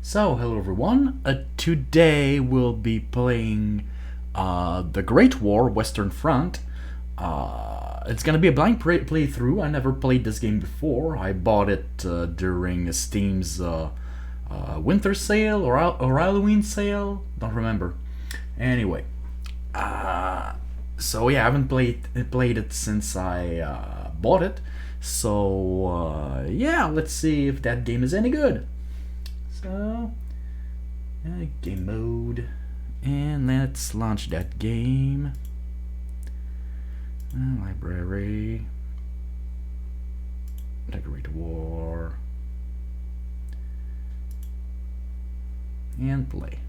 So, hello everyone. Today we'll be playing The Great War Western Front. It's gonna be a blind playthrough. I never played this game before. I bought it during Steam's winter sale or Halloween sale. Don't remember. Anyway, so yeah, I haven't played it since I bought it. So yeah, let's see if that game is any good. So, game mode, and let's launch that game. Library, The Great War, and play.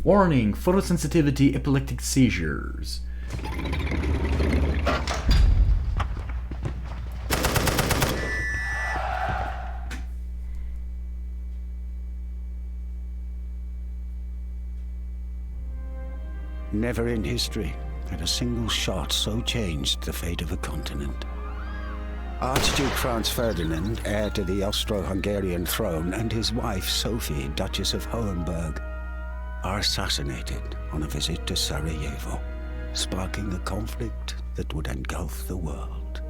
Warning, photosensitivity, epileptic seizures. Never in history had a single shot so changed the fate of a continent. Archduke Franz Ferdinand, heir to the Austro-Hungarian throne, and his wife Sophie, Duchess of Hohenberg, are assassinated on a visit to Sarajevo, sparking a conflict that would engulf the world.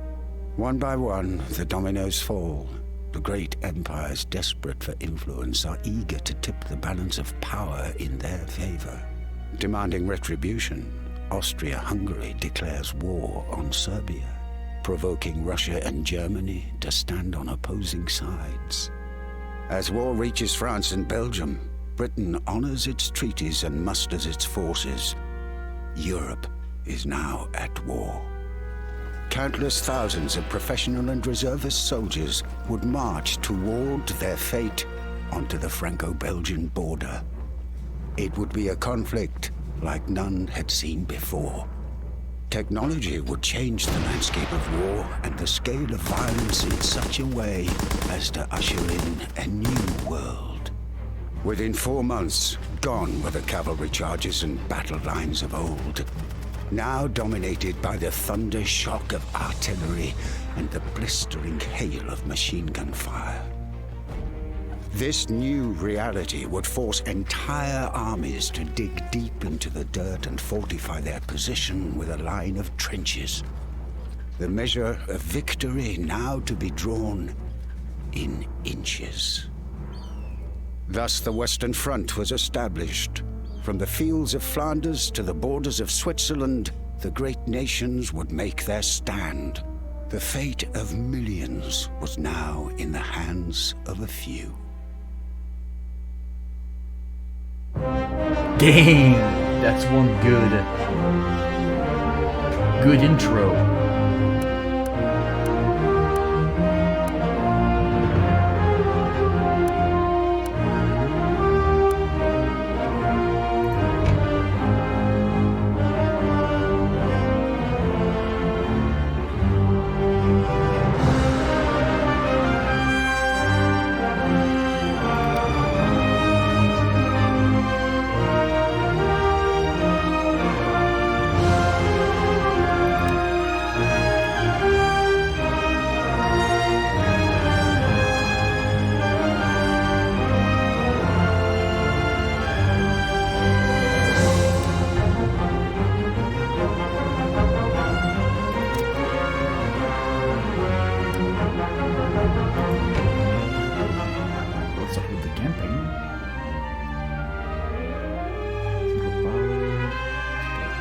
One by one, the dominoes fall. The great empires, desperate for influence, are eager to tip the balance of power in their favor. Demanding retribution, Austria-Hungary declares war on Serbia, provoking Russia and Germany to stand on opposing sides. As war reaches France and Belgium, Britain honors its treaties and musters its forces. Europe is now at war. Countless thousands of professional and reservist soldiers would march toward their fate onto the Franco-Belgian border. It would be a conflict like none had seen before. Technology would change the landscape of war and the scale of violence in such a way as to usher in a new world. Within 4 months, gone were the cavalry charges and battle lines of old, now dominated by the thunder shock of artillery and the blistering hail of machine gun fire. This new reality would force entire armies to dig deep into the dirt and fortify their position with a line of trenches. The measure of victory now to be drawn in inches. Thus the Western Front was established. From the fields of Flanders to the borders of Switzerland, the great nations would make their stand. The fate of millions was now in the hands of a few. Dang, that's one good intro.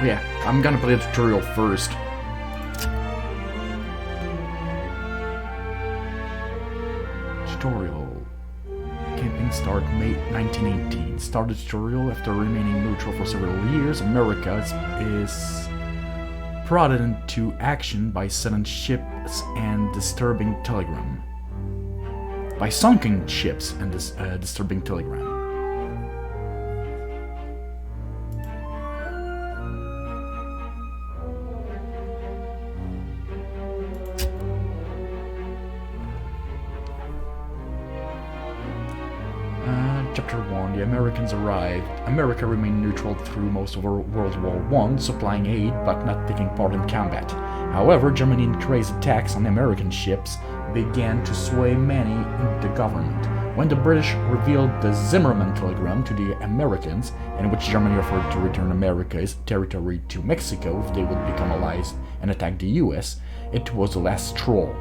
Yeah, I'm gonna play the tutorial first. Tutorial. start May 1918. Start the tutorial. After remaining neutral for several years, America is prodded into action by sudden ships and disturbing telegram. By sunken ships and disturbing telegram. Chapter 1. The Americans arrived. America remained neutral through most of World War I, supplying aid but not taking part in combat. However, Germany's increased attacks on American ships began to sway many in the government. When the British revealed the Zimmermann telegram to the Americans, in which Germany offered to return America's territory to Mexico if they would become allies and attack the US, it was the last straw.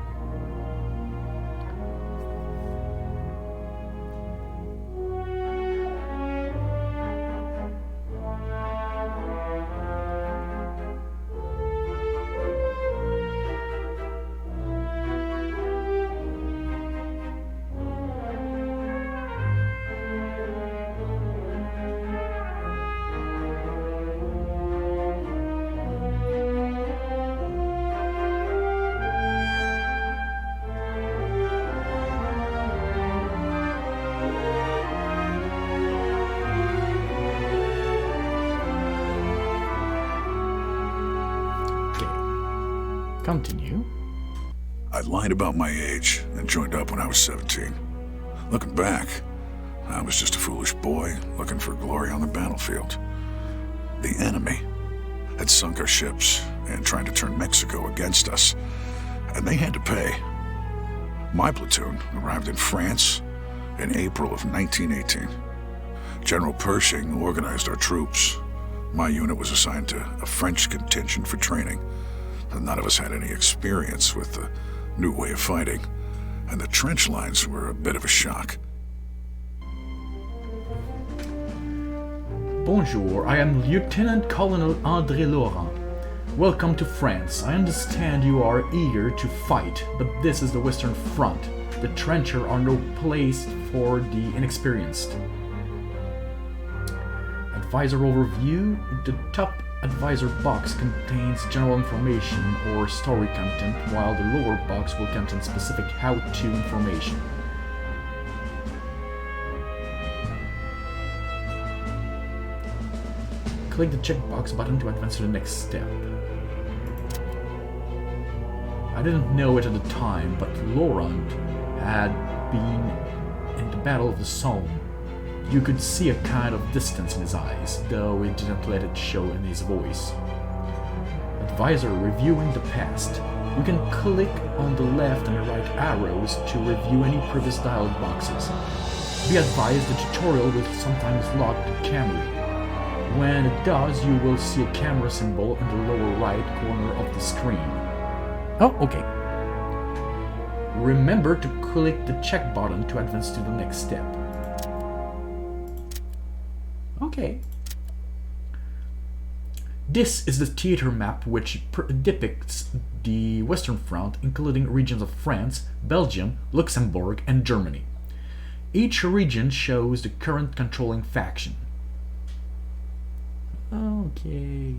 Continue. I lied about my age and joined up when I was 17. Looking back, I was just a foolish boy looking for glory on the battlefield. The enemy had sunk our ships and tried to turn Mexico against us, and they had to pay. My platoon arrived in France in April of 1918. General Pershing organized our troops. My unit was assigned to a French contingent for training. None of us had any experience with the new way of fighting, and the trench lines were a bit of a shock. Bonjour, I am Lieutenant Colonel André Laurent. Welcome to France. I understand you are eager to fight, but this is the Western Front. The trenches are no place for the inexperienced. Advisor overview. The top advisor box contains general information or story content, while the lower box will contain specific how-to information. Click the checkbox button to advance to the next step. I didn't know it at the time, but Laurent had been in the Battle of the Somme. You could see a kind of distance in his eyes, though it didn't let it show in his voice. Advisor reviewing the past. You can click on the left and right arrows to review any previous dialog boxes. Be advised the tutorial will sometimes lock the camera. When it does, you will see a camera symbol in the lower right corner of the screen. Oh, okay. Remember to click the check button to advance to the next step. Okay. This is the theater map which depicts the Western Front, including regions of France, Belgium, Luxembourg, and Germany. Each region shows the current controlling faction. Okay.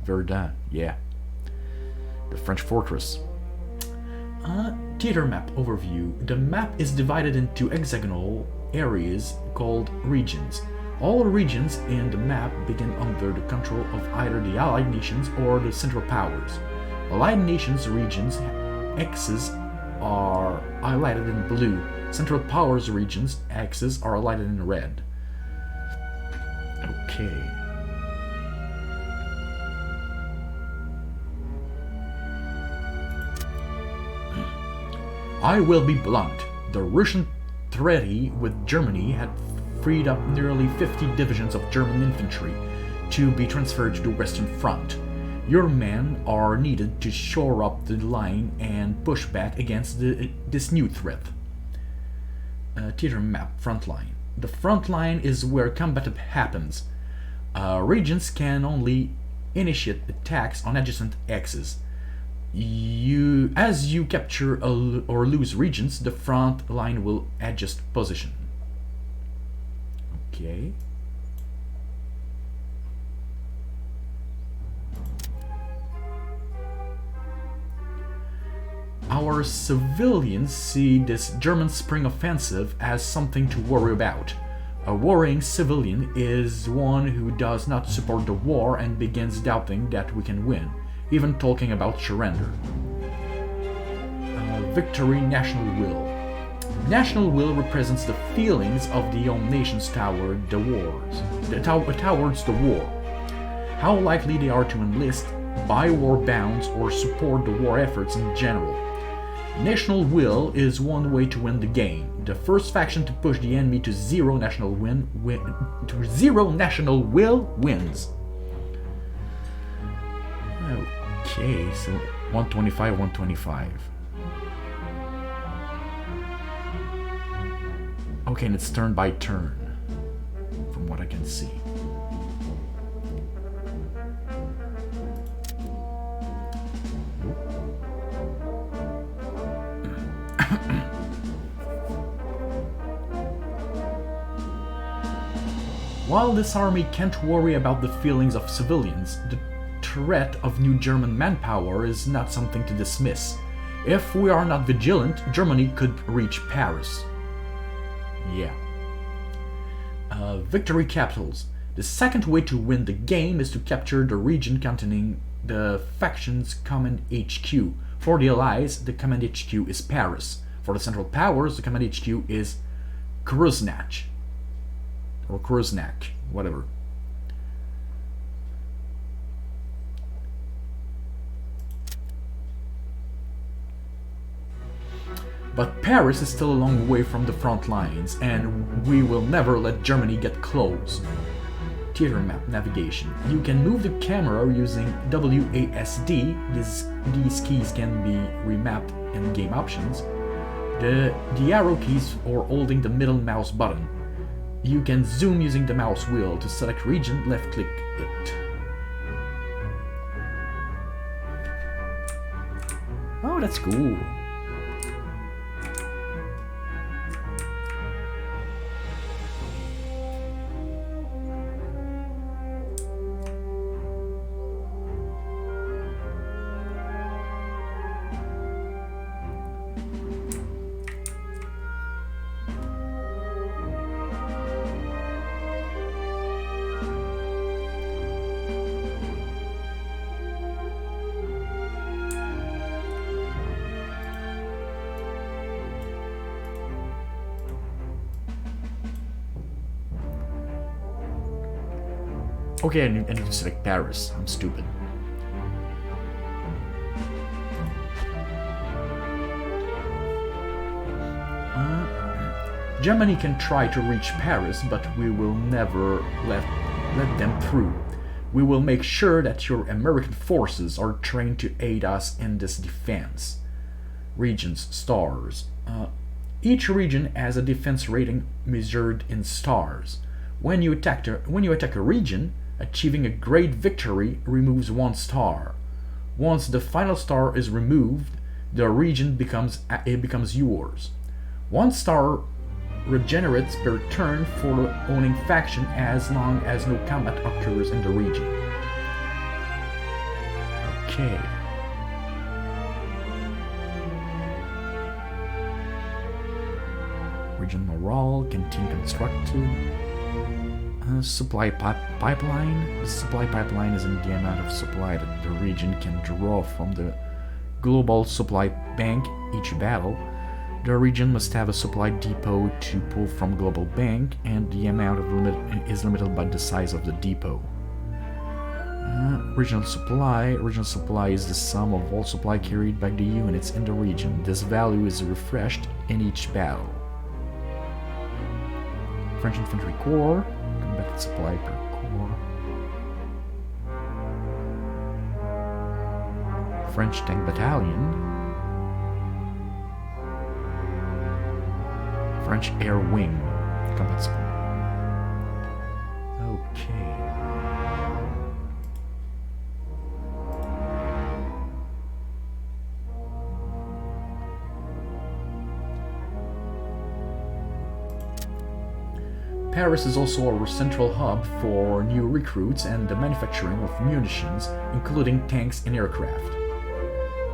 Verdun, yeah. The French fortress. Theater map overview. The map is divided into hexagonal areas called regions. All regions in the map begin under the control of either the Allied nations or the Central Powers. Allied nations regions X's are highlighted in blue. Central Powers regions X's are highlighted in red. Okay. I will be blunt. The Russian treaty with Germany had freed up nearly 50 divisions of German infantry to be transferred to the Western Front. Your men are needed to shore up the line and push back against this new threat. Theater map, front line. The front line is where combat happens. Regions can only initiate attacks on adjacent axes. As you capture or lose regions, the front line will adjust position. Okay. Our civilians see this German spring offensive as something to worry about. A worrying civilian is one who does not support the war and begins doubting that we can win, even talking about surrender. Victory, national will. National will represents the feelings of the young nations toward the wars, towards the war. How likely they are to enlist, buy war bonds, or support the war efforts in general. National will is one way to win the game. The first faction to push the enemy to zero national will wins. Okay, so 125, 125. Okay, and it's turn by turn, from what I can see. While this army can't worry about the feelings of civilians, the threat of new German manpower is not something to dismiss. If we are not vigilant, Germany could reach Paris. Yeah. Victory capitals. The second way to win the game is to capture the region containing the faction's command HQ. For the Allies, the command HQ is Paris. For the Central Powers, the command HQ is Kreuznach. Or Kreuznach, whatever. But Paris is still a long way from the front lines, and we will never let Germany get close. Theater map navigation. You can move the camera using WASD. These keys can be remapped in game options. The arrow keys or holding the middle mouse button. You can zoom using the mouse wheel. To select region, left click it. Oh, that's cool. Okay, I need to select Paris. I'm stupid. Germany can try to reach Paris, but we will never let them through. We will make sure that your American forces are trained to aid us in this defense. Regions, stars. Each region has a defense rating measured in stars. When you attack a region, achieving a great victory removes 1 star. Once the final star is removed, the region becomes yours. 1 star regenerates per turn for the owning faction as long as no combat occurs in the region. Okay. Region morale, canteen constructed. Supply pipeline. The supply pipeline is in the amount of supply that the region can draw from the global supply bank each battle. The region must have a supply depot to pull from global bank, and the amount is limited by the size of the depot. Regional supply. Regional supply is the sum of all supply carried by the units in the region. This value is refreshed in each battle. French Infantry Corps. Combat supply per corps. French Tank Battalion. French Air Wing. Combat supply. Okay. Paris is also a central hub for new recruits and the manufacturing of munitions, including tanks and aircraft.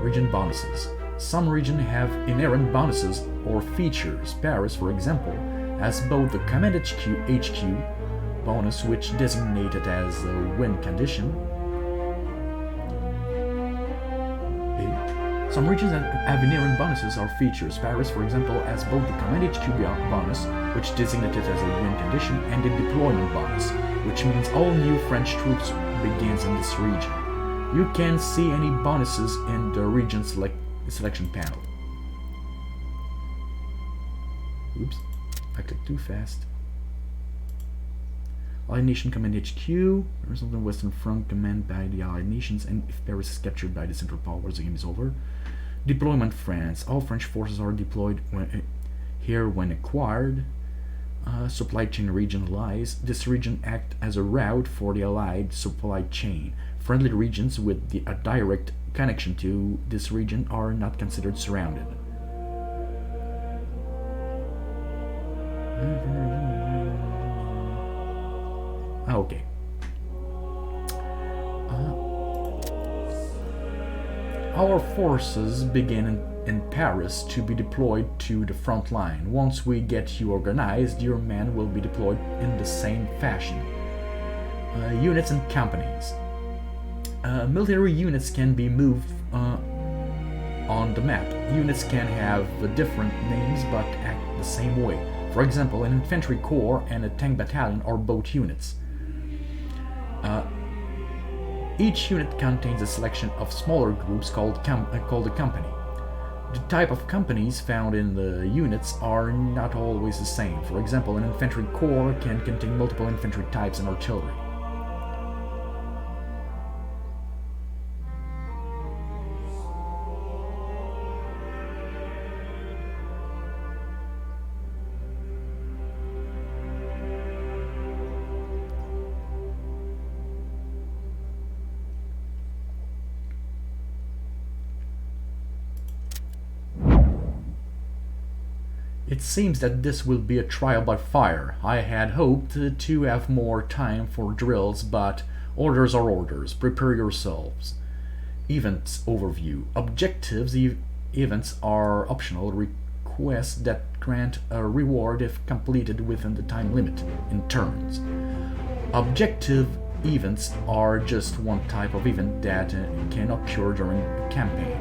Region bonuses. Some regions have inherent bonuses or features. Paris, for example, has both the Command HQ bonus, which designated as a win condition. Some regions have inherent bonuses or features. Paris, for example, has both the Command HQ bonus, which designated as a win condition, and the deployment bonus, which means all new French troops begins in this region. You can see any bonuses in the region selection panel. Oops, I clicked too fast. Allied Nation Command HQ, result in Western Front command by the Allied Nations, and if Paris is captured by the Central Powers, the game is over. Deployment France. All French forces are deployed when acquired. Supply chain region lies. This region acts as a route for the Allied supply chain. Friendly regions with a direct connection to this region are not considered surrounded. Okay. Our forces begin in Paris to be deployed to the front line. Once we get you organized, your men will be deployed in the same fashion. Units and companies. Military units can be moved on the map. Units can have different names but act the same way. For example, an infantry corps and a tank battalion are both units. Each unit contains a selection of smaller groups called a company. The type of companies found in the units are not always the same. For example, an infantry corps can contain multiple infantry types and artillery. It seems that this will be a trial by fire. I had hoped to have more time for drills, but orders are orders. Prepare yourselves. Events overview. Objectives. Events are optional requests that grant a reward if completed within the time limit, in turns. Objective events are just one type of event that can occur during a campaign.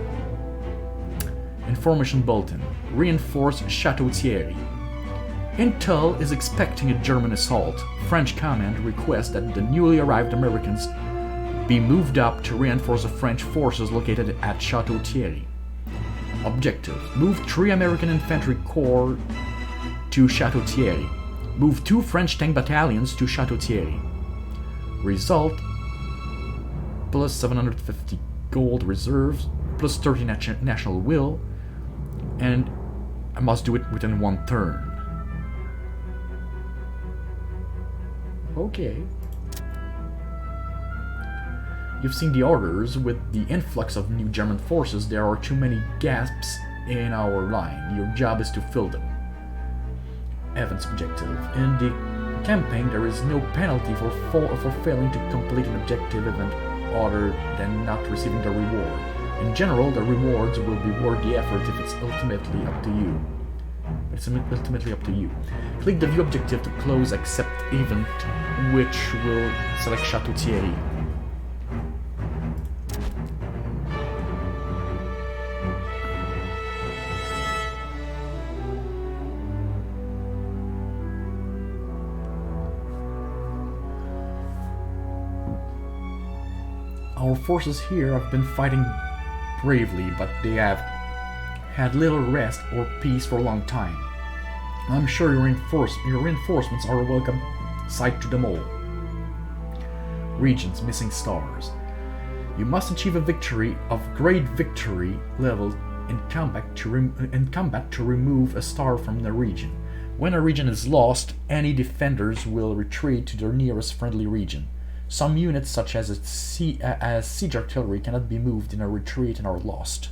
Information bulletin. Reinforce Chateau Thierry. Intel is expecting a German assault. French command requests that the newly arrived Americans be moved up to reinforce the French forces located at Chateau Thierry. Objective. Move 3 American infantry corps to Chateau Thierry. Move 2 French tank battalions to Chateau Thierry. Result: plus 750 gold reserves, plus 30 national will, and I must do it within 1 turn. Okay. You've seen the orders. With the influx of new German forces, there are too many gaps in our line. Your job is to fill them. Events objective. In the campaign, there is no penalty for failing to complete an objective event other than not receiving the reward. In general, the rewards will be worth the effort if it's ultimately up to you. But it's ultimately up to you. Click the view objective to close accept event, which will select Chateau Thierry. Our forces here have been fighting bravely, but they have had little rest or peace for a long time. I'm sure your reinforcements are a welcome sight to them all. Regions missing stars. You must achieve a victory of great victory level in combat to remove a star from the region. When a region is lost, any defenders will retreat to their nearest friendly region. Some units, such as siege artillery, cannot be moved in a retreat and are lost.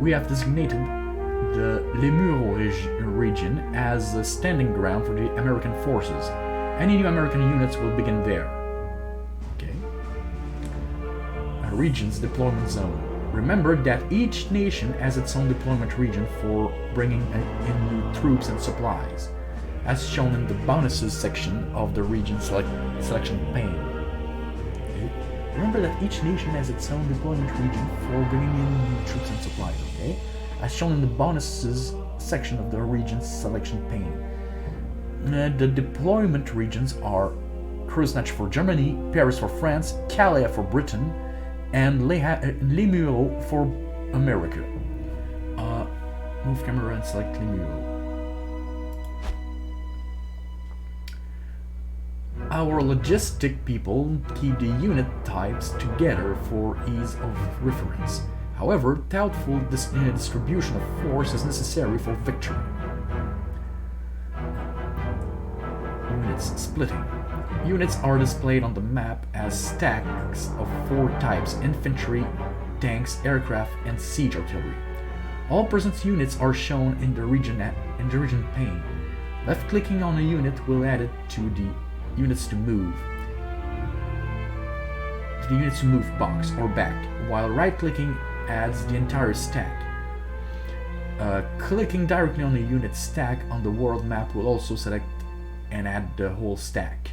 we have designated the Les Mureaux region as a standing ground for the American forces. Any new American units will begin there. Okay. A region's deployment zone. Remember that each nation has its own deployment region for bringing in new troops and supplies, as shown in the bonuses section of the region selection pane. Okay. Remember that each nation has its own deployment region for bringing in new troops and supplies, okay? As shown in the bonuses section of the region's selection pane. The deployment regions are Kreuznach for Germany, Paris for France, Calais for Britain, and Les Mureaux for America. Move camera and select Les Mureaux. Our logistic people keep the unit types together for ease of reference. However, thoughtful distribution of force is necessary for victory. Units splitting. Units are displayed on the map as stacks of 4 types: infantry, tanks, aircraft, and siege artillery. All present units are shown in the region pane. Left-clicking on a unit will add it to the units to move. The units to move box or back, while right-clicking adds the entire stack. Clicking directly on the unit stack on the world map will also select and add the whole stack.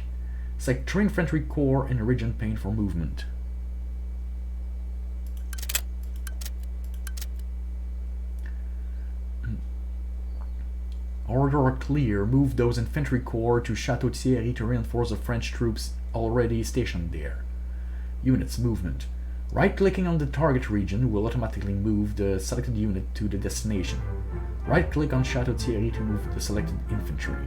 Select 3 infantry corps in the region pane for movement. Order clear. Move those infantry corps to Chateau Thierry to reinforce the French troops already stationed there. Units movement. Right-clicking on the target region will automatically move the selected unit to the destination. Right-click on Chateau Thierry to move the selected infantry.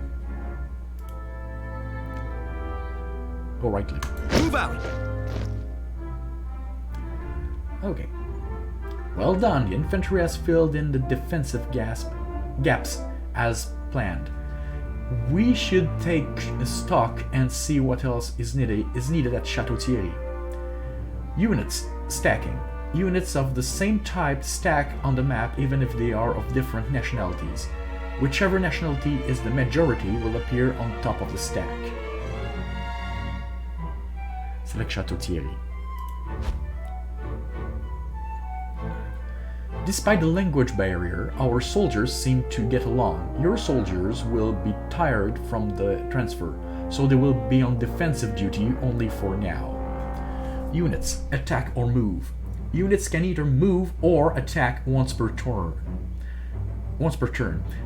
Or right-click. Move out! Okay. Well done. The infantry has filled in the defensive gaps as planned. We should take stock and see what else is needed at Chateau Thierry. Units stacking. Units of the same type stack on the map even if they are of different nationalities. Whichever nationality is the majority will appear on top of the stack. Select Chateau Thierry. Despite the language barrier, our soldiers seem to get along. Your soldiers will be tired from the transfer, so they will be on defensive duty only for now. Units, attack or move. Units can either move or attack once per turn.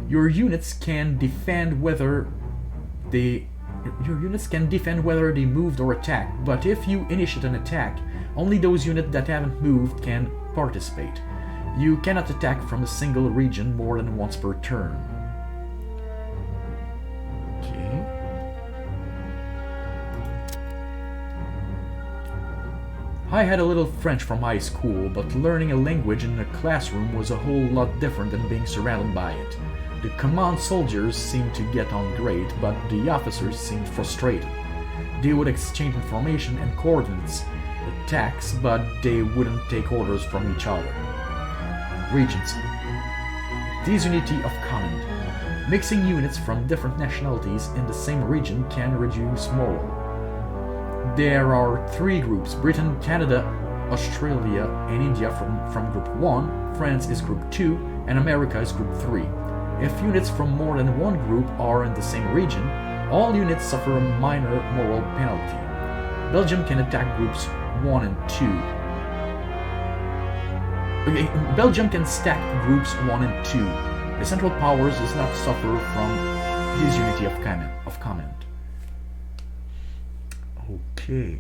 Your units can defend whether they moved or attacked, but if you initiate an attack, only those units that haven't moved can participate. You cannot attack from a single region more than once per turn. Okay. I had a little French from high school, but learning a language in a classroom was a whole lot different than being surrounded by it. The command soldiers seemed to get on great, but the officers seemed frustrated. They would exchange information and coordinates, attacks, but they wouldn't take orders from each other. Regions. Disunity of command. Mixing units from different nationalities in the same region can reduce morale. There are 3 groups: Britain, Canada, Australia, and India from Group 1, France is Group 2, and America is Group 3. If units from more than one group are in the same region, all units suffer a minor moral penalty. Belgium can attack Groups 1 and 2. Belgium can stack Groups 1 and 2. The Central Powers does not suffer from disunity of command. Okay.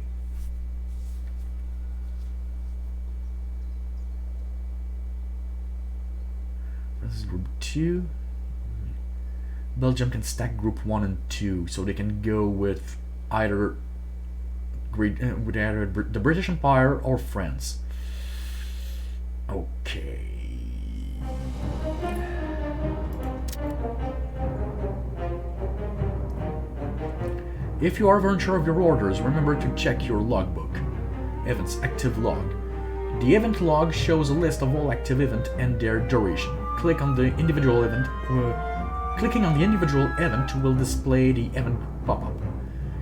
This is Group 2. Belgium can stack Group 1 and 2, so they can go with either the British Empire or France. Okay. If you are ever unsure of your orders, remember to check your logbook. Events active log. The event log shows a list of all active events and their duration. Click on the individual event. Clicking on the individual event will display the event pop-up.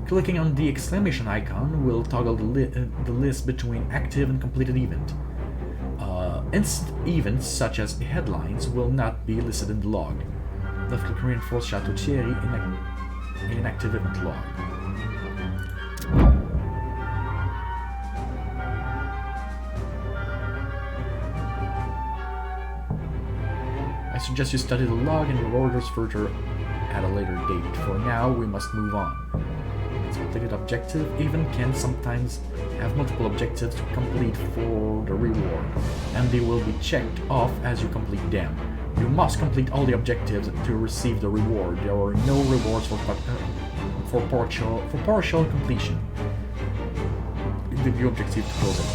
Clicking on the exclamation icon will toggle the list between active and completed event. Instant events such as headlines will not be listed in the log. Left-click reinforce Chateau Thierry in active event log. I suggest you study the log and your orders further at a later date. For now, we must move on. It's completed objective even can sometimes have multiple objectives to complete for the reward, and they will be checked off as you complete them. You must complete all the objectives to receive the reward. There are no rewards for partial completion. The objective to close it.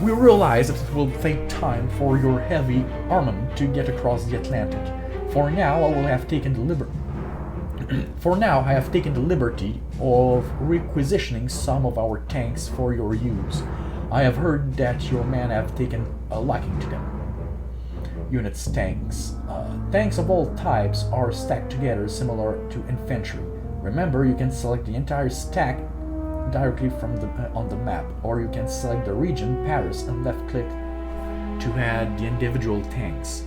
We realize that it will take time for your heavy armament to get across the Atlantic. For now, I have taken the liberty of requisitioning some of our tanks for your use. I have heard that your men have taken a liking to them. Units tanks. Tanks of all types are stacked together similar to infantry. Remember, you can select the entire stack directly from on the map, or you can select the region, Paris, and left click to add the individual tanks.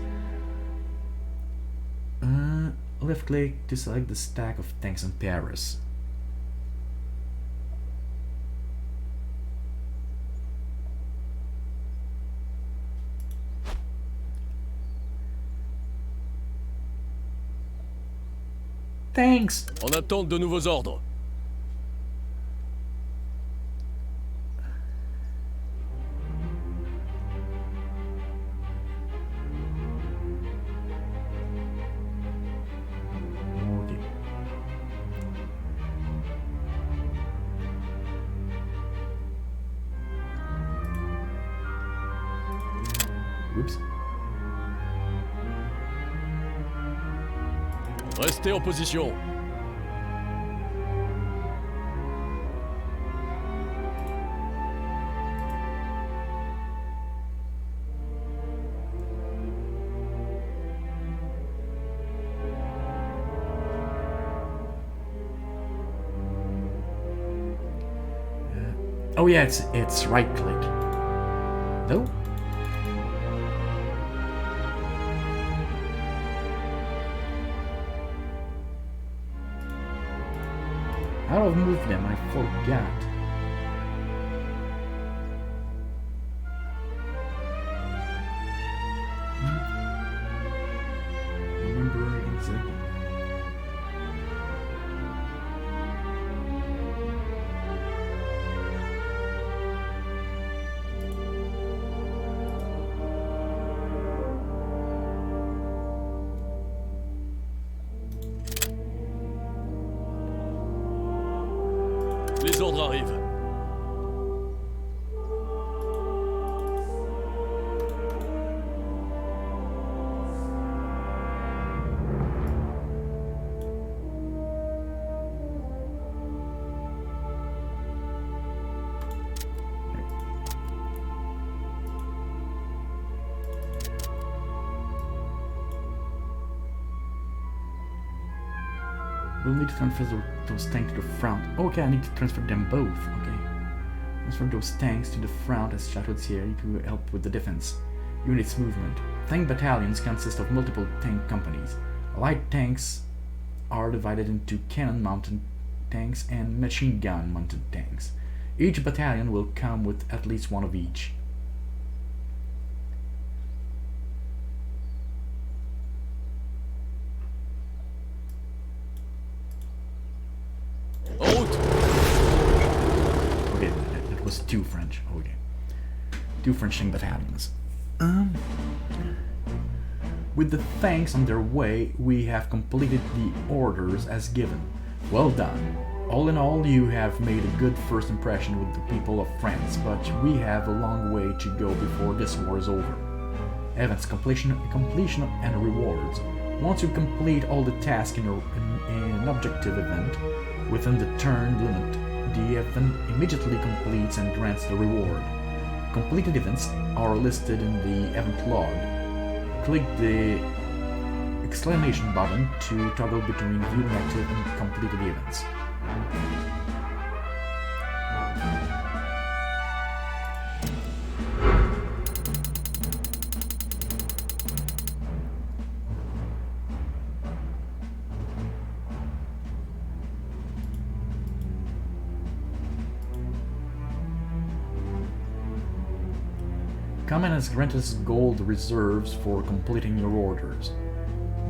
Left click to select the stack of tanks in Paris. Thanks! En attente de nouveaux ordres. Oups. Restez en position. Oh yeah, it's right click. No? How do I move them? I forgot. Remember exactly. Les ordres arrivent. We'll need to transfer those tanks to the front. Okay, I need to transfer them both. Okay. Transfer those tanks to the front as Chateau Thierry to help with the defense. Units movement. Tank battalions consist of multiple tank companies. Light tanks are divided into cannon-mounted tanks and machine gun-mounted tanks. Each battalion will come with at least one of each. En route. Okay, that was two French. Okay. Two French tank battalions. With the tanks on their way, we have completed the orders as given. Well done. All in all, you have made a good first impression with the people of France, but we have a long way to go before this war is over. Events completion and rewards. Once you complete all the tasks in an objective event within the turn limit, the event immediately completes and grants the reward. Completed events are listed in the event log. Click the exclamation button to toggle between viewing active and completed events. Command has granted us gold reserves for completing your orders.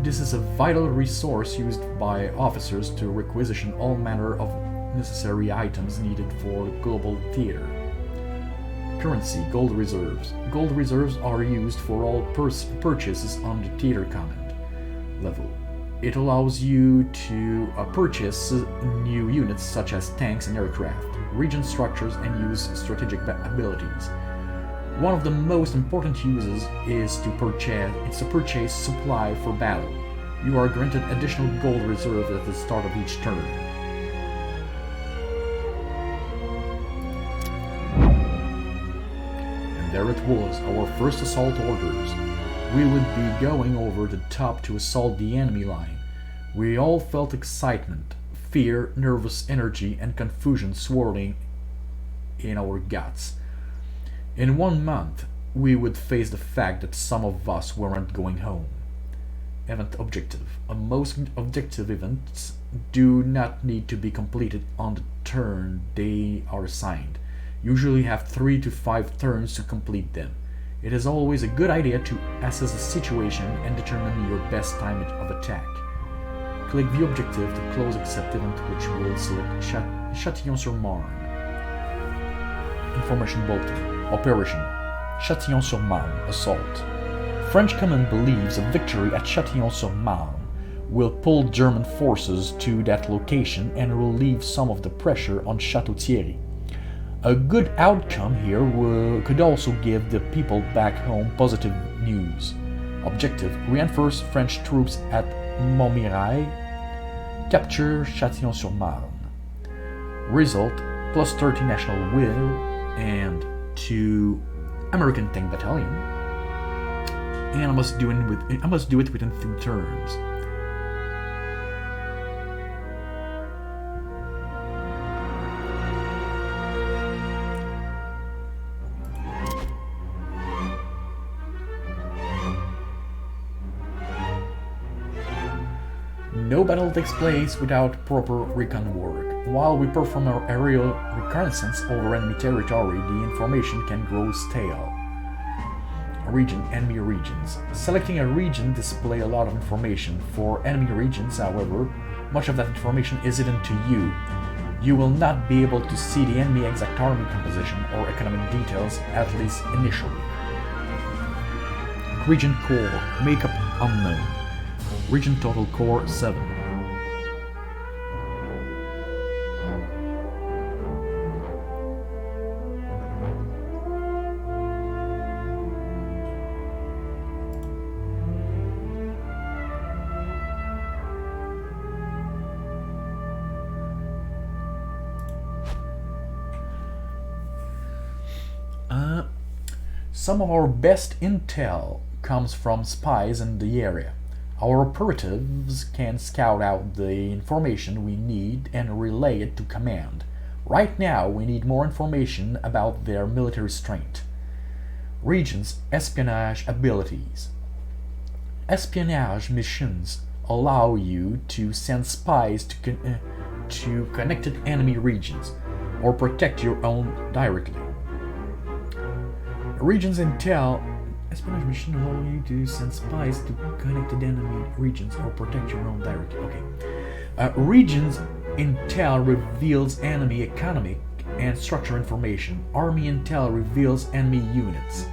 This is a vital resource used by officers to requisition all manner of necessary items needed for global theater. Currency, gold reserves. Gold reserves are used for all purchases on the theater command level. It allows you to purchase new units such as tanks and aircraft, region structures, and use strategic abilities. One of the most important uses is to purchase supply for battle. You are granted additional gold reserves at the start of each turn. And there it was, our first assault orders. We would be going over the top to assault the enemy line. We all felt excitement, fear, nervous energy, and confusion swirling in our guts. In 1 month, we would face the fact that some of us weren't going home. Event objective. Most objective events do not need to be completed on the turn they are assigned. Usually have 3 to 5 turns to complete them. It is always a good idea to assess the situation and determine your best time of attack. Click the objective to close accept event, which will select Châtillon-sur-Marne. Information bulletin. Operation Châtillon-sur-Marne Assault. French command believes a victory at Châtillon-sur-Marne will pull German forces to that location and relieve some of the pressure on Château-Thierry. A good outcome here could also give the people back home positive news. Objective: reinforce French troops at Montmirail. Capture Châtillon-sur-Marne. Result: plus 30 national will and 2 American Tank Battalion, and I must do it within 3 turns. No battle takes place without proper recon work. While we perform our aerial reconnaissance over enemy territory, the information can grow stale. Region, enemy regions. Selecting a region displays a lot of information. For enemy regions, however, much of that information is hidden to you. You will not be able to see the enemy exact army composition or economic details, at least initially. Region core, makeup unknown. Region total core 7. Some of our best intel comes from spies in the area. Our operatives can scout out the information we need and relay it to command. Right now, we need more information about their military strength. Regions, espionage abilities. Espionage missions allow you to send spies to connected enemy regions or protect your own directly. Regions intel espionage mission allow you to send spies to connected enemy regions or protect your own directly. Okay. Regions intel reveals enemy economic and structure information. Army intel reveals enemy units.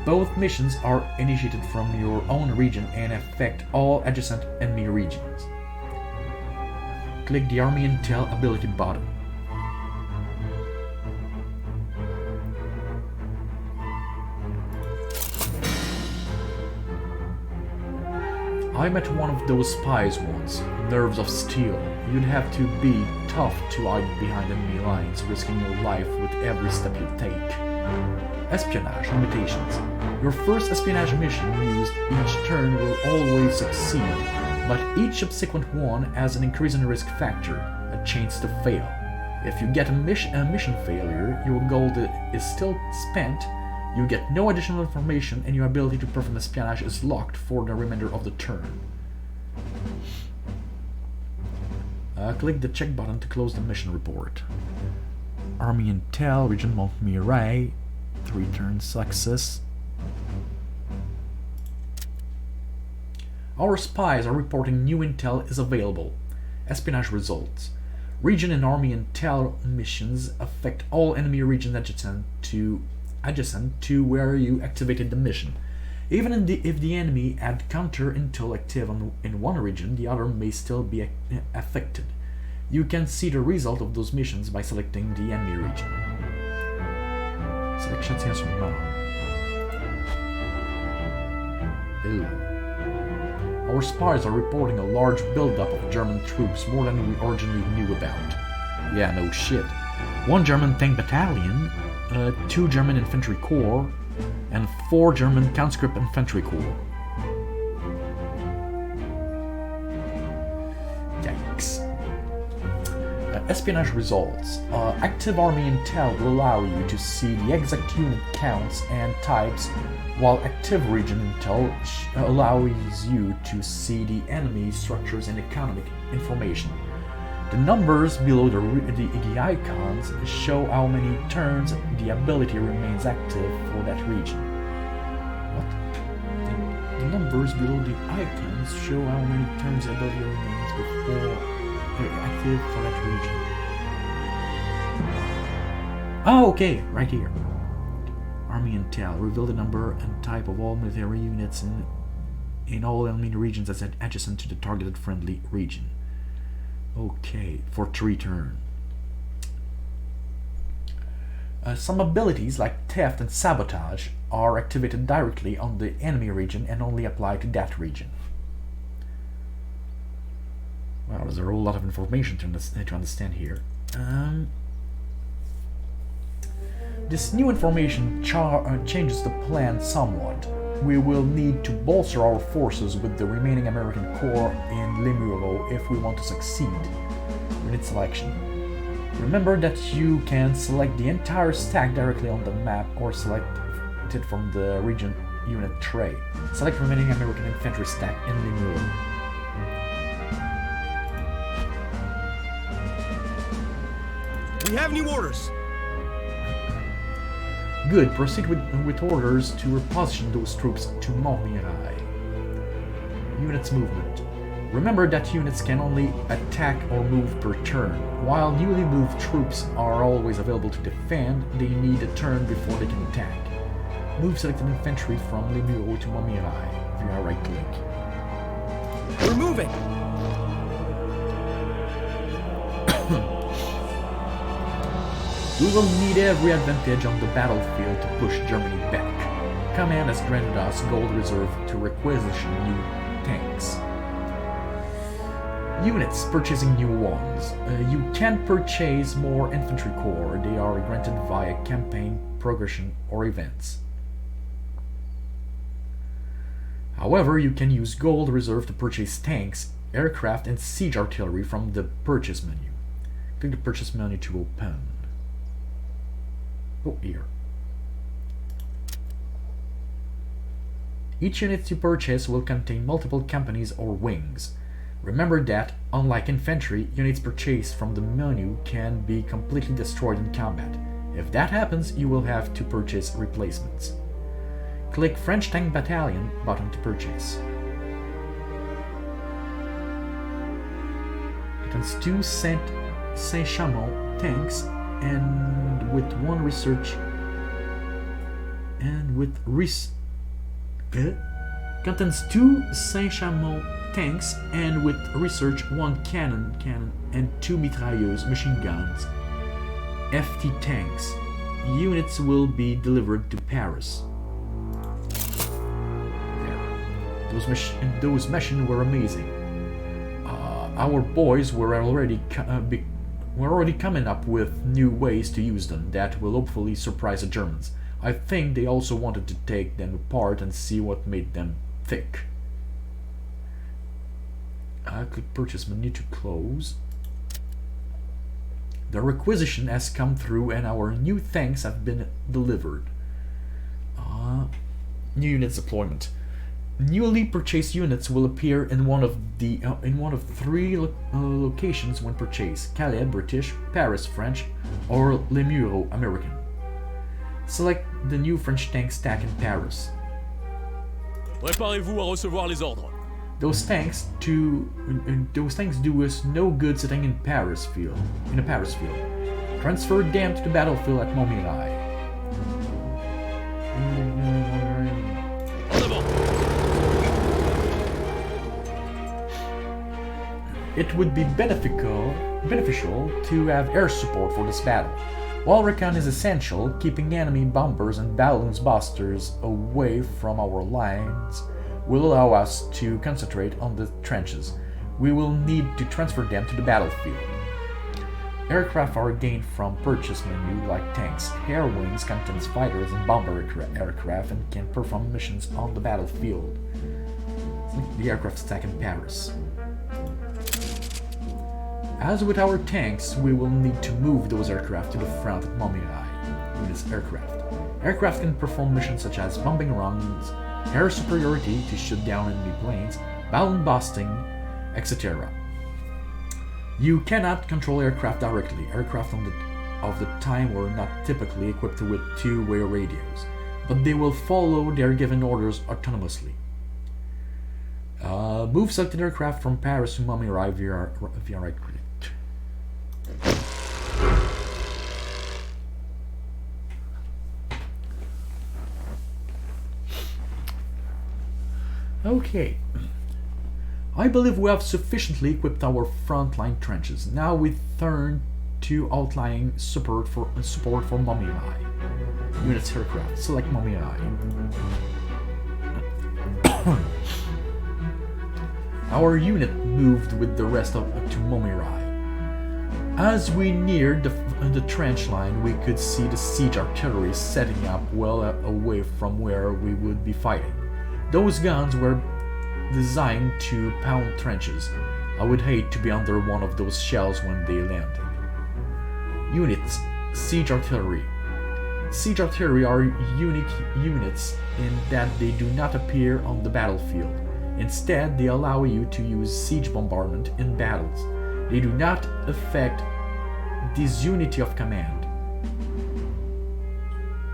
Both missions are initiated from your own region and affect all adjacent enemy regions. Click the Army Intel ability button. I met one of those spies once, nerves of steel. You'd have to be tough to hide behind enemy lines, risking your life with every step you take. Espionage limitations. Your first espionage mission used each turn will always succeed, but each subsequent one has an increasing risk factor, a chance to fail. If you get a mission failure, your gold is still spent, you get no additional information, and your ability to perform espionage is locked for the remainder of the turn. Click the check button to close the mission report. Army Intel, Region Montmirail, 3 turn success. Our spies are reporting new intel is available. Espionage results. Region and Army Intel missions affect all enemy regions adjacent to where you activated the mission. Even if the enemy had counter intel active in one region, the other may still be affected. You can see the result of those missions by selecting the enemy region. Selection instrument. Our spies are reporting a large buildup of German troops, more than we originally knew about. Yeah, no shit. 1 German tank battalion, 2 German infantry corps, and 4 German conscript infantry corps. Yikes. Espionage results. Active Army Intel will allow you to see the exact unit counts and types, while Active Region Intel allows you to see the enemy structures and economic information. The numbers below the icons show how many turns the ability remains active for that region. What? The numbers below the icons show how many turns the ability remains active for that region. Oh, okay, right here. Army Intel, reveal the number and type of all military units in all enemy regions as adjacent to the targeted friendly region. Okay, for 3 turns. Some abilities like theft and sabotage are activated directly on the enemy region and only apply to that region. Wow, there's a whole lot of information to understand here. This new information changes the plan somewhat. We will need to bolster our forces with the remaining American corps in Les Mureaux if we want to succeed. Unit selection. Remember that you can select the entire stack directly on the map or select it from the region unit tray. Select remaining American infantry stack in Les Mureaux. We have new orders. Good, proceed with orders to reposition those troops to Montmirail. Units movement. Remember that units can only attack or move per turn. While newly moved troops are always available to defend, they need a turn before they can attack. Move selected infantry from Les Mureaux to Montmirail via right click. We're moving. We will need every advantage on the battlefield to push Germany back. Command has granted us gold reserve to requisition new tanks. Units purchasing new ones. You can purchase more infantry corps. They are granted via campaign progression or events. However, you can use gold reserve to purchase tanks, aircraft, and siege artillery from the purchase menu. Click the purchase menu to open. Oh, here. Each unit you purchase will contain multiple companies or wings. Remember that, unlike infantry, units purchased from the menu can be completely destroyed in combat. If that happens, you will have to purchase replacements. Click French Tank Battalion button to purchase. It contains 2 Saint-Chamond tanks and with 1 research contains 2 Saint-Chamond tanks and with research 1 cannon and 2 mitrailleuses machine guns. FT tanks. Units will be delivered to Paris. There. Those machines were amazing. Our boys were already coming up with new ways to use them that will hopefully surprise the Germans. I think they also wanted to take them apart and see what made them tick. Click purchase menu to close. The requisition has come through and our new tanks have been delivered. New units deployment. Newly purchased units will appear in one of three locations when purchased: Calais, British; Paris, French; or Les Mureaux, American. Select the new French tank stack in Paris. Préparez-vous à recevoir les ordres. Those tanks do us no good sitting in a Paris field. Transfer them to the battlefield at Montmirail. En avant. It would be beneficial to have air support for this battle. While recon is essential, keeping enemy bombers and balloons busters away from our lines will allow us to concentrate on the trenches. We will need to transfer them to the battlefield. Aircraft are gained from purchase menu like tanks. Air wings contains fighters and bomber aircraft and can perform missions on the battlefield. Select the aircraft stack in Paris. As with our tanks, we will need to move those aircraft to the front at Montmirail. Units aircraft. Aircraft can perform missions such as bombing runs, air superiority to shoot down enemy planes, balloon busting, etc. You cannot control aircraft directly. Aircraft of the time were not typically equipped with two-way radios, but they will follow their given orders autonomously. Move selected aircraft from Paris to Montmirail via right click. Okay. I believe we have sufficiently equipped our frontline trenches. Now we turn to outlying support for Montmirail. Units aircraft. Select Montmirail. Our unit moved with the rest to Montmirail. As we neared the trench line, we could see the siege artillery setting up well away from where we would be fighting. Those guns were designed to pound trenches. I would hate to be under one of those shells when they landed. Units. Siege artillery. Siege artillery are unique units in that they do not appear on the battlefield. Instead, they allow you to use siege bombardment in battles. They do not affect disunity of command.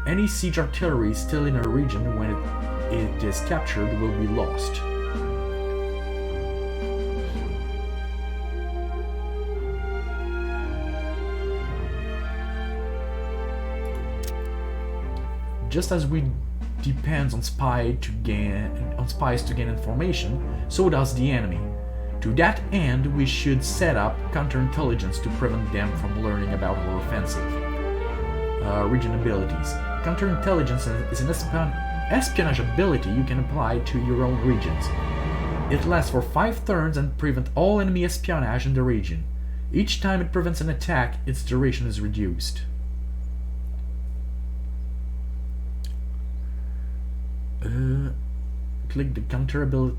Any siege artillery still in a region when it is captured will be lost. Just as we depends on spies to gain information, so does the enemy. To that end, we should set up counterintelligence to prevent them from learning about our offensive. Region abilities. Counterintelligence is an espionage ability you can apply to your own regions. It lasts for 5 turns and prevents all enemy espionage in the region. Each time it prevents an attack, its duration is reduced. Click the counterintel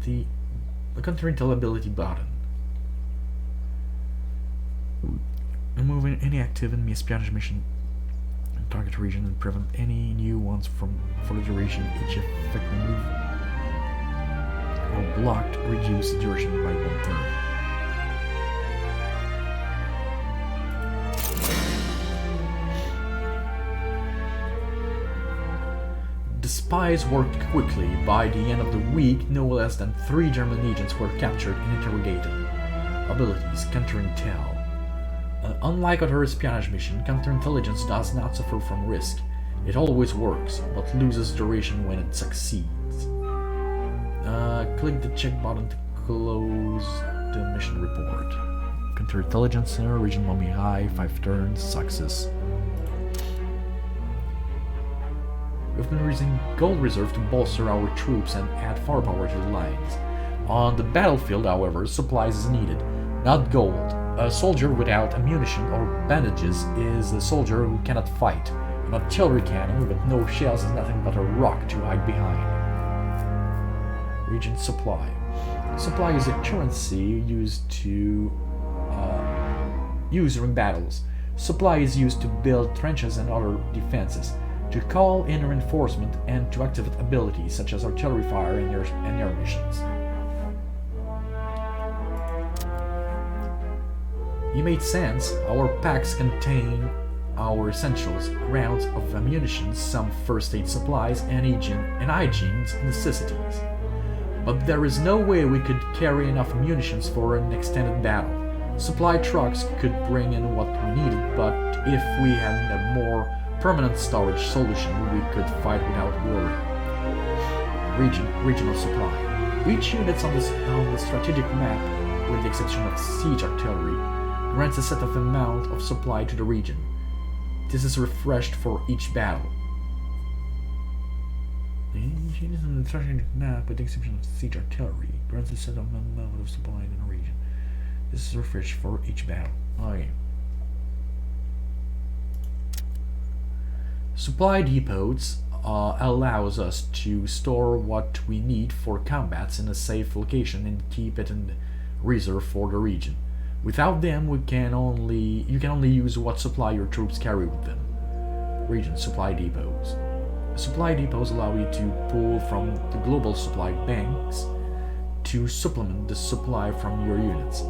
ability button. Removing any active enemy espionage mission in target region and prevent any new ones for the duration. Each effect removed or blocked reduce the duration by 1 turn. The spies worked quickly. By the end of the week, no less than 3 German agents were captured and interrogated. Abilities. Counterintel. Unlike other espionage missions, counterintelligence does not suffer from risk. It always works, but loses duration when it succeeds. Click the check button to close the mission report. Counterintelligence, region Montmirail, 5 turns, success. We've been using gold reserve to bolster our troops and add firepower to the lines. On the battlefield, however, supplies is needed, not gold. A soldier without ammunition or bandages is a soldier who cannot fight. An artillery cannon with no shells is nothing but a rock to hide behind. Region supply. Supply is a currency used during battles. Supply is used to build trenches and other defenses, to call in reinforcement, and to activate abilities such as artillery fire and air missions. It made sense. Our packs contain our essentials, rounds of ammunition, some first aid supplies, and hygiene necessities. But there is no way we could carry enough munitions for an extended battle. Supply trucks could bring in what we needed, but if we had a more permanent storage solution, we could fight without worry. Regional supply. Each unit on the strategic map, with the exception of siege artillery, grants a set of amount of supply to the region. This is refreshed for each battle. The units on the strategic map, with the exception of siege artillery, grants a set of amount of supply to the region. This is refreshed for each battle. Okay. Supply depots allows us to store what we need for combats in a safe location and keep it in reserve for the region. Without them, you can only use what supply your troops carry with them. Region supply depots. Supply depots allow you to pull from the global supply banks to supplement the supply from your units.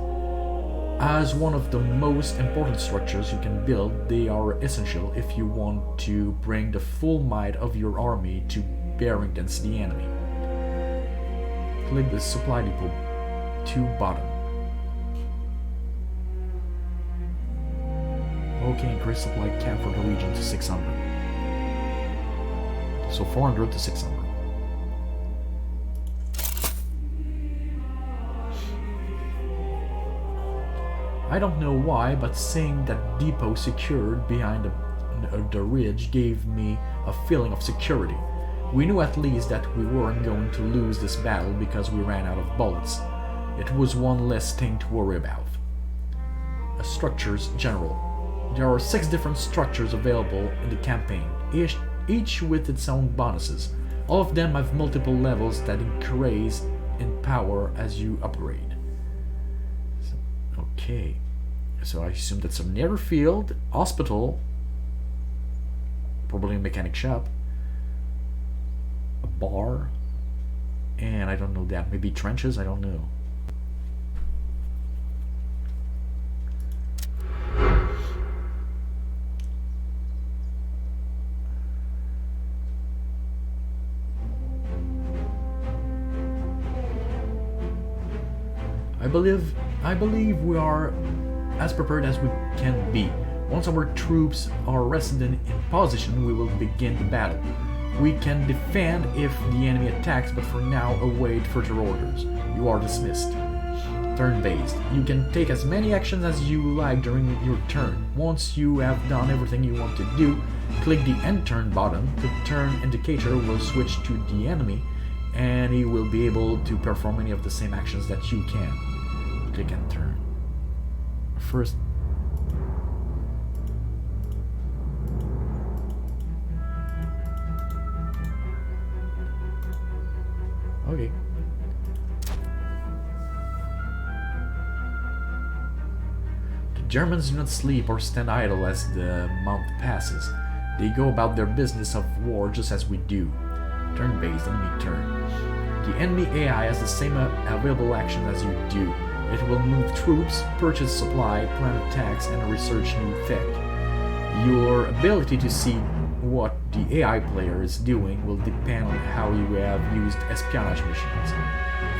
As one of the most important structures you can build, they are essential if you want to bring the full might of your army to bear against the enemy. Click the supply depot to bottom. Okay, increase supply cap for the region to 600. So 400 to 600. I don't know why, but seeing that depot secured behind the ridge gave me a feeling of security. We knew at least that we weren't going to lose this battle because we ran out of bullets. It was one less thing to worry about. Structures General. There are 6 different structures available in the campaign, each with its own bonuses. All of them have multiple levels that increase in power as you upgrade. Okay, so I assume that's an airfield, hospital, probably a mechanic shop, a bar, and I don't know that, maybe trenches, I don't know. I believe we are as prepared as we can be. Once our troops are rested in position, we will begin the battle. We can defend if the enemy attacks, but for now await further orders. You are dismissed. Turn-based. You can take as many actions as you like during your turn. Once you have done everything you want to do, click the end turn button. The turn indicator will switch to the enemy, and he will be able to perform any of the same actions that you can. Click and turn. First. Okay. The Germans do not sleep or stand idle as the month passes. They go about their business of war just as we do. Turn-based enemy turn. The enemy AI has the same available action as you do. It will move troops, purchase supply, plan attacks, and research new tech. Your ability to see what the AI player is doing will depend on how you have used espionage missions.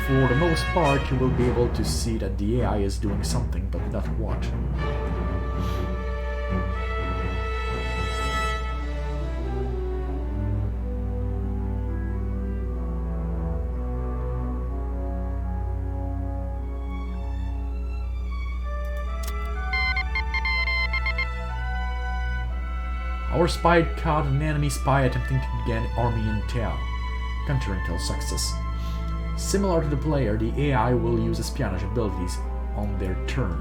For the most part, you will be able to see that the AI is doing something, but not what. Our spy caught an enemy spy attempting to gain army intel. Counter-intel success. Similar to the player, the AI will use espionage abilities on their turn.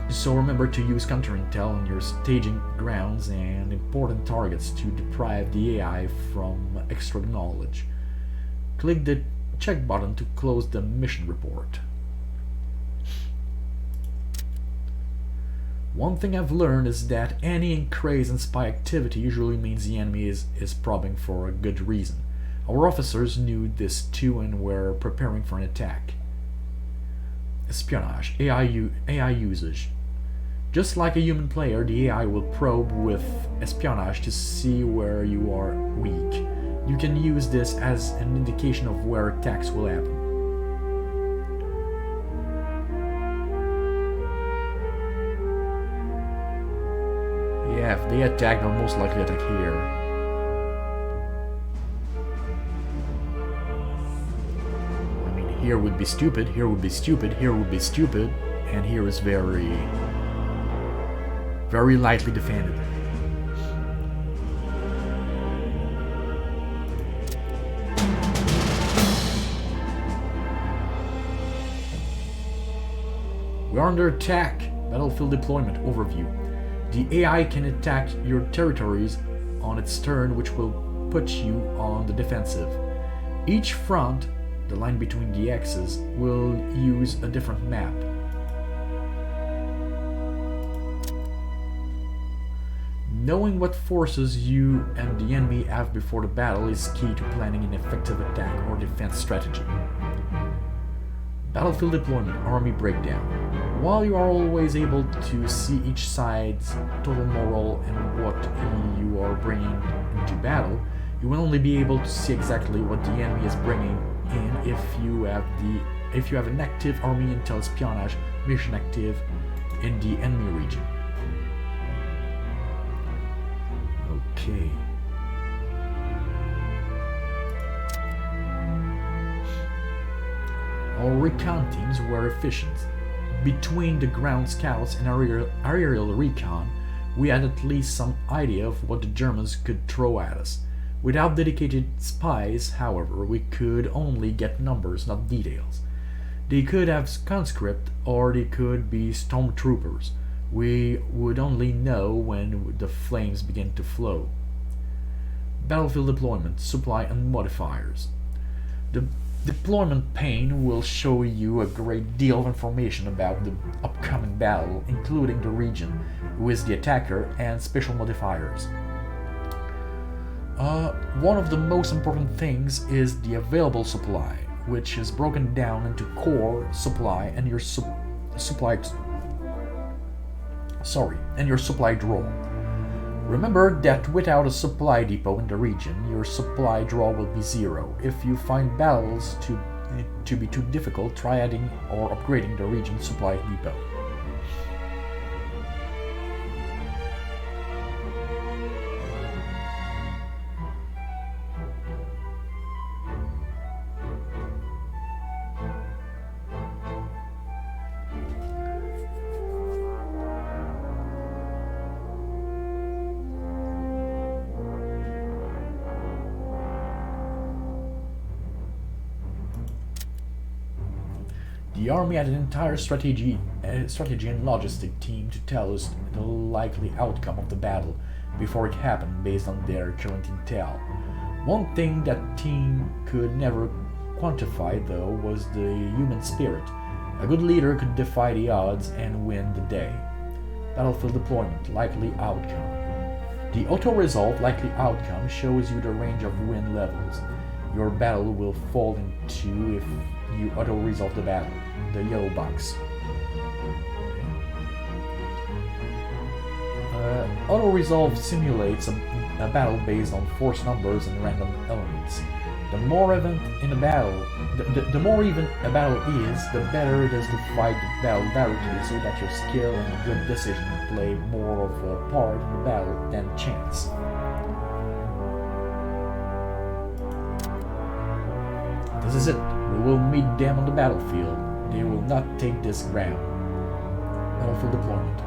So remember to use counter-intel on your staging grounds and important targets to deprive the AI from extra knowledge. Click the check button to close the mission report. One thing I've learned is that any increase in spy activity usually means the enemy is probing for a good reason. Our officers knew this too and were preparing for an attack. Espionage, AI usage. Just like a human player, the AI will probe with espionage to see where you are weak. You can use this as an indication of where attacks will happen. Yeah, if they attack, they'll most likely attack here. I mean, here would be stupid, here would be stupid, here would be stupid, and here is very lightly defended. We are under attack. Battlefield deployment overview. The AI can attack your territories on its turn, which will put you on the defensive. Each front, the line between the X's, will use a different map. Knowing what forces you and the enemy have before the battle is key to planning an effective attack or defense strategy. Battlefield deployment, army breakdown. While you are always able to see each side's total morale and what you are bringing into battle, you will only be able to see exactly what the enemy is bringing in if you have an active army intel espionage mission active in the enemy region. Okay. Our recon teams were efficient. Between the ground scouts and aerial recon, we had at least some idea of what the Germans could throw at us. Without dedicated spies, however, we could only get numbers, not details. They could have conscript or they could be stormtroopers. We would only know when the flames begin to flow. Battlefield deployment, supply and modifiers. The deployment pane will show you a great deal of information about the upcoming battle, including the region, who is the attacker, and special modifiers. One of the most important things is the available supply, which is broken down into core supply and your supply draw. Remember that without a supply depot in the region, your supply draw will be 0. If you find battles to be too difficult, try adding or upgrading the region supply depot. The army had an entire strategy and logistic team to tell us the likely outcome of the battle before it happened based on their current intel. One thing that team could never quantify though was the human spirit. A good leader could defy the odds and win the day. Battlefield deployment, likely outcome. The auto-resolve likely outcome shows you the range of win levels your battle will fall into if you auto-resolve the battle, the yellow box. Auto-resolve simulates a battle based on force numbers and random elements. The more even a battle is, the better it is to fight the battle directly so that your skill and good decision play more of a part in the battle than chance. This is it. We will meet them on the battlefield. They will not take this ground. Battlefield deployment.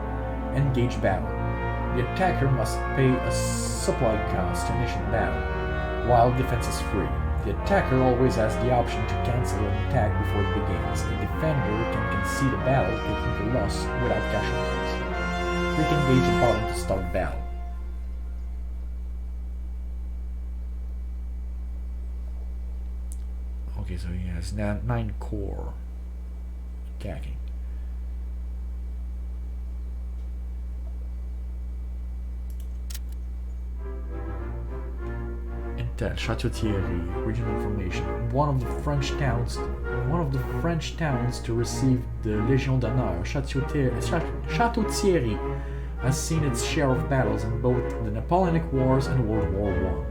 Engage battle. The attacker must pay a supply cost to initiate battle, while defense is free. The attacker always has the option to cancel an attack before it begins. The defender can concede a battle, taking the loss without casualties. Click engage the button to start battle. Okay, so he has 9 core attacking. Intel, Château Thierry, regional information. One of the French towns to receive the Légion d'honneur, Château Thierry, has seen its share of battles in both the Napoleonic Wars and World War I.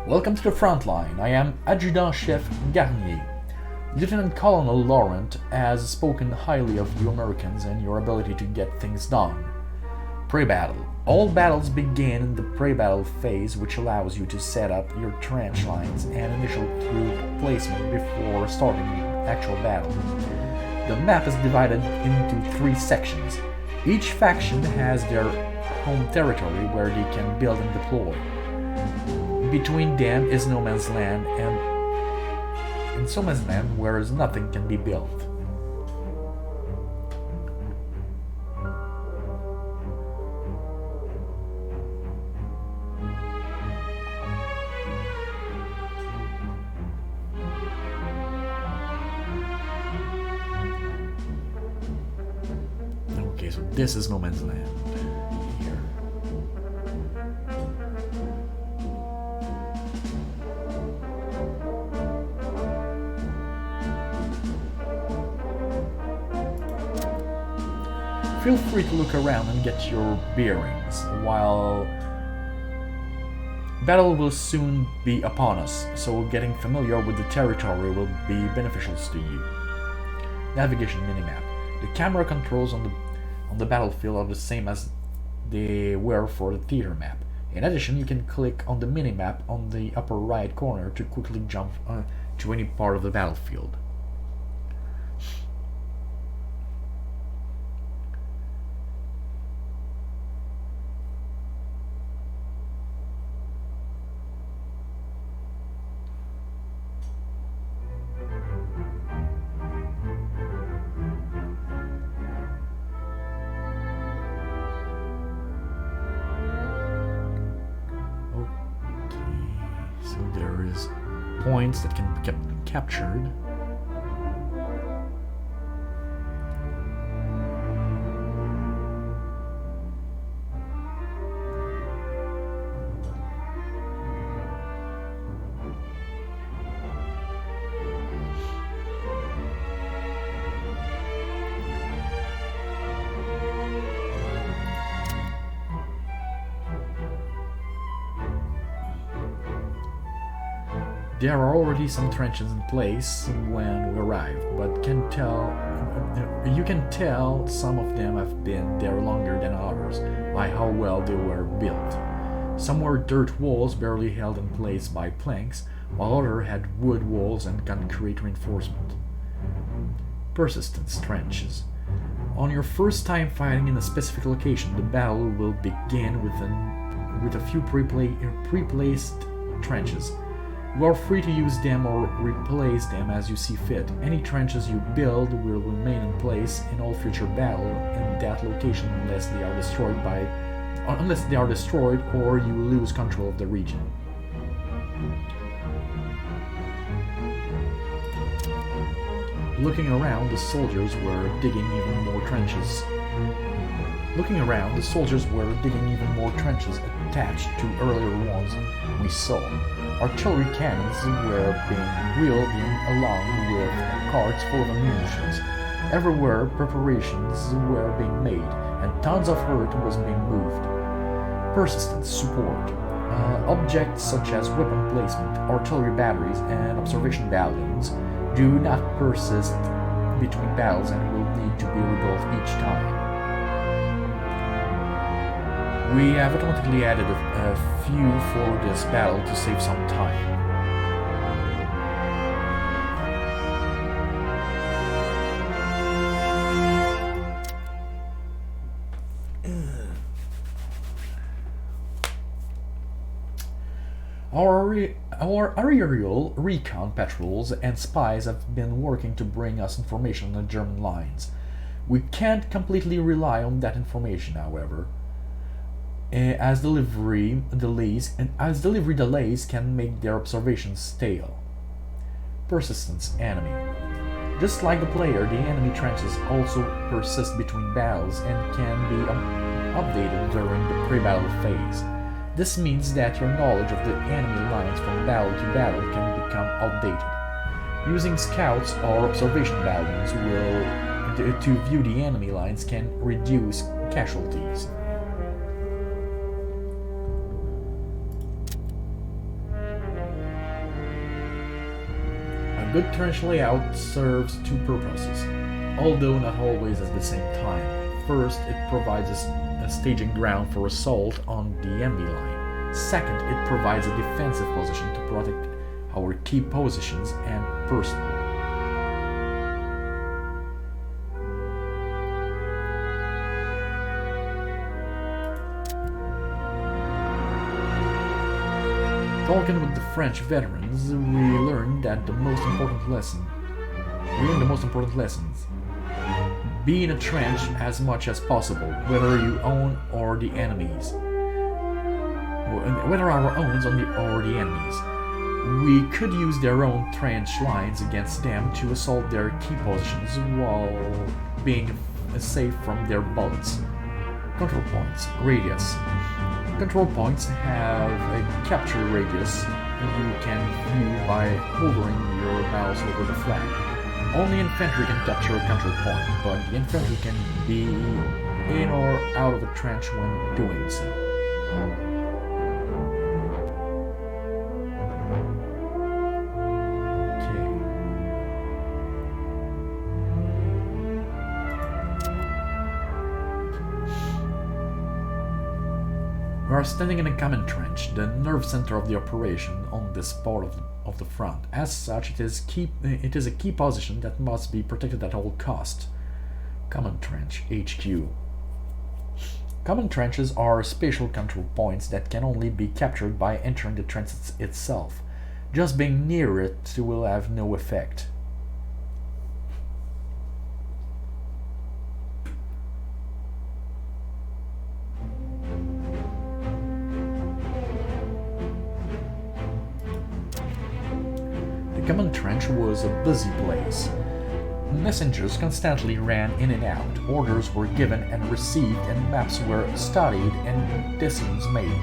Welcome to the front line. I am Adjutant-Chef Garnier. Lieutenant Colonel Laurent has spoken highly of you Americans and your ability to get things done. Pre-battle. All battles begin in the pre-battle phase, which allows you to set up your trench lines and initial troop placement before starting the actual battle. The map is divided into 3 sections. Each faction has their home territory where they can build and deploy. Between them is no man's land, and in so man's land where nothing can be built. Okay, so this is no man's land. Feel free to look around and get your bearings, while battle will soon be upon us, so getting familiar with the territory will be beneficial to you. Navigation minimap. The camera controls on the battlefield are the same as they were for the theater map. In addition, you can click on the minimap on the upper right corner to quickly jump to any part of the battlefield. Points that can get captured. There are already some trenches in place when we arrived, but you can tell some of them have been there longer than others by how well they were built. Some were dirt walls barely held in place by planks, while others had wood walls and concrete reinforcement. Persistence trenches. On your first time fighting in a specific location, the battle will begin with a few pre-placed trenches. You are free to use them or replace them as you see fit. Any trenches you build will remain in place in all future battle in that location unless they are destroyed or you lose control of the region. Looking around, the soldiers were digging even more trenches. Looking around, the soldiers were digging even more trenches attached to earlier ones we saw. Artillery cannons were being wheeled in along with carts full of munitions. Everywhere preparations were being made, and tons of earth was being moved. Persistent support. Objects such as weapon placement, artillery batteries, and observation battalions do not persist between battles and will need to be rebuilt each time. We have automatically added a few for this battle to save some time. Our aerial recon patrols and spies have been working to bring us information on the German lines. We can't completely rely on that information, however, as delivery delays can make their observations stale. Persistence enemy. Just like the player, the enemy trenches also persist between battles and can be updated during the pre-battle phase. This means that your knowledge of the enemy lines from battle to battle can become outdated. Using scouts or observation battalions to view the enemy lines can reduce casualties. A good trench layout serves two purposes, although not always at the same time. First, it provides a staging ground for assault on the enemy line. Second, it provides a defensive position to protect our key positions and personnel. Talking with the French veterans, we learned the most important lessons. Be in a trench as much as possible, whether you own or the enemies. Whether our owns or the enemies. We could use their own trench lines against them to assault their key positions while being safe from their bullets. Control points. Radius. Control points have a capture radius you can view by hovering your mouse over the flag. Only infantry can capture a control point, but the infantry can be in or out of a trench when doing so. We are standing in a common trench, the nerve center of the operation on this part of the front. As such, it is a key position that must be protected at all cost. Common trench, HQ. Common trenches are spatial control points that can only be captured by entering the trench itself. Just being near it will have no effect. The common trench was a busy place. Messengers constantly ran in and out, orders were given and received, and maps were studied and decisions made.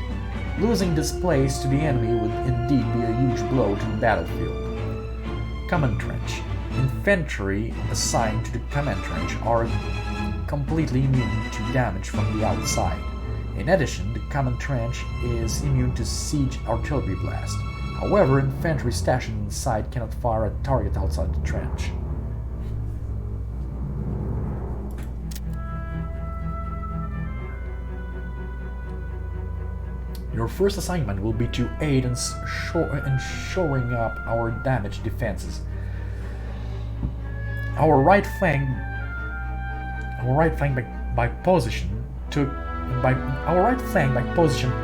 Losing this place to the enemy would indeed be a huge blow to the battlefield. Common trench. Infantry assigned to the common trench are completely immune to damage from the outside. In addition, the common trench is immune to siege artillery blast. However, infantry stationed inside cannot fire at a target outside the trench. Your first assignment will be to aid in shoring up our damaged defenses. Our right flank by position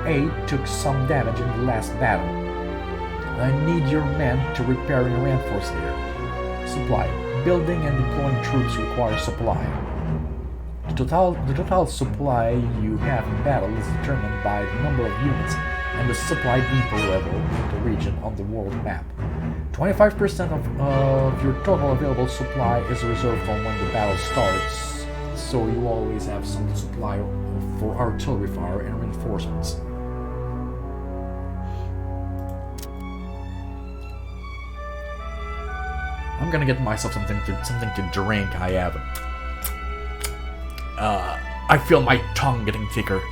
A took some damage in the last battle. I need your men to repair and reinforce there. Supply. Building and deploying troops require supply. The total supply you have in battle is determined by the number of units and the supply depot level in the region on the world map. 25% of your total available supply is reserved for when the battle starts, so you always have some supply for artillery fire and reinforcements. I'm gonna get myself something to drink. I feel my tongue getting thicker.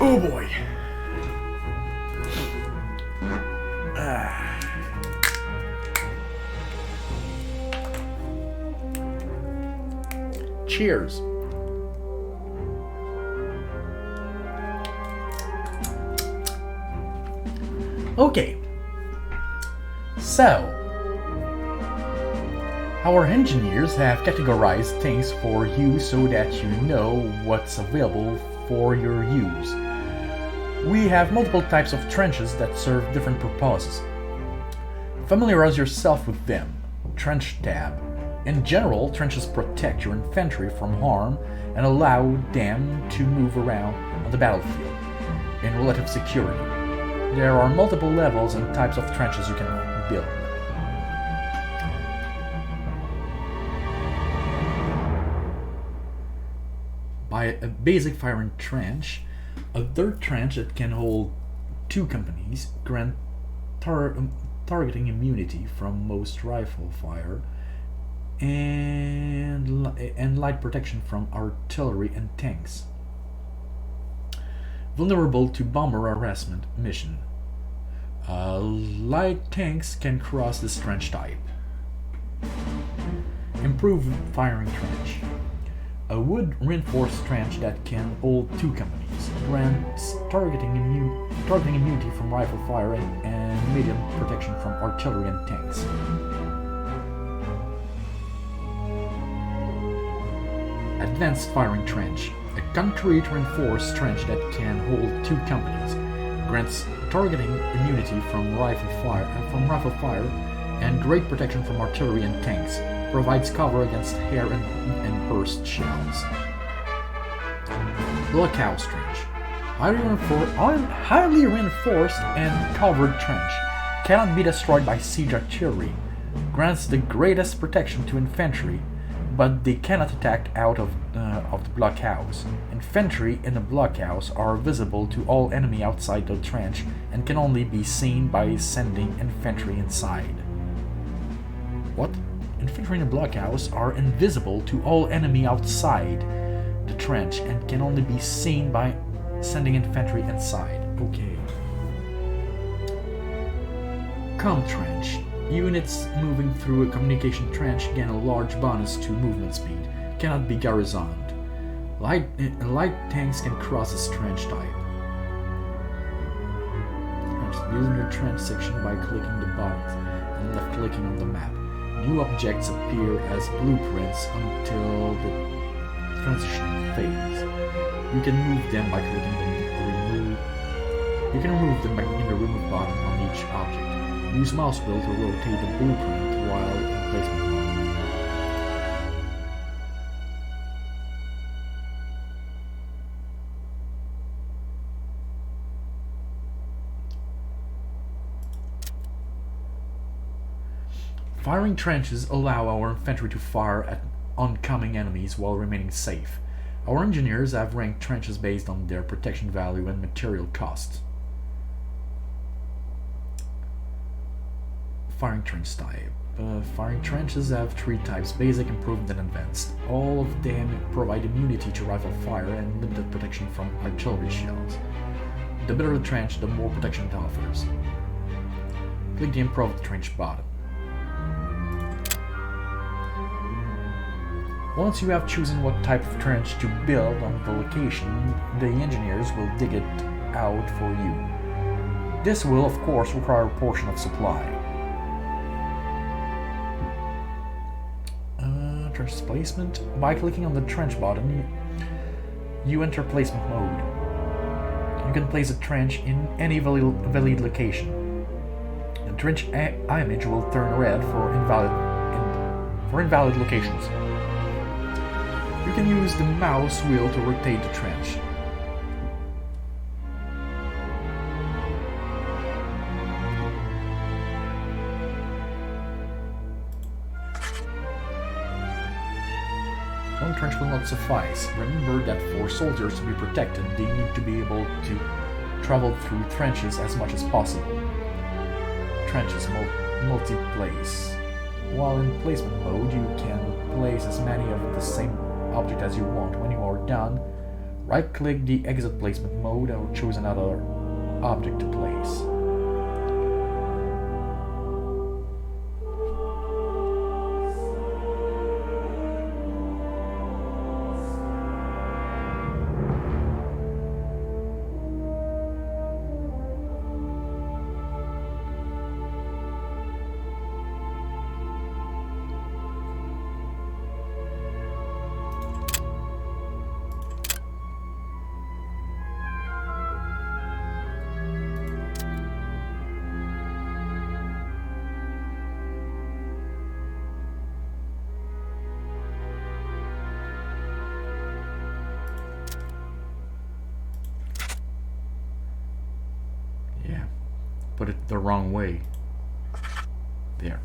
Oh boy. Cheers. Okay. So, our engineers have categorized things for you so that you know what's available for your use. We have multiple types of trenches that serve different purposes. Familiarize yourself with them. Trench tab. In general, trenches protect your infantry from harm and allow them to move around on the battlefield in relative security. There are multiple levels and types of trenches you can build. By a basic firing trench, a dirt trench that can hold 2 companies, grant targeting immunity from most rifle fire, and light protection from artillery and tanks. Vulnerable to bomber harassment mission. Light tanks can cross this trench type. Improved firing trench. A wood reinforced trench that can hold 2 companies, grants targeting immunity from rifle fire and medium protection from artillery and tanks. Advanced firing trench. A concrete reinforced trench that can hold 2 companies, grants targeting immunity from rifle fire and great protection from artillery and tanks. Provides cover against hair and burst shells. Blockhouse trench. Highly reinforced and covered trench. Cannot be destroyed by siege artillery. Grants the greatest protection to infantry, but they cannot attack out of the blockhouse. Infantry in the blockhouse are visible to all enemy outside the trench and can only be seen by sending infantry inside. What? Infantry in the blockhouse are invisible to all enemy outside the trench and can only be seen by sending infantry inside. Okay. Comm trench. Units moving through a communication trench gain a large bonus to movement speed. Cannot be garrisoned. Light tanks can cross this trench type. Using your trench section by clicking the buttons and left clicking on the map. New objects appear as blueprints until the transition phase. You can move them by clicking the remove. You can remove them by clicking the remove button on each object. Use mouse wheel to rotate the blueprint while in placement mode. Firing trenches allow our infantry to fire at oncoming enemies while remaining safe. Our engineers have ranked trenches based on their protection value and material cost. Firing trench type. Firing trenches have 3 types: basic, improved, and advanced. All of them provide immunity to rifle fire and limited protection from artillery shells. The better the trench, the more protection it offers. Click the improved trench button. Once you have chosen what type of trench to build on the location, the engineers will dig it out for you. This will, of course, require a portion of supply. Trench placement. By clicking on the trench button, you enter placement mode. You can place a trench in any valid location. The trench image will turn red for invalid locations. You can use the mouse wheel to rotate the trench. One trench will not suffice. Remember that for soldiers to be protected, they need to be able to travel through trenches as much as possible. Trenches multi-place. While in placement mode, you can place as many of the same object as you want. When you are done, right-click the exit placement mode or choose another object to place. Put it the wrong way. There.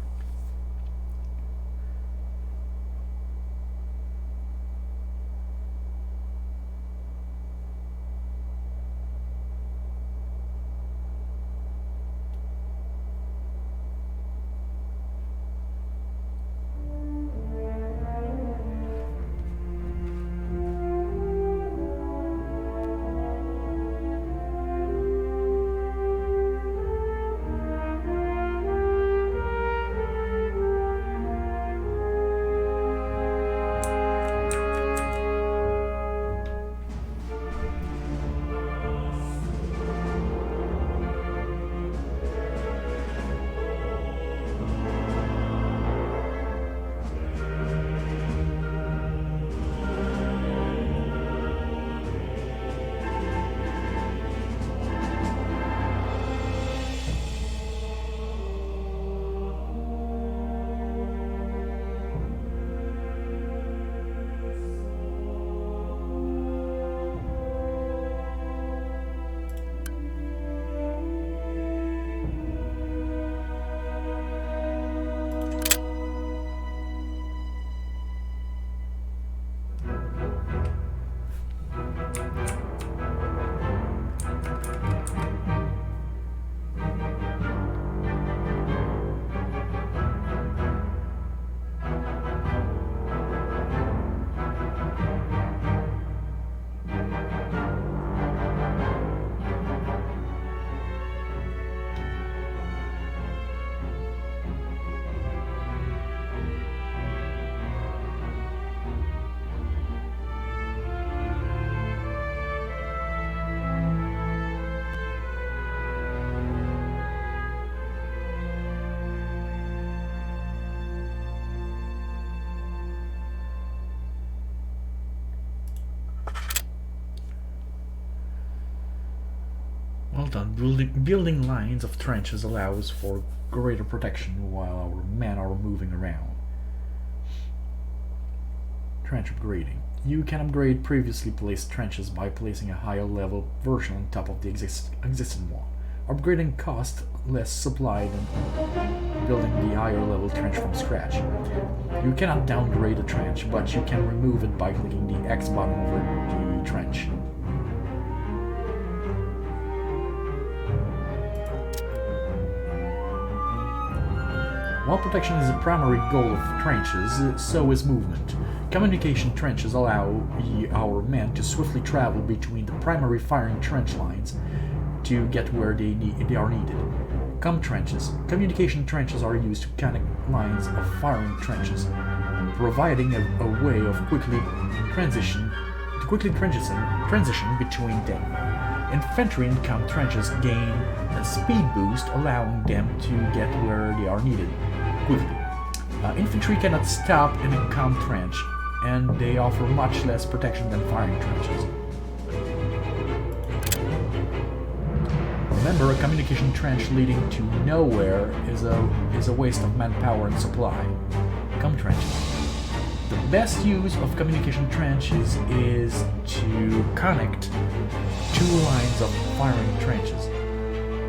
Well done. Building lines of trenches allows for greater protection while our men are moving around. Trench upgrading. You can upgrade previously placed trenches by placing a higher level version on top of the existing one. Upgrading costs less supply than building the higher level trench from scratch. You cannot downgrade a trench, but you can remove it by clicking the X button over the trench. While protection is the primary goal of trenches, so is movement. Communication trenches allow our men to swiftly travel between the primary firing trench lines to get where they are needed. Trenches. Communication trenches are used to connect lines of firing trenches, providing a way of quickly transition between them. Infantry in trenches gain a speed boost, allowing them to get where they are needed quickly. Infantry cannot stop in a trench, and they offer much less protection than firing trenches. Remember, a communication trench leading to nowhere is a waste of manpower and supply. Trenches. The best use of communication trenches is to connect two lines of firing trenches.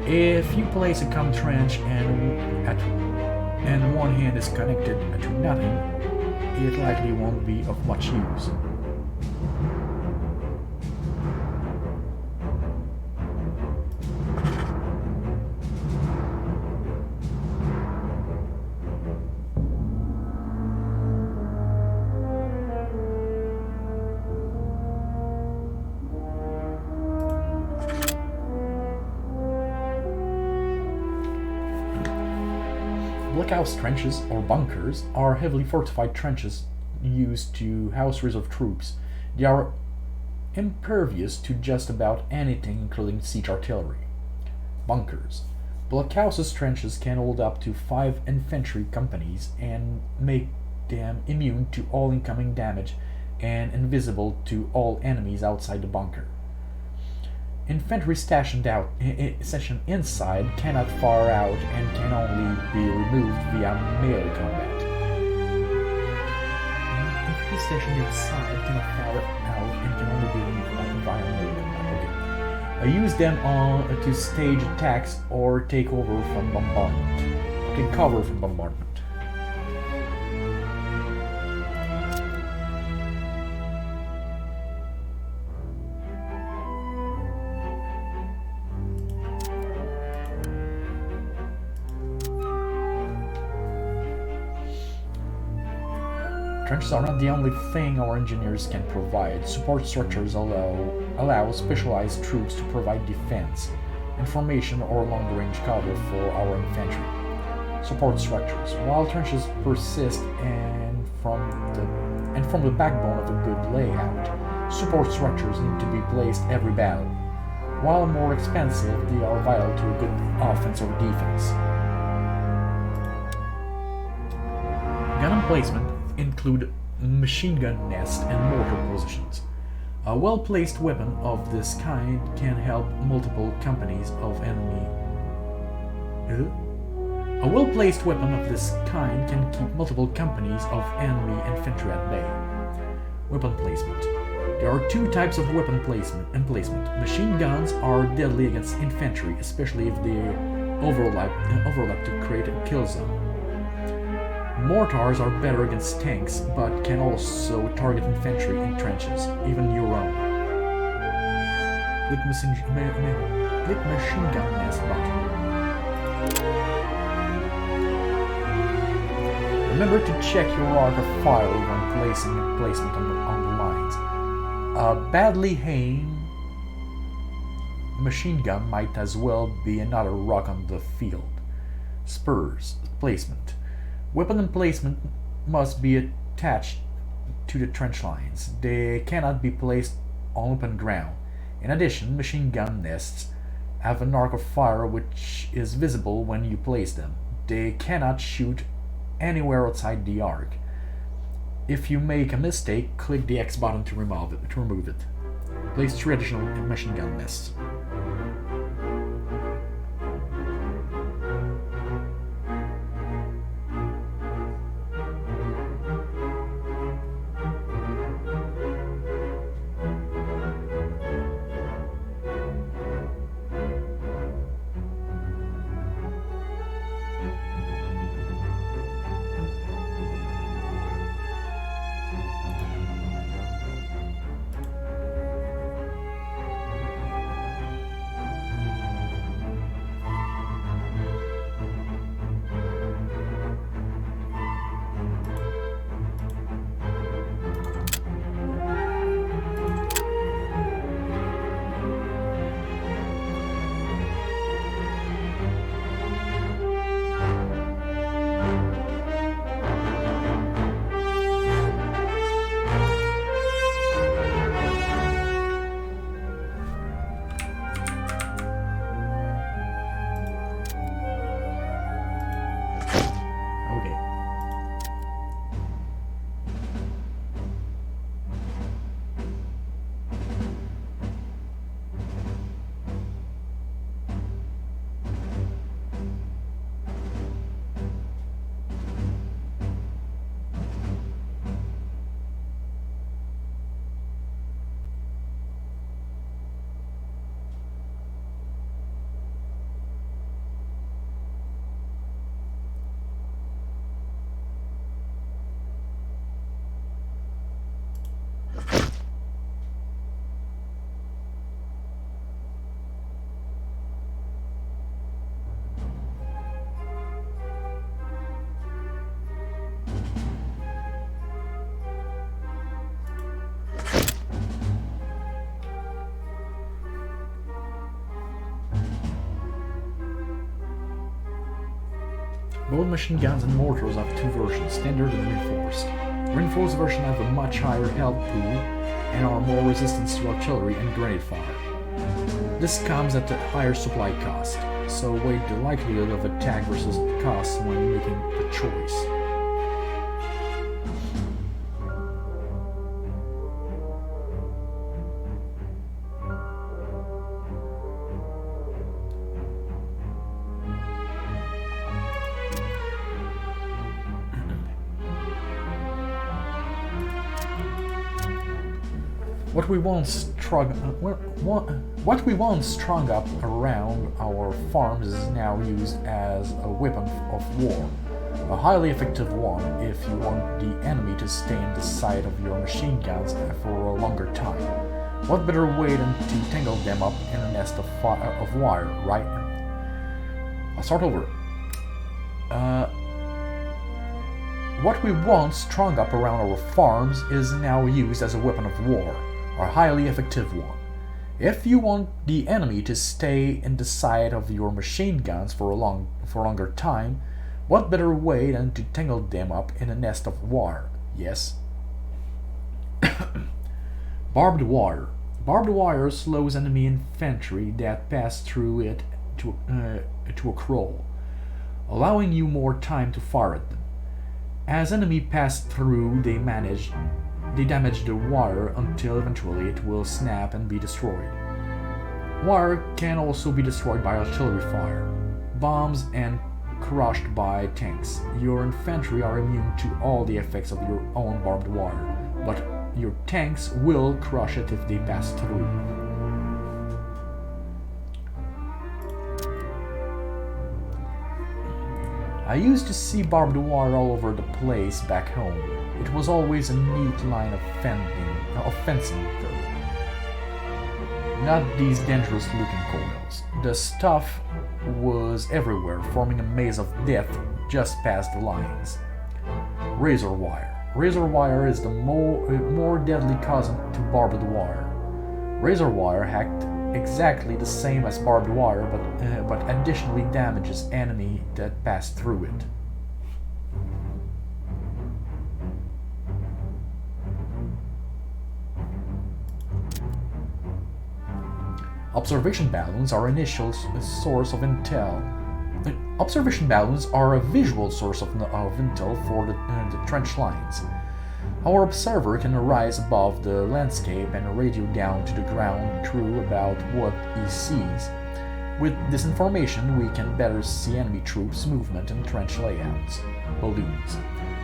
If you place a trench and one hand is connected to nothing, it likely won't be of much use. Blockhouse trenches, or bunkers, are heavily fortified trenches used to house reserve troops. They are impervious to just about anything, including siege artillery. Bunkers. Blockhouse's trenches can hold up to 5 infantry companies and make them immune to all incoming damage and invisible to all enemies outside the bunker. Infantry stationed inside cannot fire out and can only be removed via melee combat. Infantry stationed inside cannot fire out and can only be removed via melee combat. Okay. Use them to stage attacks or take over from bombardment. Take cover from bombardment. Trenches are not the only thing our engineers can provide. Support structures allow specialized troops to provide defense, information, or long-range cover for our infantry. Support structures. While trenches persist and from the backbone of a good layout, support structures need to be placed every battle. While more expensive, they are vital to a good offense or defense. Gun emplacement include machine gun nests and mortar positions. A well-placed weapon of this kind can help multiple companies of enemy. A well-placed weapon of this kind can keep multiple companies of enemy infantry at bay. Weapon placement. There are two types of weapon emplacement. Machine guns are deadly against infantry, especially if they overlap to create a kill zone. Mortars are better against tanks, but can also target infantry in trenches, even your own. Click machine gun nest button. Remember to check your arc of fire when placing emplacement on the lines. A badly aimed machine gun might as well be another rock on the field. Spurs placement. Weapon emplacement must be attached to the trench lines. They cannot be placed on open ground. In addition, machine gun nests have an arc of fire which is visible when you place them. They cannot shoot anywhere outside the arc. If you make a mistake, click the X button to remove it. Place 3 additional machine gun nests. Both machine guns and mortars have two versions, standard and reinforced. Reinforced version have a much higher health pool and are more resistant to artillery and grenade fire. This comes at a higher supply cost, so weigh the likelihood of attack versus cost when making the choice. What we once strung up around our farms is now used as a weapon of war. A highly effective one if you want the enemy to stay in the sight of your machine guns for a longer time. What better way than to tangle them up in a nest of wire, right? I'll start over. What we once strung up around our farms is now used as a weapon of war. A highly effective one. If you want the enemy to stay in the sight of your machine guns for a longer time, what better way than to tangle them up in a nest of wire? Yes. Barbed wire. Barbed wire slows enemy infantry that pass through it to a crawl, allowing you more time to fire at them. As enemy pass through, they damage the wire until eventually it will snap and be destroyed. Wire can also be destroyed by artillery fire, bombs, and crushed by tanks. Your infantry are immune to all the effects of your own barbed wire, but your tanks will crush it if they pass through. I used to see barbed wire all over the place back home. It was always a neat line of fencing though. Not these dangerous looking coils. The stuff was everywhere, forming a maze of death just past the lines. Razor wire. Razor wire is the more deadly cousin to barbed wire. Razor wire hacked exactly the same as barbed wire, but additionally damages enemy that pass through it. Observation balloons are initial source of intel. Observation balloons are a visual source of intel for the trench lines. Our observer can rise above the landscape and radio down to the ground crew about what he sees. With this information, we can better see enemy troops' movement and trench layouts. Balloons.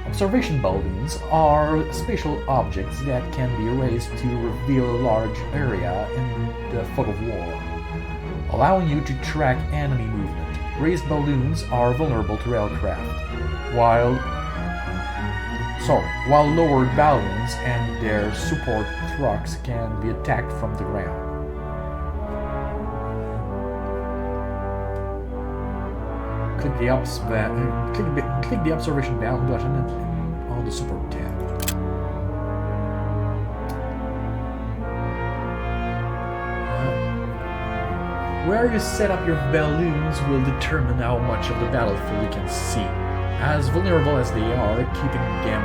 Observation balloons are spatial objects that can be raised to reveal a large area in the fog of war, allowing you to track enemy movement. Raised balloons are vulnerable to aircraft, while lowered balloons and their support trucks can be attacked from the ground. Click the observation balloon button on the support tab. Where you set up your balloons will determine how much of the battlefield you can see. As vulnerable as they are, keeping them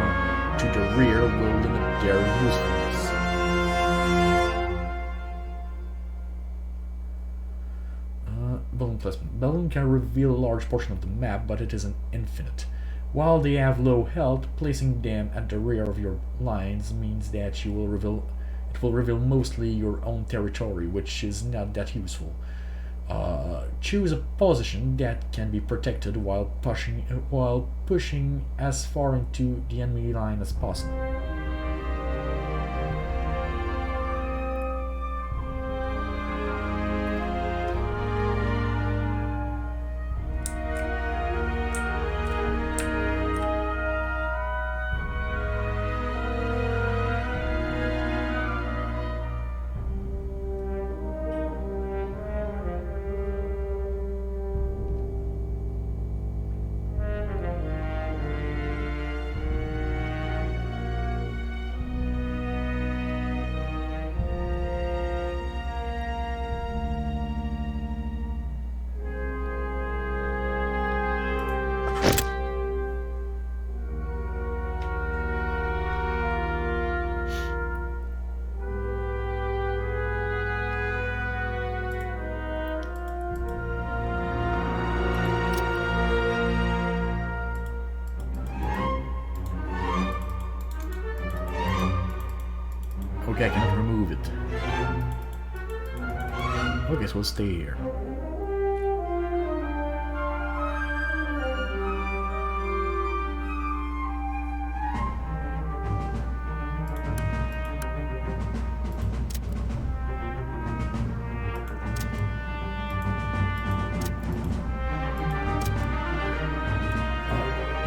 to the rear will limit their usefulness. Balloon placement. Balloon can reveal a large portion of the map, but it isn't infinite. While they have low health, placing them at the rear of your lines means that it will reveal mostly your own territory, which is not that useful. Choose a position that can be protected while pushing as far into the enemy line as possible. Okay, I cannot remove it. Okay, so we'll stay here.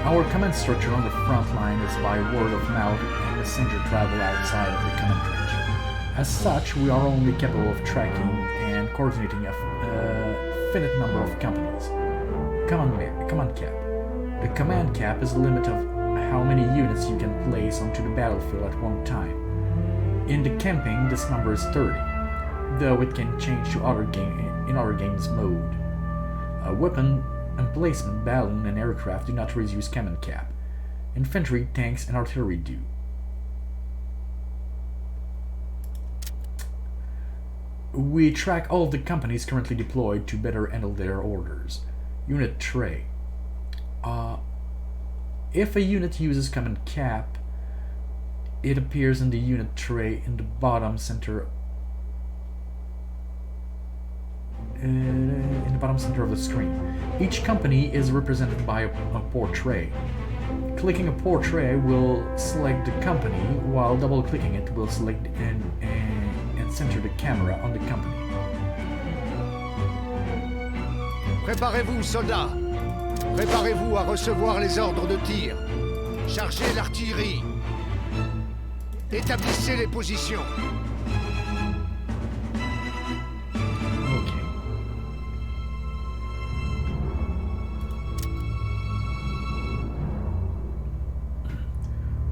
Our command structure on the front line is by word of mouth and messenger travel outside of the command range. As such, we are only capable of tracking and coordinating a finite number of companies. Command cap. The command cap is the limit of how many units you can place onto the battlefield at one time. In the camping, this number is 30, though it can change to in other games mode. A weapon emplacement, balloon, and aircraft do not reduce command cap. Infantry, tanks, and artillery do. We track all of the companies currently deployed to better handle their orders. Unit tray. If a unit uses command cap, it appears in the unit tray in the bottom center of the screen. Each company is represented by a portrait. Clicking a portrait will select the company, while double-clicking it will select and center the camera on the company. Préparez-vous, soldats. Préparez-vous à recevoir les ordres de tir. Chargez l'artillerie. Établissez les positions.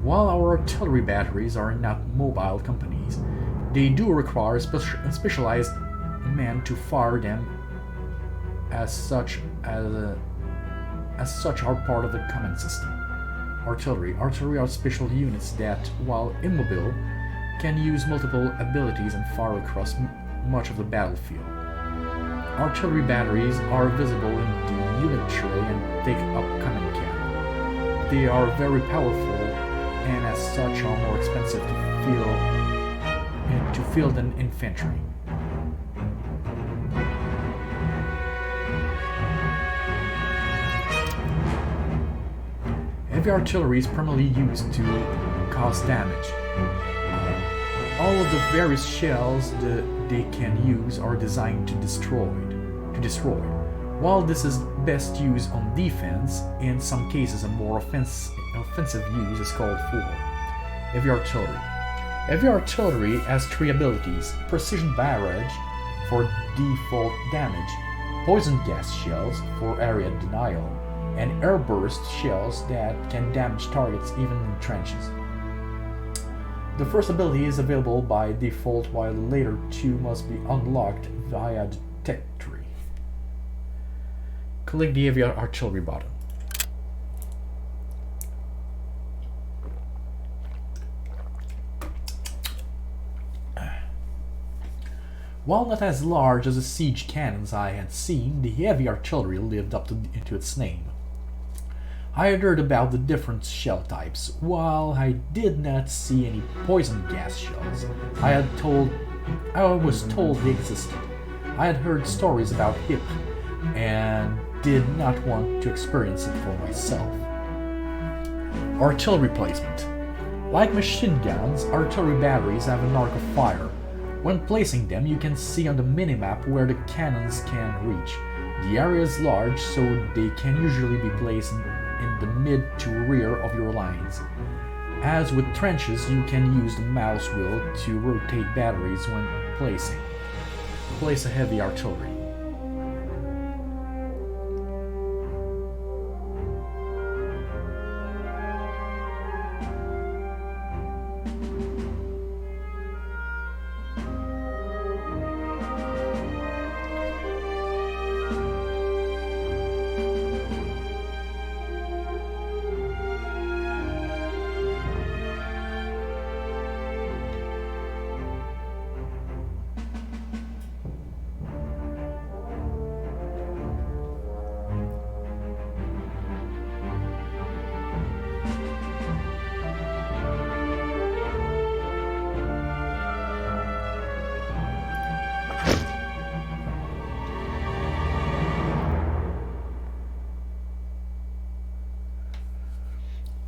While our artillery batteries are not mobile companies, they do require specialized men to fire them. As such are part of the command system. Artillery are special units that, while immobile, can use multiple abilities and fire across much of the battlefield. Artillery batteries are visible in the unit tray and take up command cap. They are very powerful, and as such are more expensive to field than infantry. Heavy artillery is primarily used to cause damage. All of the various shells that they can use are designed to destroy. While this is best used on defense, in some cases a more offensive use is called for. Heavy artillery. Heavy artillery has 3 abilities: precision barrage for default damage, poison gas shells for area denial, and airburst shells that can damage targets even in trenches. The first ability is available by default, while the later 2 must be unlocked via detectory. Click the heavy artillery button. While not as large as the siege cannons I had seen, the heavy artillery lived up to its name. I had heard about the different shell types. While I did not see any poison gas shells, I was told they existed. I had heard stories about HIP and did not want to experience it for myself. Artillery placement. Like machine guns, artillery batteries have an arc of fire. When placing them, you can see on the minimap where the cannons can reach. The area is large, so they can usually be placed in the mid to rear of your lines. As with trenches, you can use the mouse wheel to rotate batteries when placing. Place a heavy artillery.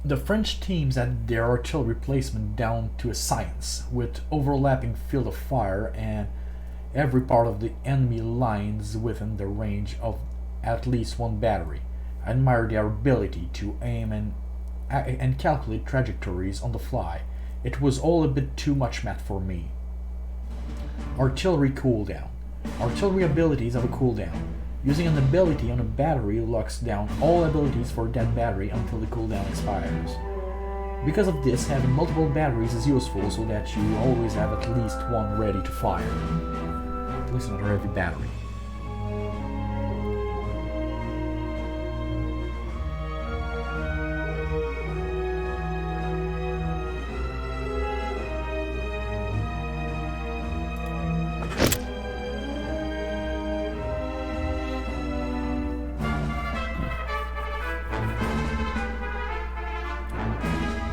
The French teams had their artillery placement down to a science, with overlapping field of fire and every part of the enemy lines within the range of at least one battery. I admire their ability to aim and calculate trajectories on the fly. It was all a bit too much math for me. Artillery cooldown. Artillery abilities have a cooldown. Using an ability on a battery locks down all abilities for that battery until the cooldown expires. Because of this, having multiple batteries is useful so that you always have at least one ready to fire. At least under every battery.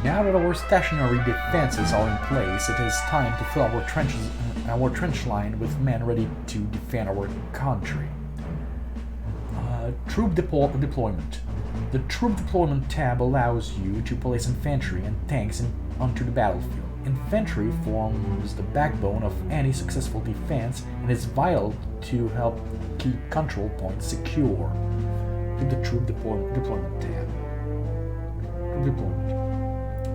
Now that our stationary defenses are in place, it is time to fill our trench line with men ready to defend our country. Troop deployment. The troop deployment tab allows you to place infantry and tanks onto the battlefield. Infantry forms the backbone of any successful defense and is vital to help keep control points secure. To the troop deployment tab. Troop deployment.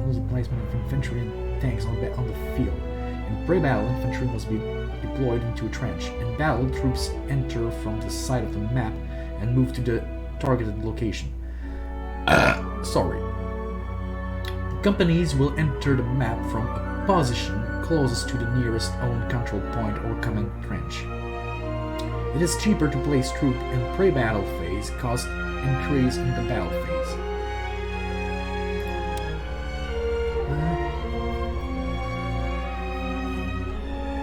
The placement of infantry and tanks on the field. In pre-battle, infantry must be deployed into a trench. In battle, troops enter from the side of the map and move to the targeted location. Companies will enter the map from a position closest to the nearest own control point or command trench. It is cheaper to place troops in pre-battle phase, cost increase in the battle phase.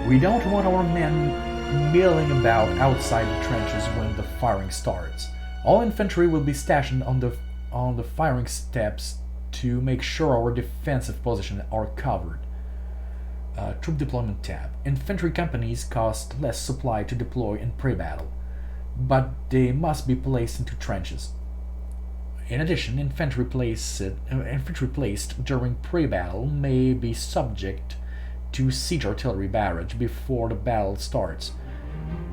We don't want our men milling about outside the trenches when the firing starts. All infantry will be stationed on the firing steps to make sure our defensive positions are covered. Troop deployment tab. Infantry companies cost less supply to deploy in pre-battle, but they must be placed into trenches. In addition, infantry placed during pre-battle may be subject to siege artillery barrage before the battle starts.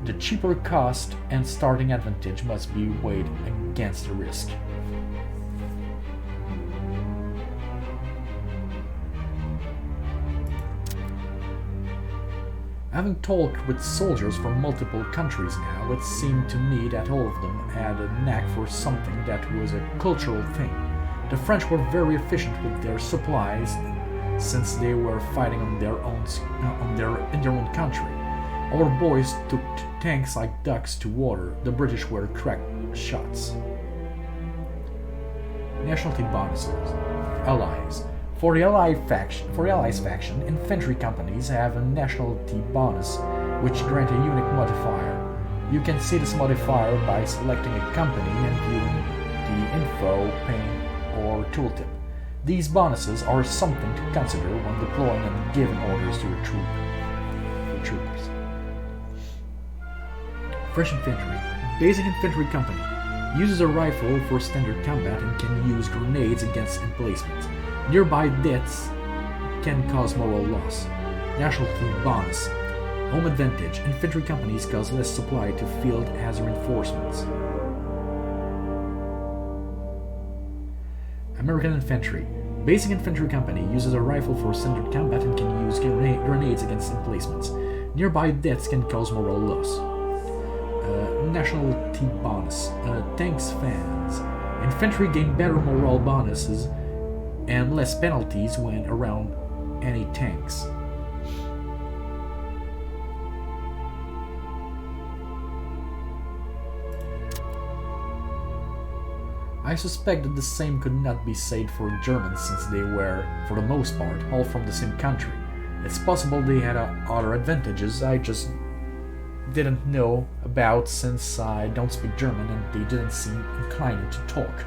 The cheaper cost and starting advantage must be weighed against the risk. Having talked with soldiers from multiple countries now, it seemed to me that all of them had a knack for something that was a cultural thing. The French were very efficient with their supplies since they were fighting in their own country. Our boys took tanks like ducks to water. The British were crack shots. Nationality bonuses. Allies. For the Allies faction, infantry companies have a nationality bonus, which grant a unique modifier. You can see this modifier by selecting a company and viewing the info pane or tooltip. These bonuses are something to consider when deploying and giving orders to your troopers. Fresh infantry. Basic infantry company. Uses a rifle for standard combat and can use grenades against emplacements. Nearby deaths can cause moral loss. Nationality bonus. Home advantage. Infantry companies cause less supply to field as reinforcements. American infantry. Basic infantry company uses a rifle for standard combat and can use grenades against emplacements. Nearby deaths can cause moral loss. Nationality bonus. Tanks fans. Infantry gain better morale bonuses and less penalties when around any tanks. I suspect that the same could not be said for Germans since they were, for the most part, all from the same country. It's possible they had other advantages I just didn't know about since I don't speak German and they didn't seem inclined to talk.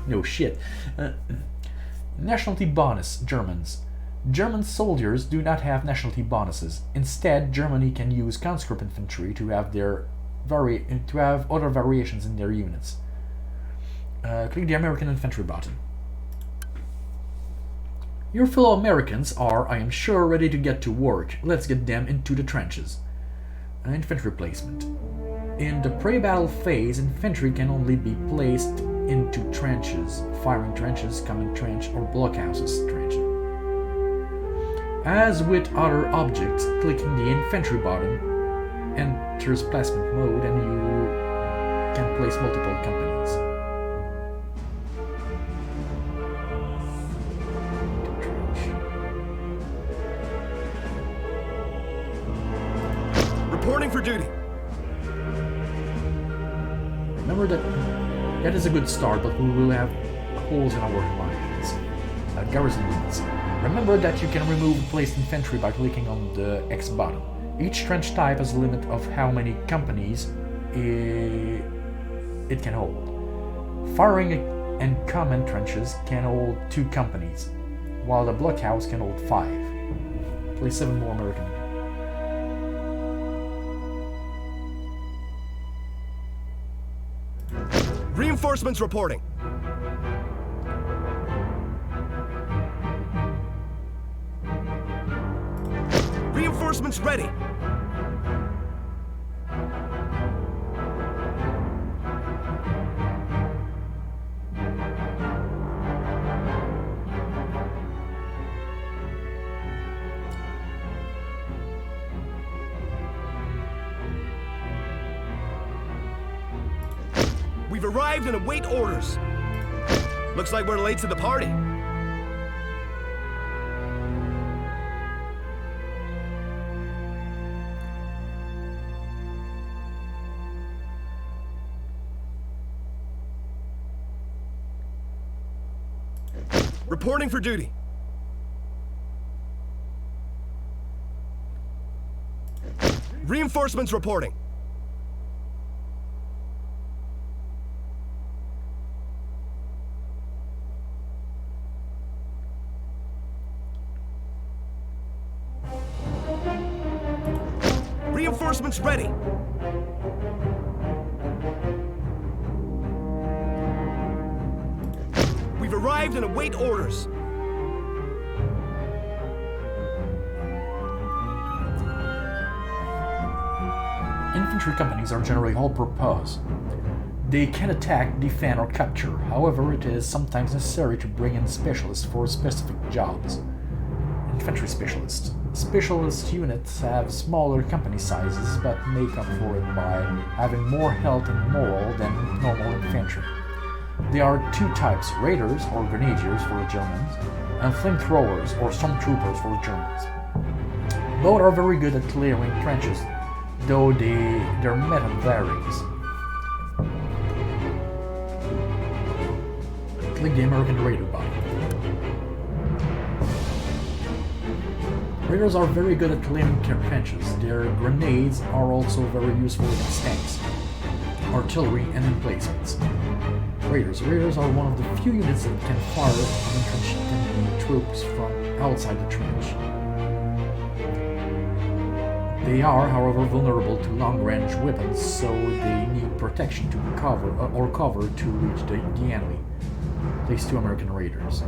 No shit. Nationality bonus, Germans. German soldiers do not have nationality bonuses. Instead, Germany can use conscript infantry to have other variations in their units. Click the American infantry button. Your fellow Americans are, I am sure, ready to get to work. Let's get them into the trenches. Infantry placement. In the pre-battle phase, infantry can only be placed into trenches, firing trenches, common trench, or blockhouses trench. As with other objects, clicking the infantry button enters placement mode and you can place multiple companies. Reporting for duty. Remember that is a good start, but we will have holes in our lines. Garrison units. Remember that you can remove placed infantry by clicking on the X button. Each trench type has a limit of how many companies it can hold. Firing and common trenches can hold 2 companies, while the blockhouse can hold 5. Place 7 more American. Reinforcements reporting. Reinforcements ready. We've arrived and await orders. Looks like we're late to the party. Reporting for duty. Reinforcements reporting. Reinforcements ready. We've arrived and await orders. Infantry companies are generally all-purpose. They can attack, defend, or capture. However, it is sometimes necessary to bring in specialists for specific jobs. Infantry specialists. Specialist units have smaller company sizes but make up for it by having more health and morale than normal infantry. There are 2 types, raiders or grenadiers for the Germans, and flamethrowers or stormtroopers for the Germans. Both are very good at clearing trenches, though their method varies. Click the American Raider button. Raiders are very good at clearing trenches. Their grenades are also very useful against tanks, artillery, and emplacements. Raiders are one of the few units that can fire on entrenched enemy troops from outside the trench. They are, however, vulnerable to long-range weapons, so they need protection to cover to reach the enemy. Place 2 American Raiders.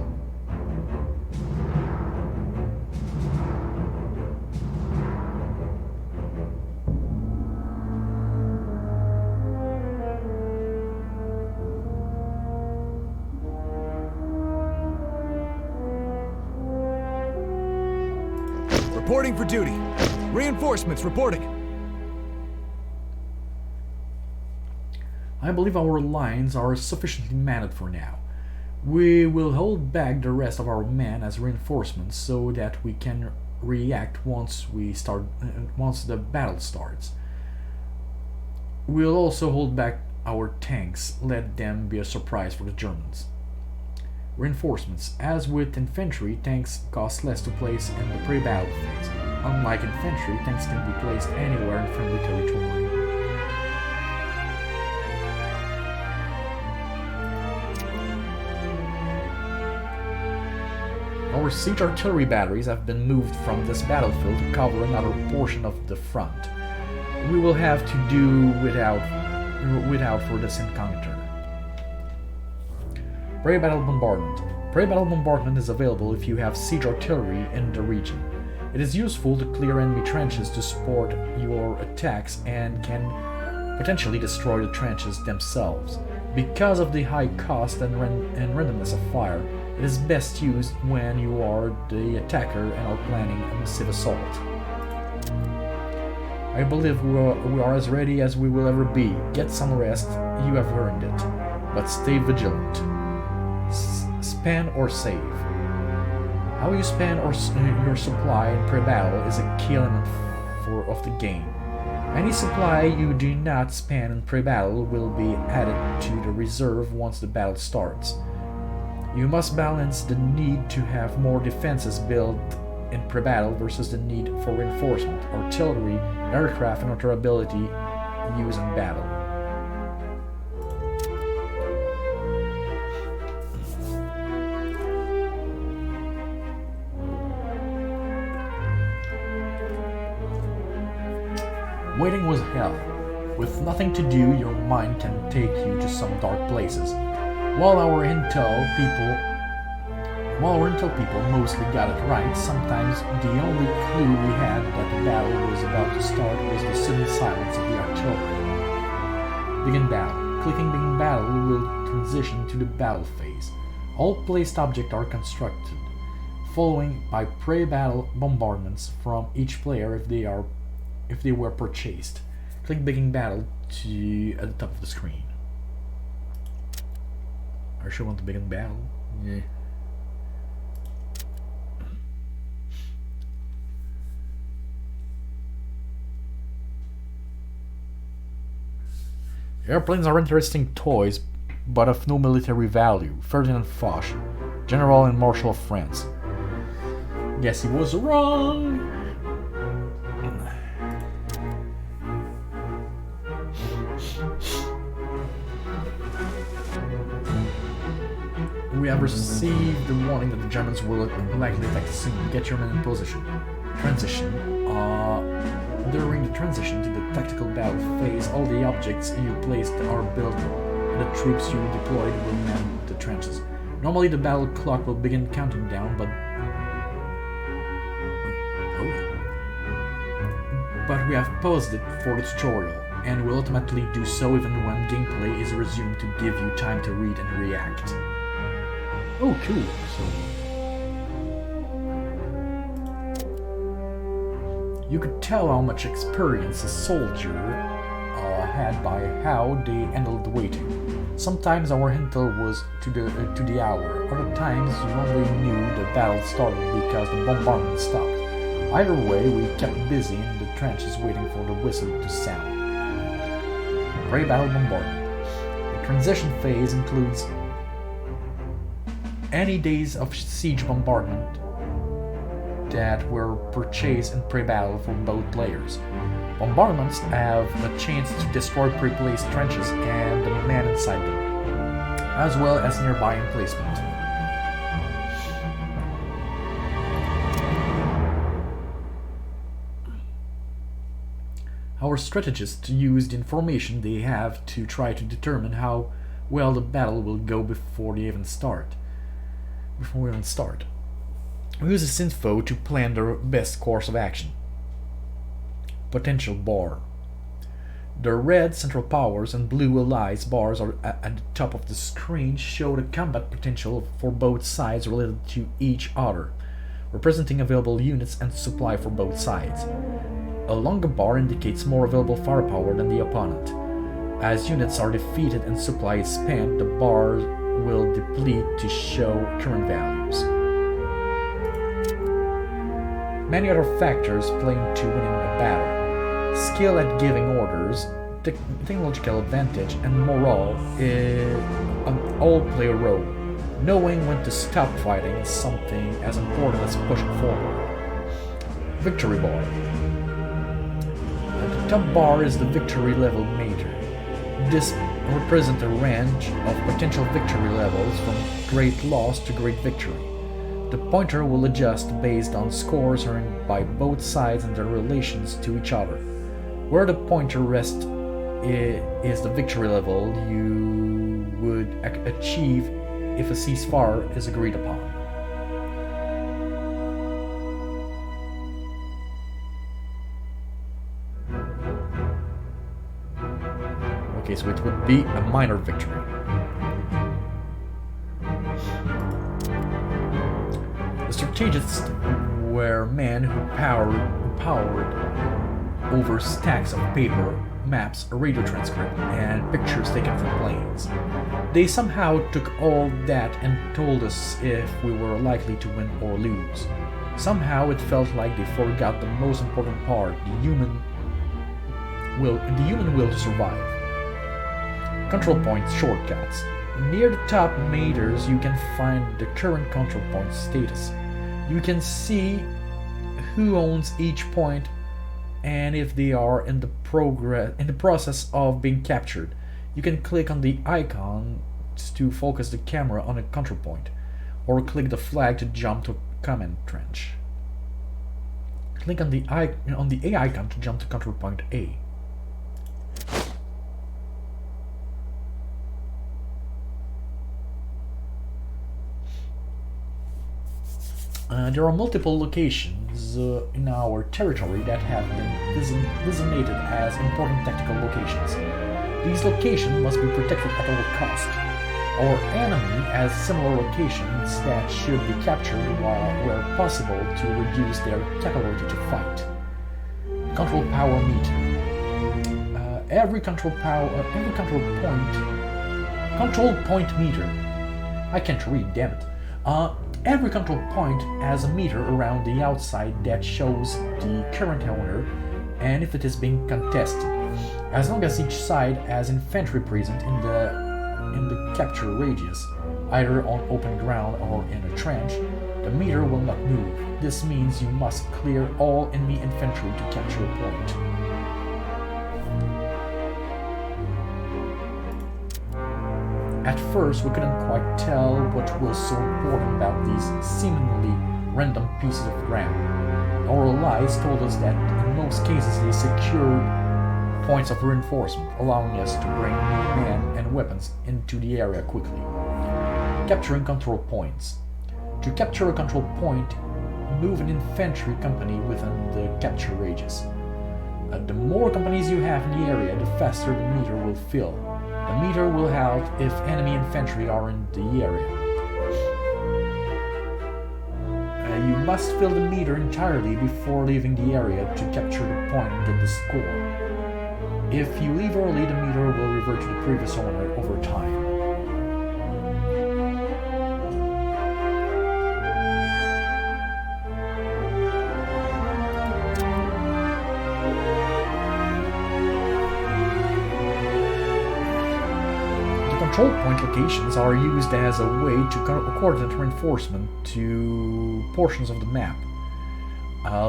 Reporting for duty. Reinforcements reporting. I believe our lines are sufficiently manned for now. We will hold back the rest of our men as reinforcements so that we can react once the battle starts. We'll also hold back our tanks, let them be a surprise for the Germans. Reinforcements. As with infantry, tanks cost less to place in the pre-battle phase. Unlike infantry, tanks can be placed anywhere in friendly territory. Our siege artillery batteries have been moved from this battlefield to cover another portion of the front. We will have to do without for this encounter. Pre-battle bombardment. Pre-battle bombardment is available if you have siege artillery in the region. It is useful to clear enemy trenches to support your attacks and can potentially destroy the trenches themselves. Because of the high cost and randomness of fire, it is best used when you are the attacker and are planning a massive assault. I believe we are as ready as we will ever be. Get some rest, you have earned it. But stay vigilant. Spend or save. How you spend your supply in pre-battle is a key element of the game. Any supply you do not spend in pre-battle will be added to the reserve once the battle starts. You must balance the need to have more defenses built in pre-battle versus the need for reinforcement, artillery, aircraft, and other ability used in battle. Waiting was hell. With nothing to do, your mind can take you to some dark places. While our intel people mostly got it right, sometimes the only clue we had that the battle was about to start was the sudden silence of the artillery. Begin battle. Clicking begin battle will transition to the battle phase. All placed objects are constructed, following by pre-battle bombardments from each player if they were purchased. Click begin battle at the top of the screen. I sure want to begin battle. Yeah. Airplanes are interesting toys, but of no military value. Ferdinand Foch, General and Marshal of France. Guess he was wrong. We have received the warning that the Germans will likely attack soon. Get your men in position. Transition. During the transition to the tactical battle phase, all the objects you placed are built, and the troops you deployed will man the trenches. Normally the battle clock will begin counting down, but we have paused it for the tutorial, and will automatically do so even when gameplay is resumed to give you time to read and react. Oh, cool. You could tell how much experience a soldier had by how they handled the waiting. Sometimes our intel was to the hour, other times you only knew the battle started because the bombardment stopped. Either way, we kept busy in the trenches waiting for the whistle to sound. Pre-battle bombardment. The transition phase includes any days of siege bombardment that were purchased in pre-battle for both players. Bombardments have a chance to destroy pre-placed trenches and the men inside them, as well as nearby emplacement. Our strategists use the information they have to try to determine how well the battle will go before we even start. We use this info to plan the best course of action. Potential bar. The red Central Powers and blue Allies bars are at the top of the screen show the combat potential for both sides related to each other, representing available units and supply for both sides. A longer bar indicates more available firepower than the opponent. As units are defeated and supply is spent, the bar will deplete to show current values. Many other factors play into winning a battle. Skill at giving orders, technological advantage, and morale all play a role. Knowing when to stop fighting is something as important as pushing forward. Victory bar. At the top bar is the victory level meter. This represents a range of potential victory levels from great loss to great victory. The pointer will adjust based on scores earned by both sides and their relations to each other. Where the pointer rests is the victory level you would achieve if a ceasefire is agreed upon. Okay, so it would be a minor victory. The strategists were men who powered over stacks of paper, maps, a radio transcript, and pictures taken from planes. They somehow took all that and told us if we were likely to win or lose. Somehow it felt like they forgot the most important part, the human will to survive. Control point shortcuts. Near the top meters you can find the current control point status. You can see who owns each point and if they are in the process of being captured. You can click on the icon to focus the camera on a control point, or click the flag to jump to a command trench. Click on the A icon to jump to control point A. There are multiple locations in our territory that have been designated as important tactical locations. These locations must be protected at all costs. Our enemy has similar locations that should be captured where possible to reduce their capability to fight. Control power meter. Every control point meter. I can't read, damn it. Every control point has a meter around the outside that shows the current owner and if it is being contested. As long as each side has infantry present in the capture radius, either on open ground or in a trench, the meter will not move. This means you must clear all enemy infantry to capture a point. At first, we couldn't quite tell what was so important about these seemingly random pieces of ground. Our allies told us that in most cases they secured points of reinforcement, allowing us to bring men and weapons into the area quickly. Capturing control points. To capture a control point, move an infantry company within the capture radius. The more companies you have in the area, the faster the meter will fill. The meter will have if enemy infantry are in the area. You must fill the meter entirely before leaving the area to capture the point and get the score. If you leave early, the meter will revert to the previous owner over time. Control point locations are used as a way to coordinate reinforcement to portions of the map.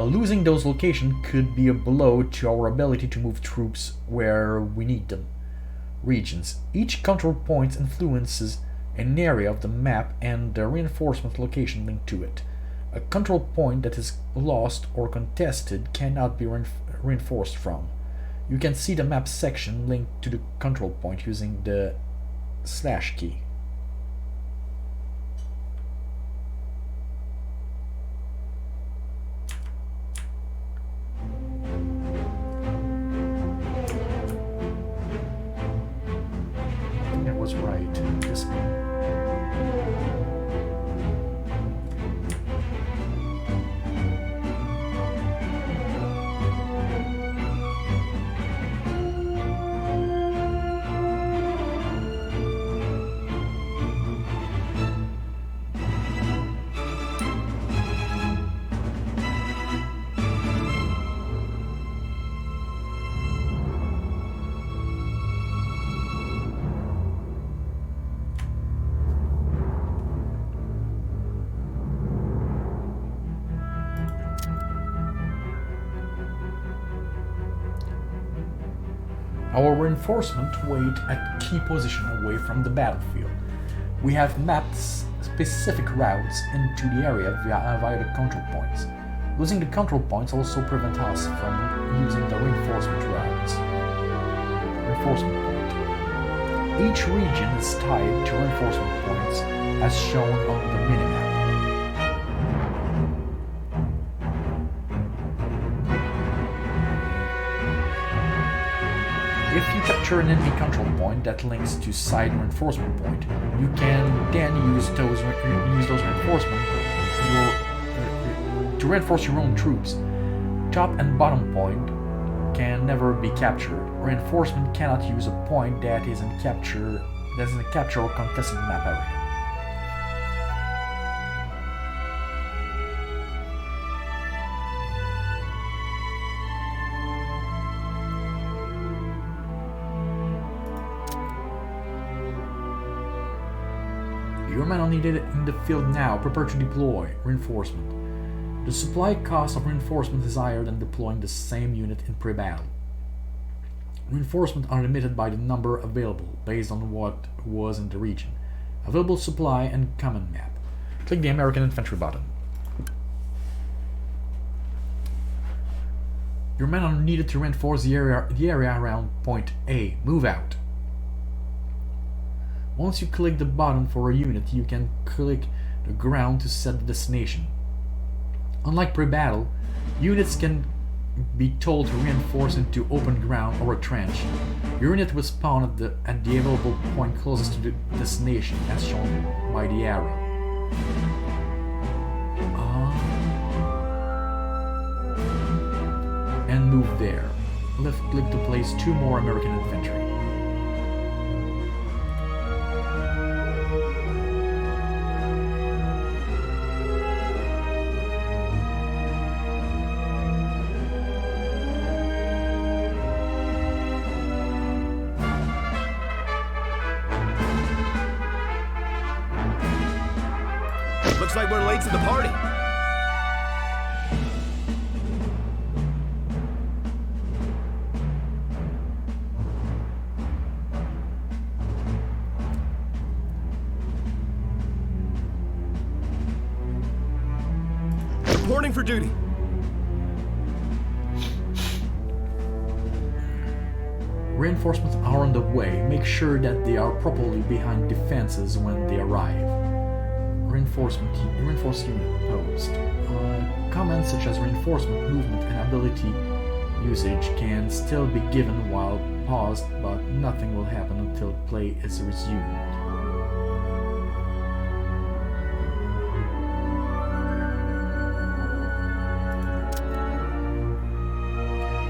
Losing those locations could be a blow to our ability to move troops where we need them. Regions. Each control point influences an area of the map and the reinforcement location linked to it. A control point that is lost or contested cannot be reinforced from. You can see the map section linked to the control point using the / key. I think I was right. This one. Our reinforcement wait at key position away from the battlefield. We have mapped specific routes into the area via the control points. Losing the control points also prevent us from using the reinforcement routes. Reinforcement point. Each region is tied to reinforcement points as shown on the minimap. If you capture an enemy control point that links to side reinforcement point, you can then use those reinforcements to reinforce your own troops. Top and bottom point can never be captured. Reinforcement cannot use a point that is in capture or contested map area. Your men are needed in the field now. Prepare to deploy reinforcement. The supply cost of reinforcement is higher than deploying the same unit in pre-battle. Reinforcements are limited by the number available, based on what was in the region. Available supply and command map. Click the American Infantry button. Your men are needed to reinforce the area around Point A. Move out. Once you click the button for a unit, you can click the ground to set the destination. Unlike pre-battle, units can be told to reinforce into open ground or a trench. Your unit will spawn at the available point closest to the destination, as shown by the arrow. And move there. Left click to place 2 more American infantry. Looks like we're late to the party. Reporting for duty. Reinforcements are on the way. Make sure that they are properly behind defenses when they arrive. Reinforced unit post. Comments such as reinforcement, movement, and ability usage can still be given while paused, but nothing will happen until play is resumed.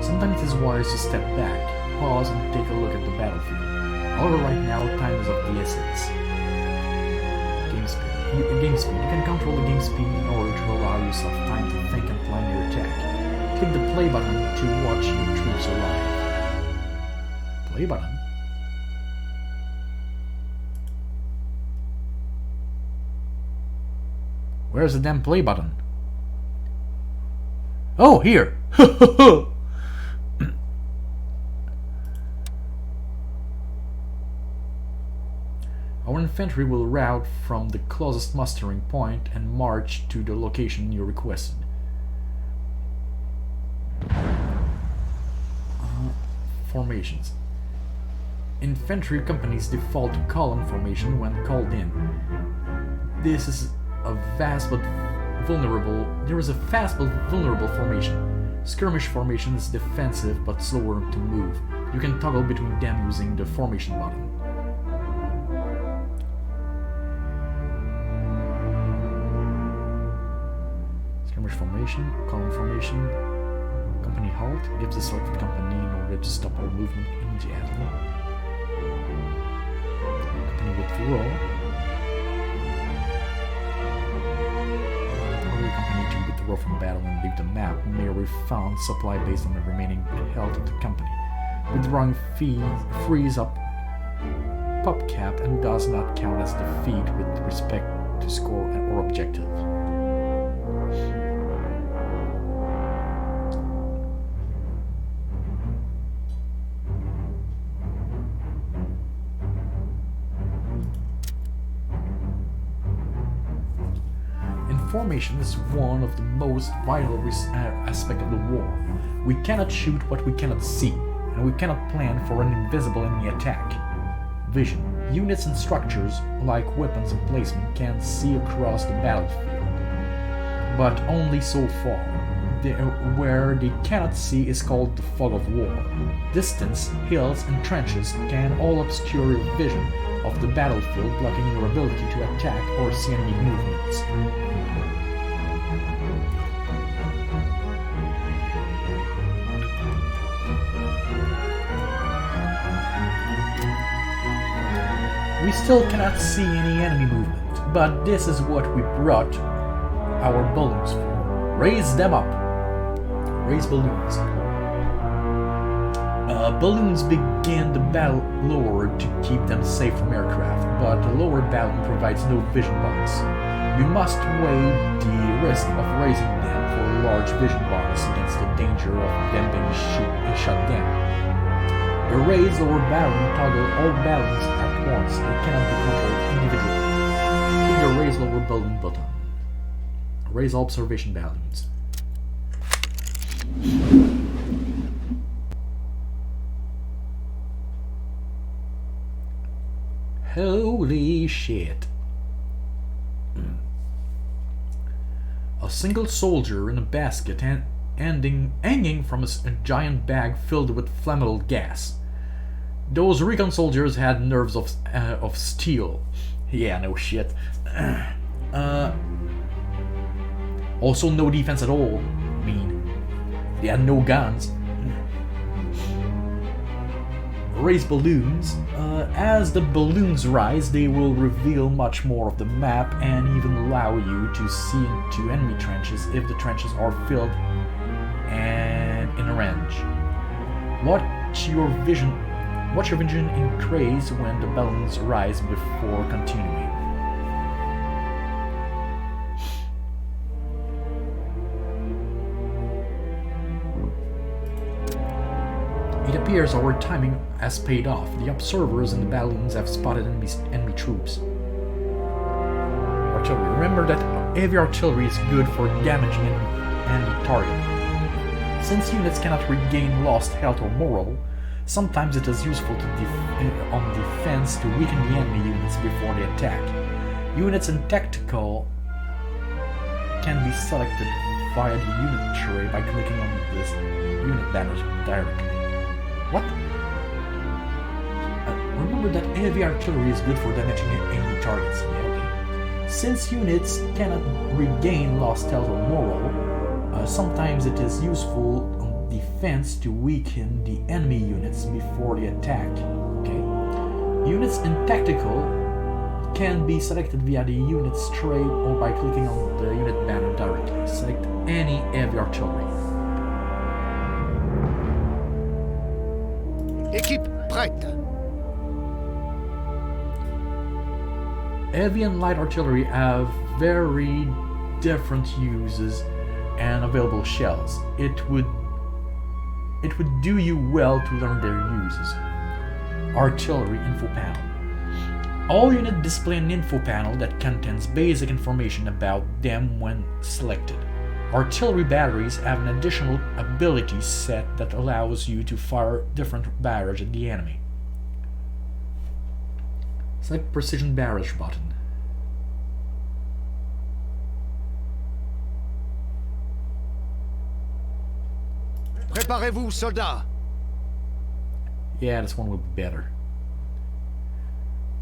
Sometimes it is wise to step back, pause, and take a look at the battlefield. However, right now, time is of the essence. Game speed. You can control the game speed in order to allow yourself time to think and plan your attack. Click the play button to watch your troops arrive. Play button? Where's the damn play button? Oh, here! Our infantry will route from the closest mustering point and march to the location you requested. Formations. Infantry companies default to column formation when called in. There is a fast but vulnerable formation. Skirmish formation is defensive but slower to move. You can toggle between them using the formation button. Formation, column formation, company halt, gives the selected company in order to stop all movement immediately. Company withdraw. Order your company to withdraw from battle and leave the map. May refund supply based on the remaining health of the company. Withdrawing frees up pop cap and does not count as defeat with respect to score or objective. Formation is one of the most vital aspects of the war. We cannot shoot what we cannot see, and we cannot plan for an invisible enemy attack. vision. Units and structures, like weapons emplacement, can see across the battlefield, but only so far. Where they cannot see is called the fog of war. Distance, hills, and trenches can all obscure your vision of the battlefield, blocking your ability to attack or see enemy movements. We still cannot see any enemy movement, but this is what we brought our balloons for. Raise them up. Raise balloons. Balloons begin the battle lowered to keep them safe from aircraft, but the lowered balloon provides no vision bonus. You must weigh the risk of raising them for a large vision bonus against the danger of them being shot down. The raise lower balloon toggle all balloons at once. They cannot be controlled individually. Hit the raise lower balloon button. Raise all observation balloons. Holy shit. A single soldier in a basket hanging from a giant bag filled with flammable gas. Those recon soldiers had nerves of steel. Yeah, no shit. Also no defense at all. I mean, they had no guns. Raise balloons. As the balloons rise, they will reveal much more of the map and even allow you to see into enemy trenches if the trenches are filled and in a range. Watch your vision increase when the balloons rise before continuing. It appears our timing has paid off. The observers in the balloons have spotted enemy troops. Artillery. Remember that heavy artillery is good for damaging enemy target. Since units cannot regain lost health or morale, sometimes it is useful to on defense to weaken the enemy units before they attack. Units in tactical can be selected via the unit tray by clicking on this unit banners directly. What? Remember that heavy artillery is good for damaging enemy targets. Yeah, okay. Since units cannot regain lost health or morale, sometimes it is useful on defense to weaken the enemy units before they attack. Okay. Units in tactical can be selected via the units tray or by clicking on the unit banner directly. Select any heavy artillery. Équipe prête. Heavy and light artillery have very different uses and available shells. It would do you well to learn their uses. Artillery info panel. All units display an info panel that contains basic information about them when selected. Artillery batteries have an additional ability set that allows you to fire different barrage at the enemy. Select Precision Barrage button. Préparez-vous, soldats. Yeah, this one would be better.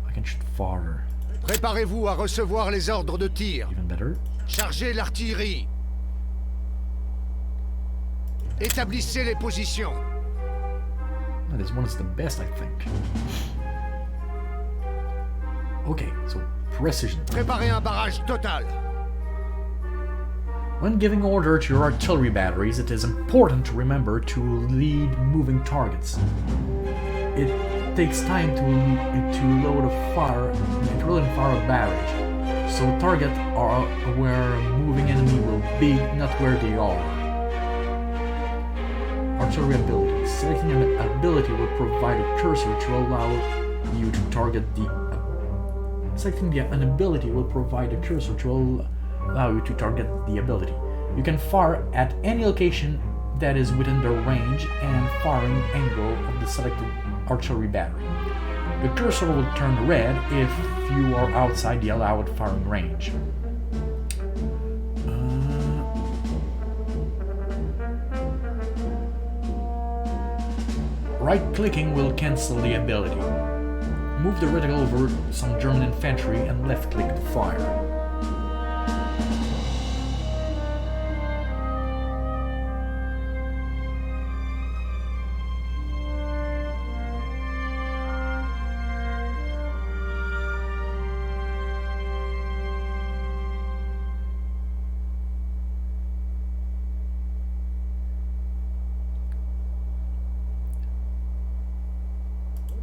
I can shoot farther. Préparez-vous à recevoir les ordres de tir. Even better. Chargez l'artillerie. Établissez les positions. Oh, this one is the best, I think. Okay, so precision. Préparez un barrage total. When giving order to your artillery batteries, it is important to remember to lead moving targets. It takes time to load a fire a barrage, so targets are where a moving enemy will be, not where they are. Artillery abilities. Selecting an ability will provide a cursor to allow you to target the. Selecting an ability will provide a cursor to allow you to target the ability. You can fire at any location that is within the range and firing angle of the selected artillery battery. The cursor will turn red if you are outside the allowed firing range. Right-clicking will cancel the ability. Move the reticle over some German infantry and left-click to fire.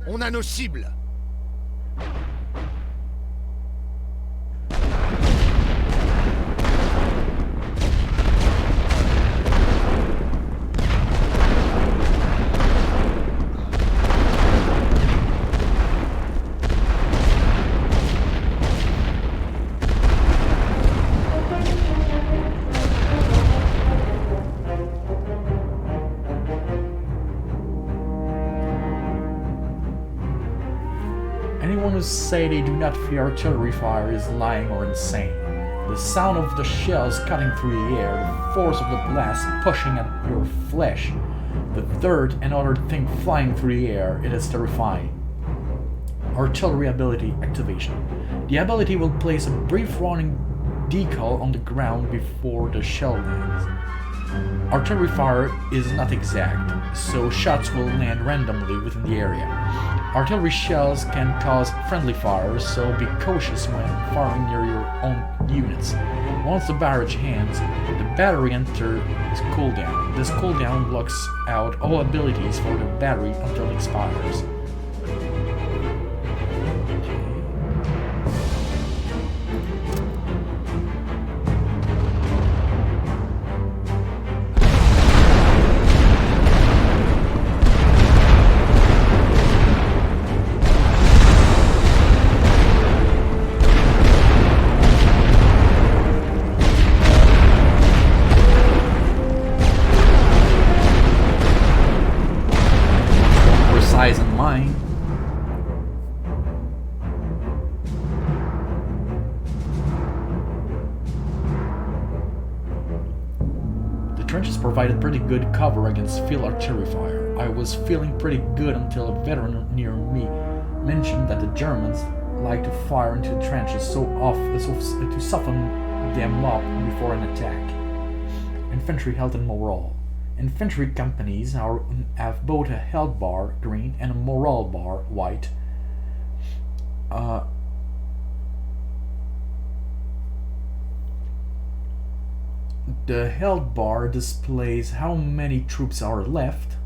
On a nos cibles. Anyone who say they do not fear artillery fire is lying or insane. The sound of the shells cutting through the air, the force of the blast pushing at your flesh, the dirt and other things flying through the air, it is terrifying. Artillery ability activation. The ability will place a brief running decal on the ground before the shell lands. Artillery fire is not exact, so shots will land randomly within the area. Artillery shells can cause friendly fire, so be cautious when firing near your own units. Once the barrage ends, the battery enters cooldown. This cooldown blocks out all abilities for the battery until it expires. Size and line. The trenches provided pretty good cover against field artillery fire. I was feeling pretty good until a veteran near me mentioned that the Germans like to fire into the trenches so to soften them up before an attack. Infantry health and morale. Infantry companies have both a health bar, green, and a morale bar, white. The health bar displays how many troops are left.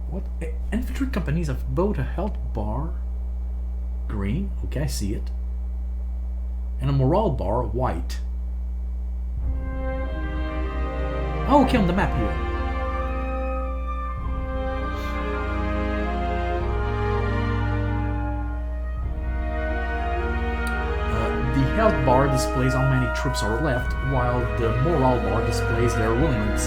What? Infantry companies have both a health bar, green, okay, I see it, and a morale bar, white. Oh, okay, on the map here. The health bar displays how many troops are left, while the morale bar displays their willingness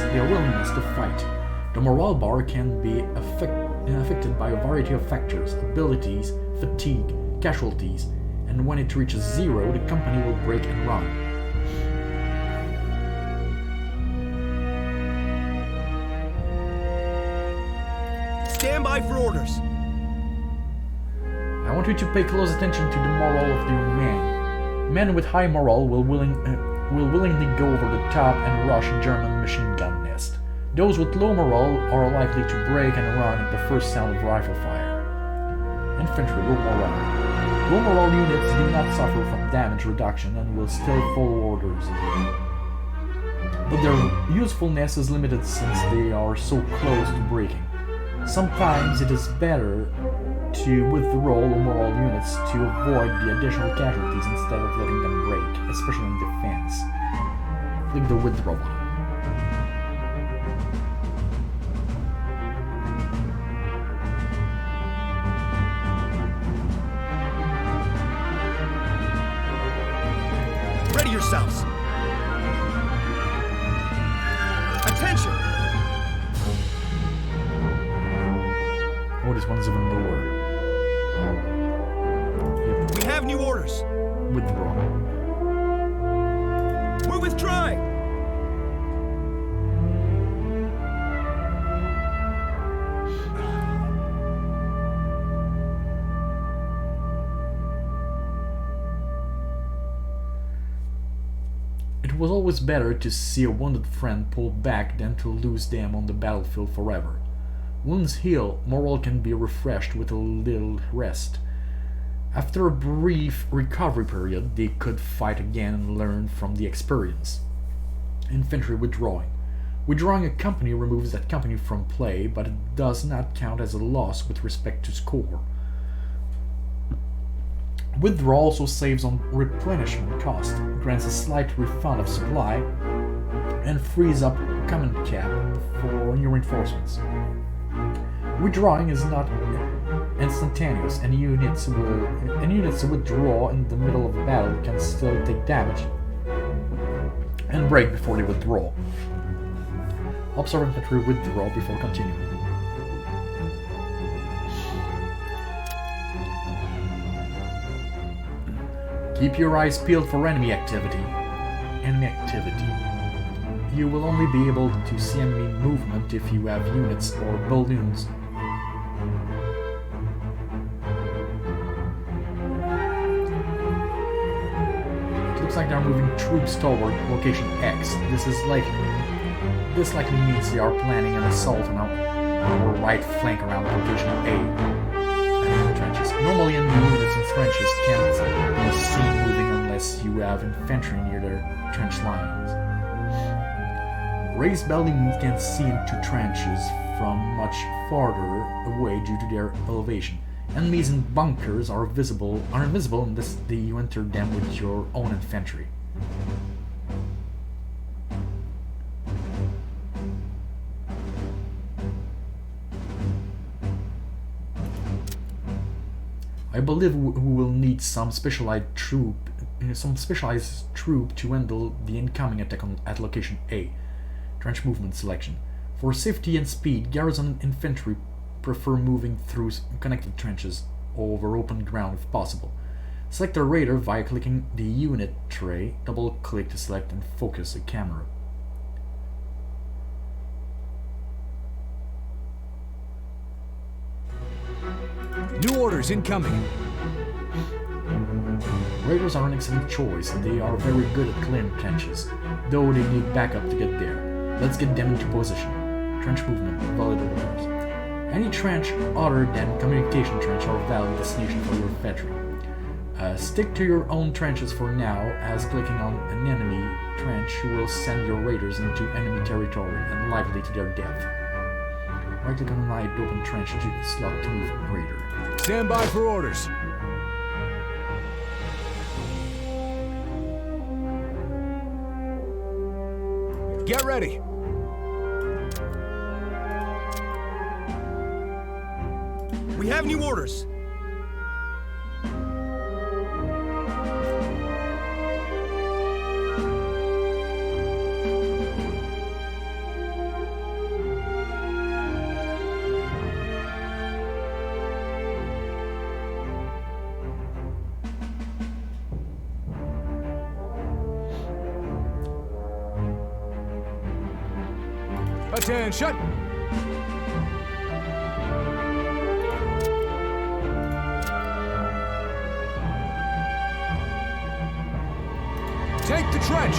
to fight. The morale bar can be affected by a variety of factors, abilities, fatigue, casualties, and when it reaches 0, the company will break and run. Stand by for orders. I want you to pay close attention to the morale of your men. Men with high morale will willingly go over the top and rush a German machine gun nest. Those with low morale are likely to break and run at the first sound of rifle fire. Infantry low morale. Low morale units do not suffer from damage reduction and will still follow orders. But their usefulness is limited since they are so close to breaking. Sometimes it is better to withdraw low morale units to avoid the additional casualties instead of letting them break, especially in defense. Click the withdraw button. Ready yourselves. Attention. What is withdraw. We're withdrawing! It was always better to see a wounded friend pull back than to lose them on the battlefield forever. Wounds heal, morale can be refreshed with a little rest. After a brief recovery period, they could fight again and learn from the experience. Infantry withdrawing. Withdrawing a company removes that company from play, but it does not count as a loss with respect to score. Withdraw also saves on replenishment cost, grants a slight refund of supply, and frees up command cap for new reinforcements. Withdrawing is not instantaneous, and units who withdraw in the middle of a battle can still take damage and break before they withdraw. Observe infantry withdraw before continuing. Keep your eyes peeled for enemy activity. You will only be able to see enemy movement if you have units or balloons. It looks like they're moving troops toward location X. This likely means they are planning an assault on our right flank around location A. Trenches. Normally enemy units in trenches can't be seen moving unless you have infantry near their trench lines. Raised balloons can see into trenches from much farther away due to their elevation. Enemies in bunkers are invisible unless you enter them with your own infantry. I believe we will need some specialized troop to handle the incoming attack at location A. Trench movement selection. For safety and speed, garrison infantry prefer moving through connected trenches over open ground if possible. Select a raider via clicking the unit tray. Double-click to select and focus a camera. New orders incoming. Raiders are an excellent choice. They are very good at clearing trenches, though they need backup to get there. Let's get them into position. Trench movement, valid orders. Any trench other than communication trench are a valid destination for your infantry. Stick to your own trenches for now, as clicking on an enemy trench will send your raiders into enemy territory and likely to their death. Right-click on an eye open trench slot to move raider. Stand by for orders. Get ready. We have new orders. Attention! Take the trench!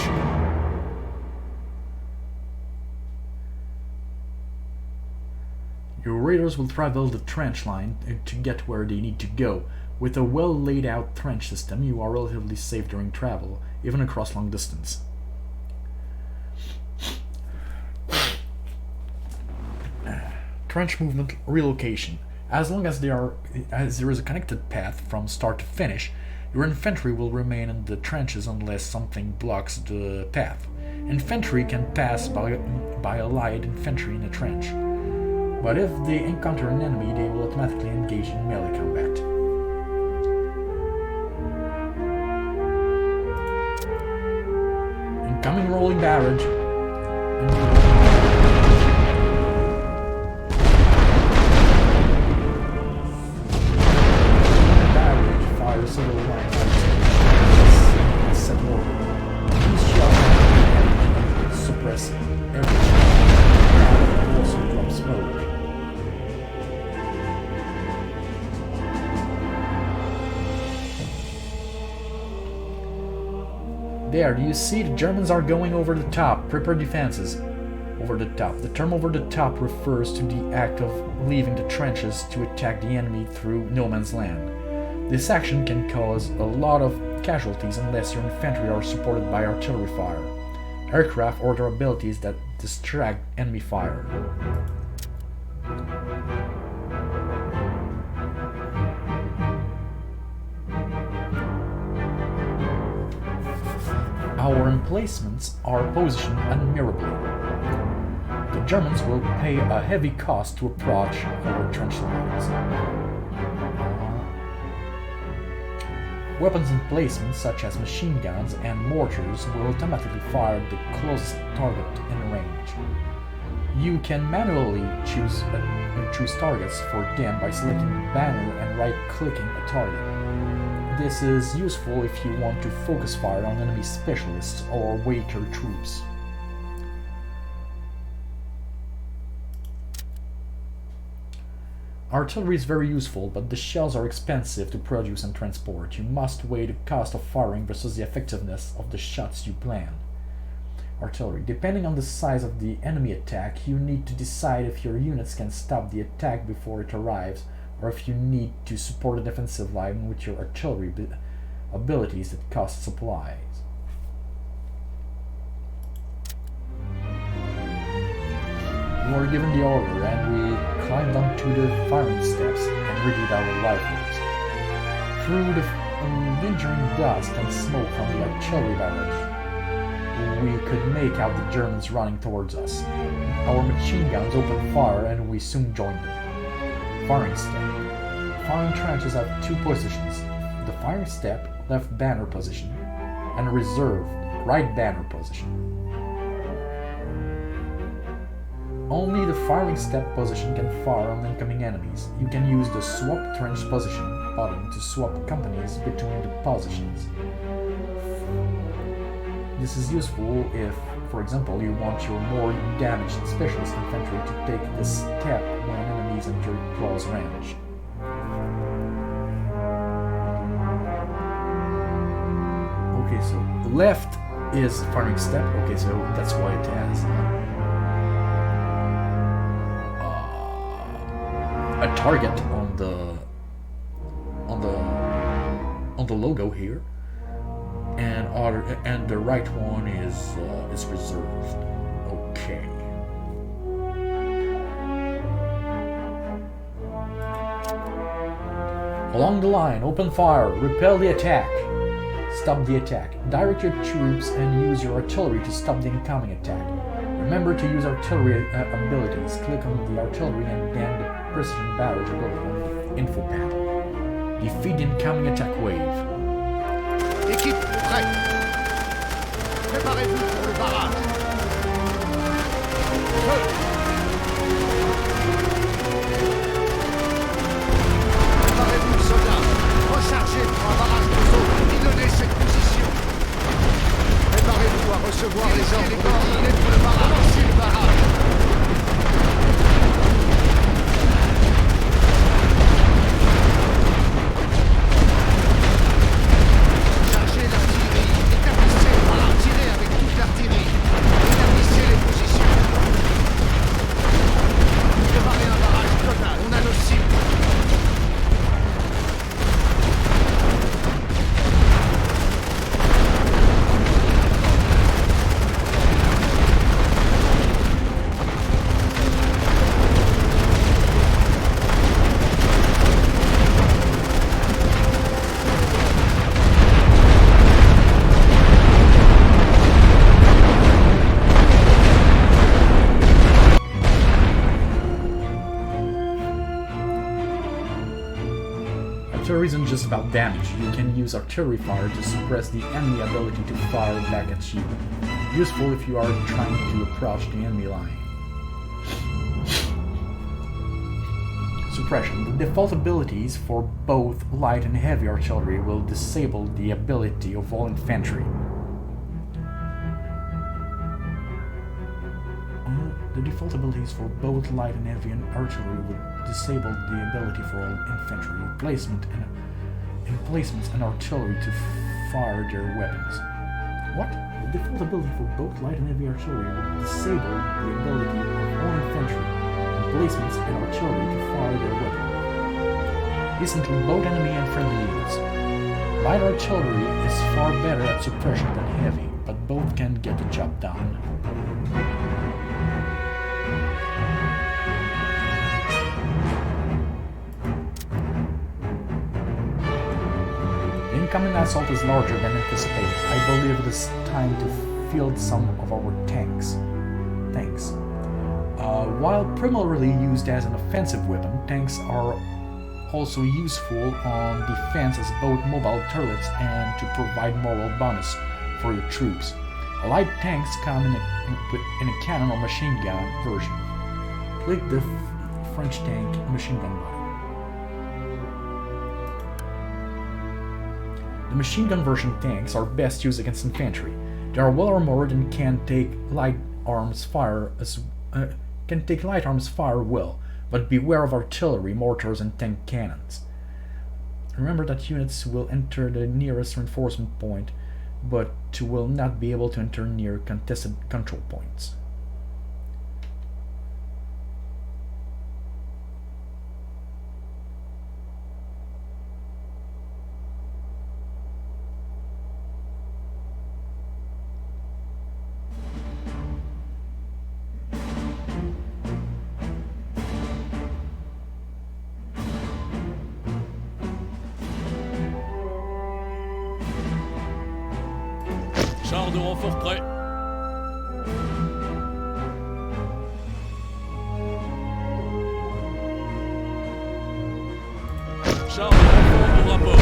Your raiders will travel the trench line to get where they need to go. With a well laid out trench system, you are relatively safe during travel, even across long distance. Trench movement relocation. As long as there is a connected path from start to finish, your infantry will remain in the trenches unless something blocks the path. Infantry can pass by allied infantry in a trench, but if they encounter an enemy, they will automatically engage in melee combat. Incoming rolling barrage. Civil line. suppress everything and also drop smoke. There, do you see? The Germans are going over the top. Prepare defenses. Over the top. The term over the top refers to the act of leaving the trenches to attack the enemy through no man's land. This action can cause a lot of casualties unless your infantry are supported by artillery fire, aircraft, or their abilities that distract enemy fire. Our emplacements are positioned admirably. The Germans will pay a heavy cost to approach our trench lines. Weapons emplacements such as machine guns and mortars will automatically fire the closest target in range. You can manually choose targets for them by selecting the banner and right-clicking a target. This is useful if you want to focus fire on enemy specialists or weaker troops. Artillery is very useful, but the shells are expensive to produce and transport. You must weigh the cost of firing versus the effectiveness of the shots you plan. Artillery. Depending on the size of the enemy attack, you need to decide if your units can stop the attack before it arrives, or if you need to support a defensive line with your artillery abilities that cost supplies. We were given the order, and we climbed onto the firing steps and readied our rifles. Through the lingering dust and smoke from the artillery barrage, we could make out the Germans running towards us. Our machine guns opened fire, and we soon joined them. Firing step. Firing trenches have two positions: the firing step, left banner position, and a reserve, right banner position. Only the firing step position can fire on incoming enemies. You can use the swap trench position button to swap companies between the positions. This is useful if, for example, you want your more damaged specialist infantry to take this step when enemies enter close range. Okay, so left is firing step. Okay, so that's why it has a target on the logo here, and the right one is reserved. Okay. Along the line, open fire, repel the attack, stop the attack. Direct your troops and use your artillery to stop the incoming attack. Remember to use artillery abilities. Click on the artillery and then the precision barrage ability on the info panel. Defeat the incoming attack wave. Équipe, prête. Préparez-vous pour le barrage. Feu. Préparez-vous, soldats. Rechargez pour un barrage de zone. Pilonnez cette position. Préparez-vous à recevoir les ordres de coordonnées pour le barrage. Lancez le barrage. Artillery isn't just about damage. You can use artillery fire to suppress the enemy ability to fire back at you. Useful if you are trying to approach the enemy line. Suppression. The default abilities for both light and heavy artillery will disable the ability of all infantry. The default abilities for both light and heavy and artillery would disable the ability for all infantry emplacements and artillery to fire their weapons. What? The default ability for both light and heavy artillery would disable the ability of all infantry emplacements and artillery to fire their weapons. This includes both enemy and friendly units. Light artillery is far better at suppression than heavy, but both can get the job done. The incoming assault is larger than anticipated. I believe it is time to field some of our tanks. While primarily used as an offensive weapon, tanks are also useful on defense as both mobile turrets and to provide moral bonus for your troops. Light tanks come in a cannon or machine gun version. Click the French tank machine gun button. The machine gun version tanks are best used against infantry. They are well armored and can take light arms fire well, but beware of artillery, mortars, and tank cannons. Remember that units will enter the nearest reinforcement point, but will not be able to enter near contested control points. Chars de renfort prêts. Chars de renfort au rapport.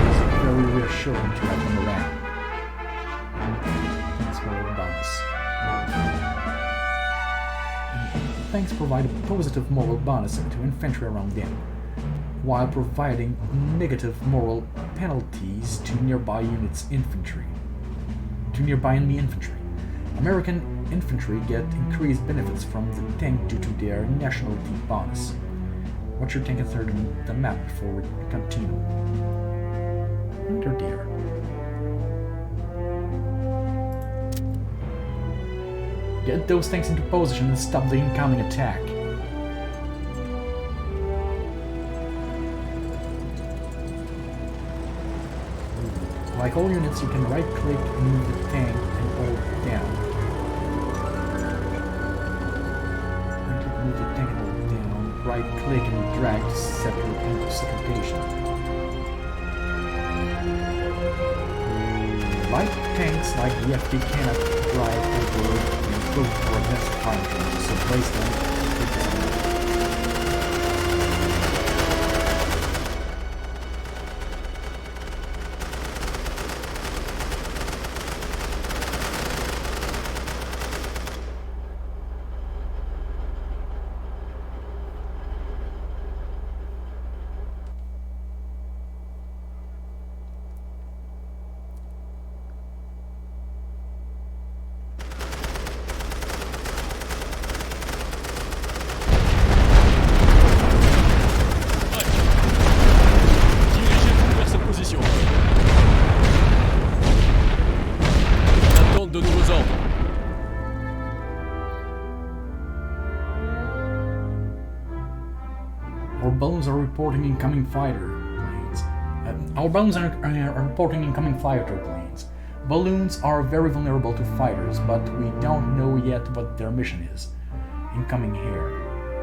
It's very reassuring to have them around. Thanks for the bonus. Tanks provide a positive moral bonus to infantry around them, while providing negative moral penalties to nearby enemy infantry. American infantry get increased benefits from the tank due to their nationality bonus. Watch your tank enter the map before we continue. Enter there. Get those tanks into position and stop the incoming attack. Like all units, you can right-click and move the tank and hold it down. Move the tank and hold it down. Right-click and drag to set your separation. Light tanks like the FD cannot drive over and improve for advanced fire training, so place them. Dirigez-vous vers cette position. En attente de nouveaux ordres. Our balloons are reporting incoming fighter planes. Balloons are very vulnerable to fighters, but we don't know yet what their mission is. Incoming air.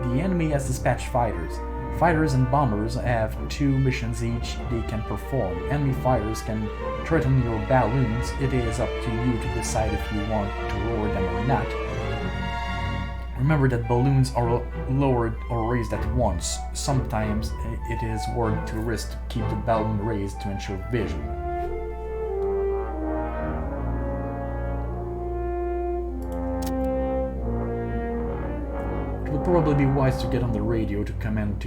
The enemy has dispatched fighters. Fighters and bombers have 2 missions each they can perform. Enemy fighters can threaten your balloons. It is up to you to decide if you want to lower them or not. Remember that balloons are lowered or raised at once. Sometimes it is worth to risk to keep the balloon raised to ensure vision. It will probably be wise to get on the radio to command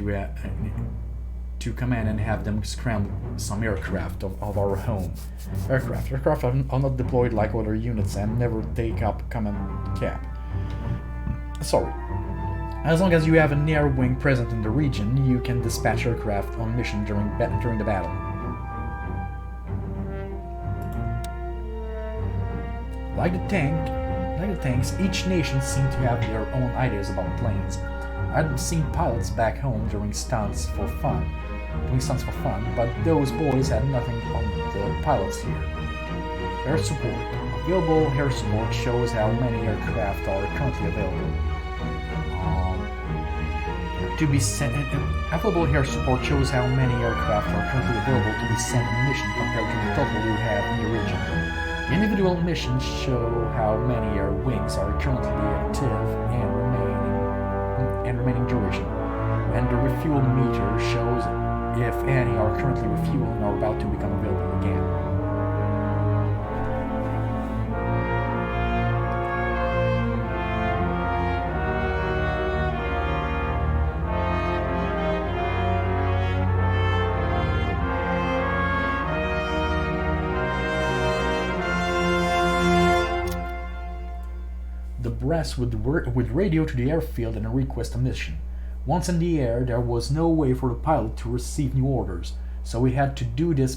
and have them scramble some aircraft of our home. Aircraft are not deployed like other units and never take up command cap. Sorry. As long as you have an air wing present in the region, you can dispatch aircraft on mission during the battle. Like the tanks, each nation seemed to have their own ideas about planes. I'd seen pilots back home doing stunts for fun, but those boys had nothing on the pilots here. Air support. Available air support shows how many aircraft are currently available. To be sent. Available air support shows how many aircraft are currently available to be sent on mission compared to the total you have in the region. Individual missions show how many air wings are currently active and remaining duration, and the refuel meter shows if any are currently refueling or about to become available again. The brass would radio to the airfield and request a mission. Once in the air, there was no way for the pilot to receive new orders, so he had to do his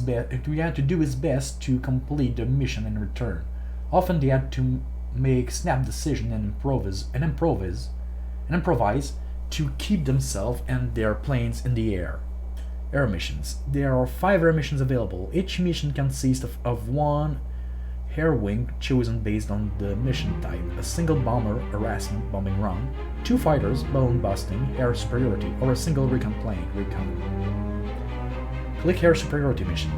best to complete the mission and return. Often they had to make snap decisions and improvise to keep themselves and their planes in the air. Air missions. There are 5 air missions available. Each mission consists of one air wing chosen based on the mission type, a single bomber harassment bombing run, 2 fighters balloon busting, air superiority, or a single recon plane recon. Click air superiority mission.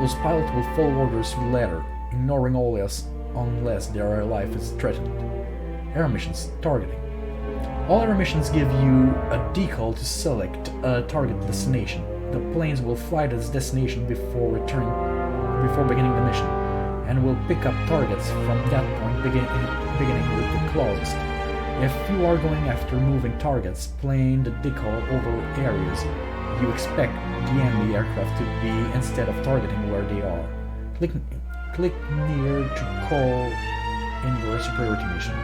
Those pilots will follow orders to the letter, ignoring all else unless their life is threatened. Air missions targeting. All air missions give you a decal to select a target destination. The planes will fly to this destination before beginning the mission, and will pick up targets from that point, beginning with the closest. If you are going after moving targets, playing the decal over areas you expect the enemy aircraft to be instead of targeting where they are. Click near to call in your superiority mission.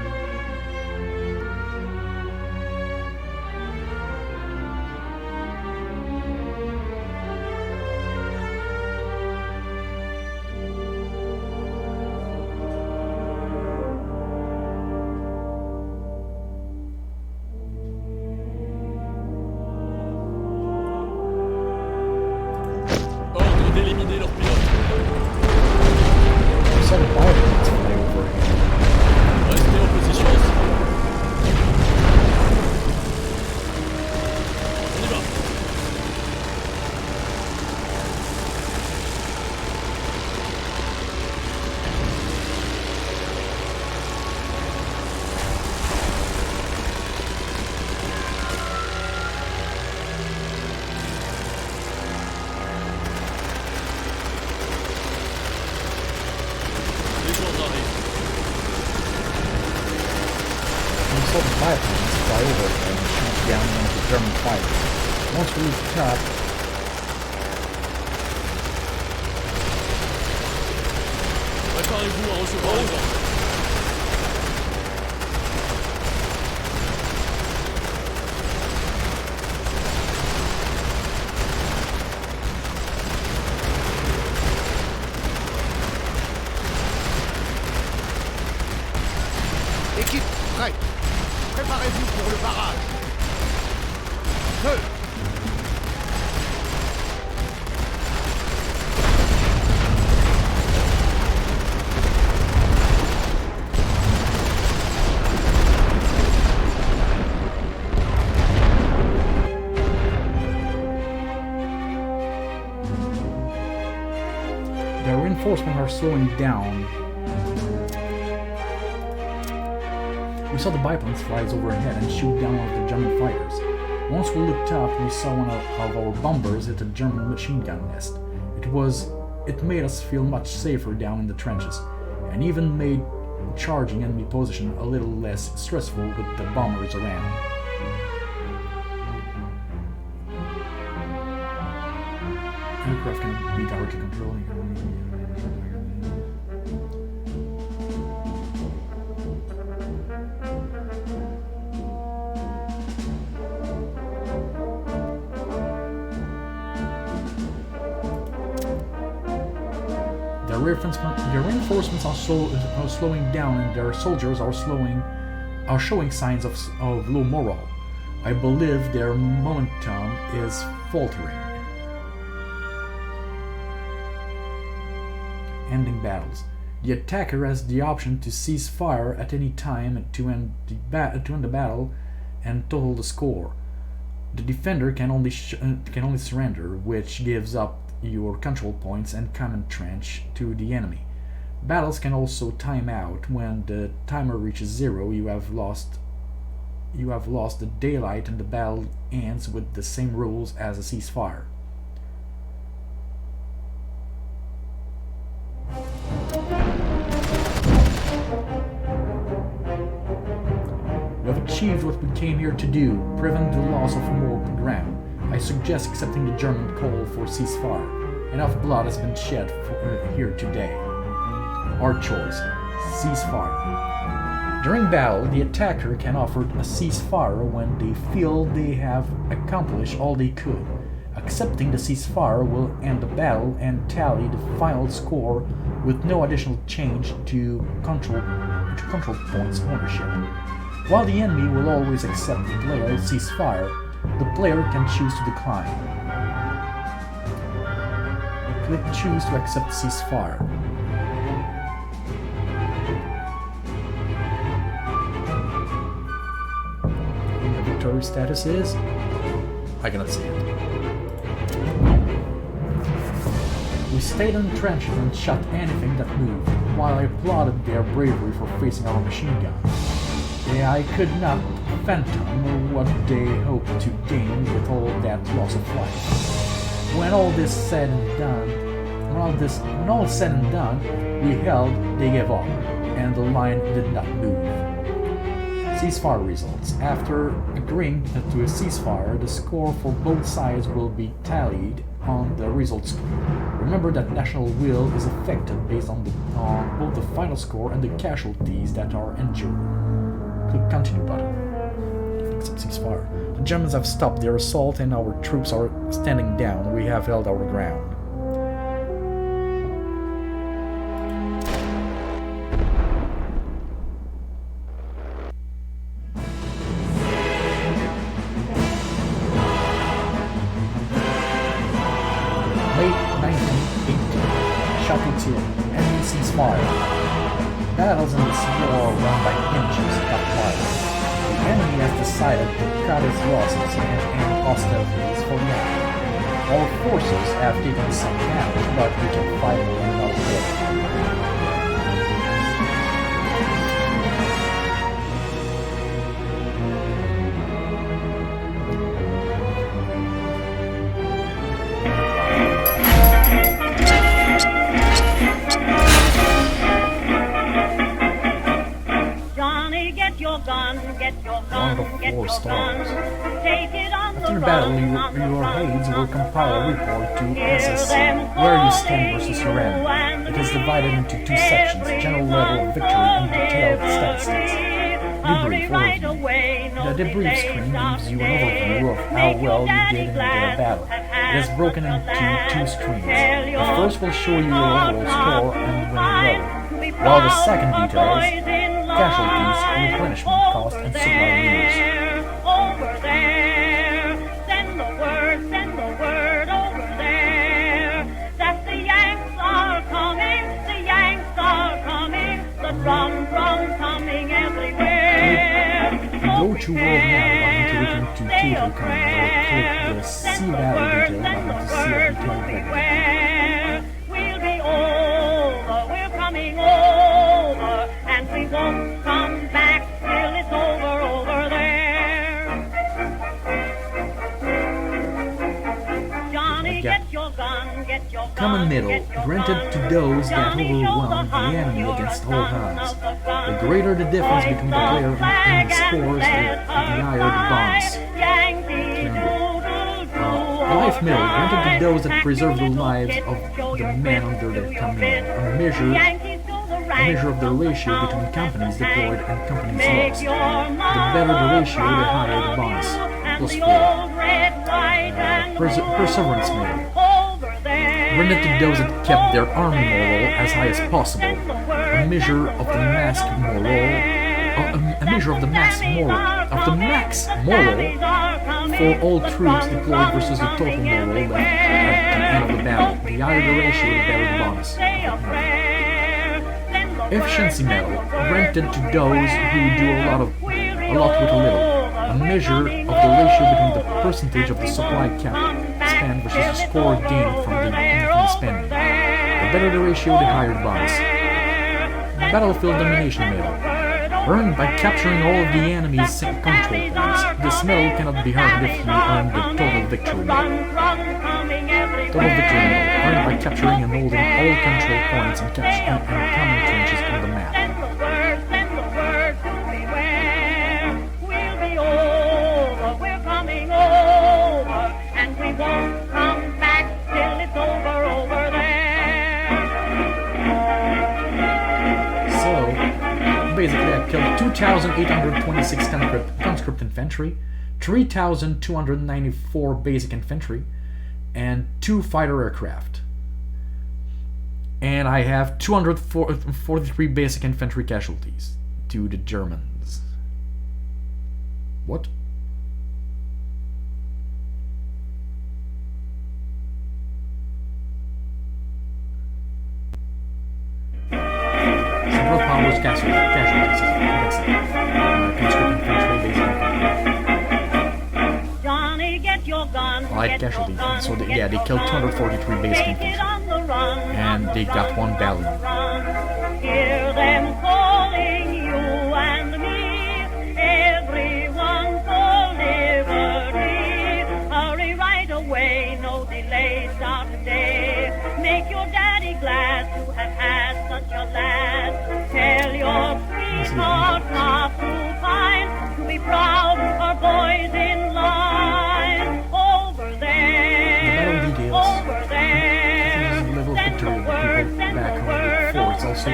D'éliminer leurs pilotes. Some pilots fly over here. Restez en position. On y va. Les gens arrivent. Some biplanes fly over and shoot down one of the German fighters. Once we leave the top, Préparez-vous à recevoir les ordres. Équipe, prêt. Préparez-vous pour le barrage. Feu. the reinforcements are slowing down. saw the biplanes flies overhead and shoot down one of the German fighters. Once we looked up, we saw one of our bombers hit a German machine gun nest. It made us feel much safer down in the trenches, and even made charging enemy position a little less stressful with the bombers around. Aircraft can be directly controlled. Their reinforcements are slowing down, and their soldiers are showing signs of low morale. I believe their momentum is faltering. Ending battles. The attacker has the option to cease fire at any time to end the battle and total the score. The defender can only surrender, which gives up your control points and command trench to the enemy. Battles can also time out. When the timer reaches 0, you have lost the daylight, and the battle ends with the same rules as a ceasefire. We have achieved what we came here to do, prevent the loss of more ground. I suggest accepting the German call for ceasefire. Enough blood has been shed here today. Our choice: ceasefire. During battle, the attacker can offer a ceasefire when they feel they have accomplished all they could. Accepting the ceasefire will end the battle and tally the final score with no additional change to control points ownership. While the enemy will always accept the player's ceasefire, the player can choose to decline. Click Choose to accept ceasefire. And the victory status is... I cannot see it. We stayed in the trenches and shot anything that moved, while I applauded their bravery for facing our machine guns. I could not fathom what they hoped to gain with all that loss of life. When all is said and done, we held, they gave up, and the line did not move. Ceasefire results. After agreeing to a ceasefire, the score for both sides will be tallied on the results screen. Remember that national will is affected based on both the final score and the casualties that are endured. Click Continue button. Accept ceasefire. The Germans have stopped their assault and our troops are standing down. We have held our ground. May 1918. Chateauthie. Enemy ceasefire. Battles in this war run by inches, not miles. The enemy has decided to cut its losses and end hostilities for now. Our forces have taken some damage, but we can fight another day. After the battle, your aides will compile a report to assess where you stand versus your enemy. It is divided into two sections: general level of victory and detailed statistics. Debrief overview. The debrief screen gives you an overview of how well you did in the battle. It is broken into two screens. The first will show you your overall score and winning level, while the second details casualties, replenishment cost, and supply rules. Over there, send the word over there, that the Yanks are coming, the drum coming everywhere. Go to World Map button to look into Theater Command, or click the See Battle Detail button to see a detailed record. We'll be over, we're coming over, and we won't come back till it's over. Common medal, granted to those that overwhelm the enemy against all odds. The greater the difference between the player and the scores, the higher the bonus. Life medal, granted to those that preserve the lives of the men under their command. A measure of the ratio between companies deployed and companies lost. The better the ratio, the higher the bonus. Plus 4. Perseverance medal. Granted to those that kept their army moral as high as possible. A measure of the max moral. A measure of the max moral for all troops deployed versus the total moral left at the end of the battle. The higher the ratio, the better the bonus. Efficiency medal, granted to those who do a lot with a little. A measure of the ratio between the percentage of the supply cap spent versus the score gained from the spending. The better the ratio, the higher the bonus. Battlefield domination medal. Earned by capturing all of the enemy's control points. This medal cannot be earned if you earn the total victory medal. Total victory medal, earned by capturing and holding all control points and common trenches on the map. Basically, I killed 2,826 conscript infantry, 3,294 basic infantry, and 2 fighter aircraft. And I have 243 basic infantry casualties to the Germans. What? Several powers casualties. Conscript infantry, basic infantry. Light casualties. So they killed 243 basic infantry. And they got 1 battalion. Hear them calling you and me, everyone for liberty. Hurry right away, no delay, start today. Make your daddy glad to have had such a lad. Tell your sweetheart not to pine, to be proud, our boys in line. Over there, over there. Level victory of the people back home before. It's also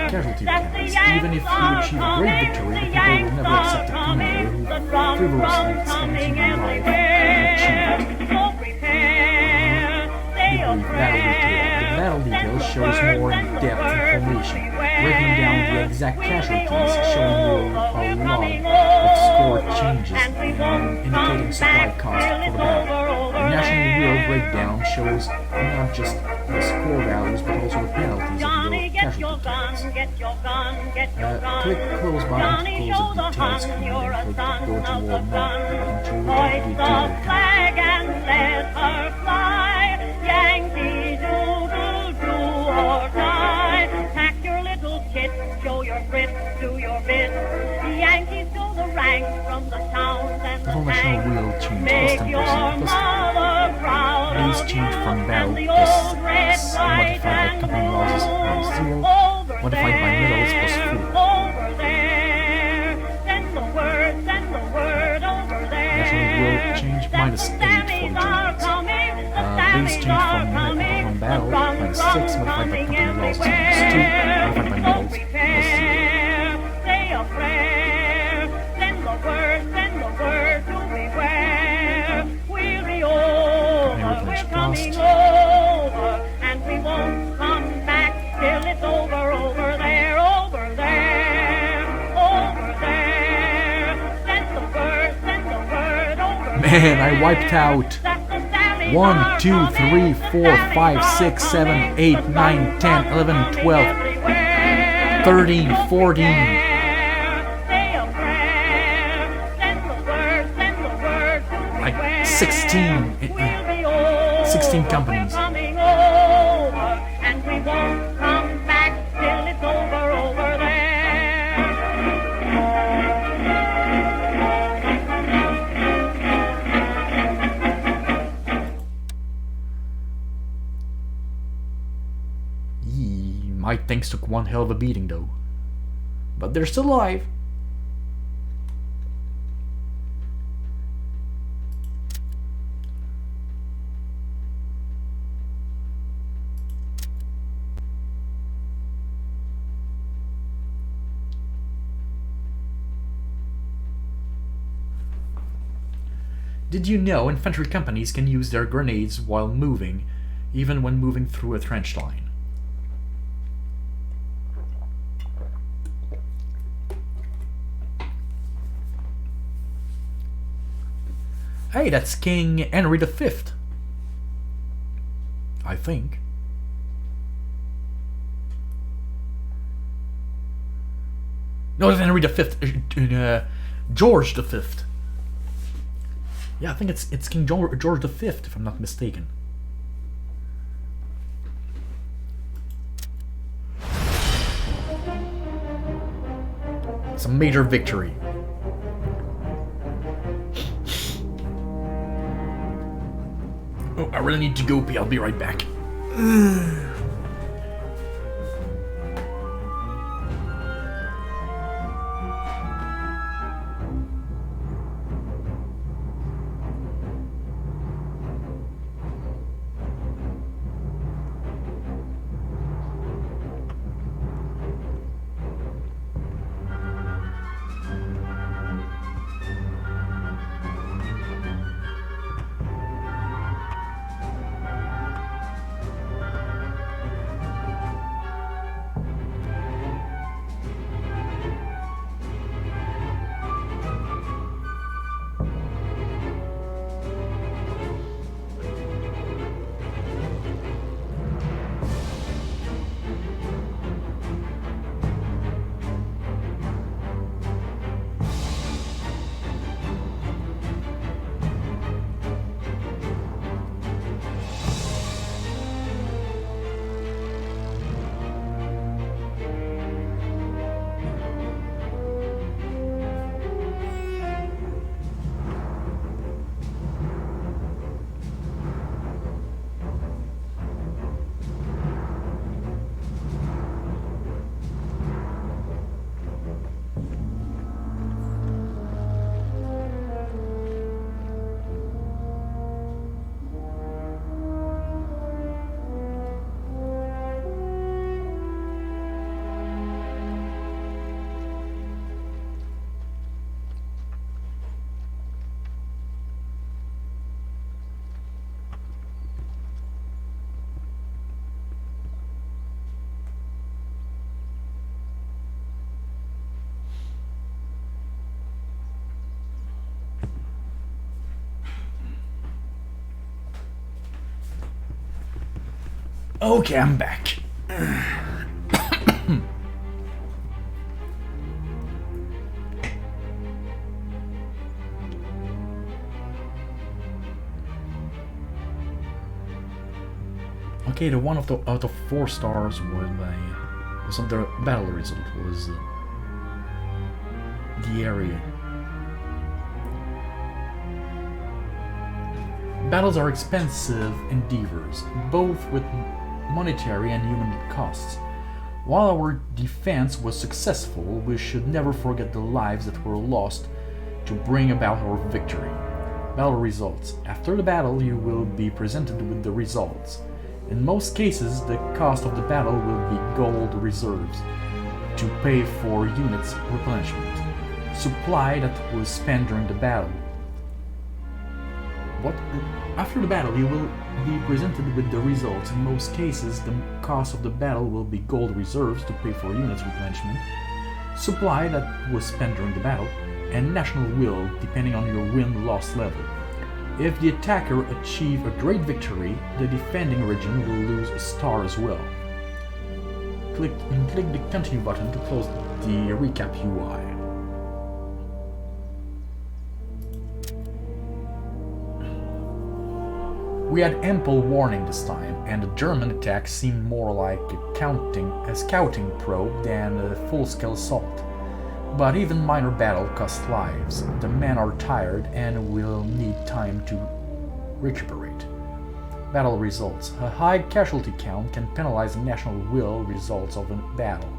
casualty counts. Even if you achieve a great victory, the people will never accept a commander who frivolously spends human life and cheat. The battle detail shows more in-depth information, breaking down the exact casualties, showing you a log of score changes and indicating supply cost for the battle. The National Wheel breakdown shows not just the score values but also the penalties of your casualty counts. Click close button to close the details screen and click go to war mode button to read the detail count. Yankee doodle do or die. Pack your little kit, show your grit, do your bit. The Yankees fill the ranks from the towns and the National Wheel change make plus 10% your plus mother proud base of change you. from battle And the plus old red, 6 white, modified by and company losses minus 0 over modified by medals plus 4. over there. Send the word over there. National Wheel change minus 8 for the Germans. Base change from battle minus 6 modified by company losses minus 2 modified by medals plus 0. Say a prayer, send the word to beware. We'll be over, we're coming over, and we won't come back till it's over there, over there, over there. Send the word over there. Man, I wiped out 1, 2, 3, 4, 5, 6, 7, 8, 9, 10, 11, 12, 13, 14. Like 16 companies. And we won't come back till it's over there. My tanks took one hell of a beating though. But they're still alive. Did you know infantry companies can use their grenades while moving, even when moving through a trench line? Hey, that's King Henry V. I think. No, it's Henry V. George V. Yeah, I think it's King George V, if I'm not mistaken. It's a major victory. Oh, I really need to go pee. I'll be right back. Okay, I'm back. Okay, the one out of 4 stars was on the battle result was the area. Battles are expensive endeavors, both with monetary and human costs. While our defense was successful, we should never forget the lives that were lost to bring about our victory. Battle results. After the battle, you will be presented with the results. In most cases, the cost of the battle will be gold reserves to pay for units replenishment, supply that was spent during the battle. What? After the battle, you will be presented with the results. In most cases, the cost of the battle will be gold reserves to pay for units replenishment, supply that was spent during the battle, and national will, depending on your win-loss level. If the attacker achieves a great victory, the defending region will lose a star as well. Click the continue button to close the recap UI. We had ample warning this time, and the German attack seemed more like a scouting probe than a full-scale assault. But even minor battle costs lives. The men are tired and will need time to recuperate. Battle results. A high casualty count can penalize the national will results of a battle.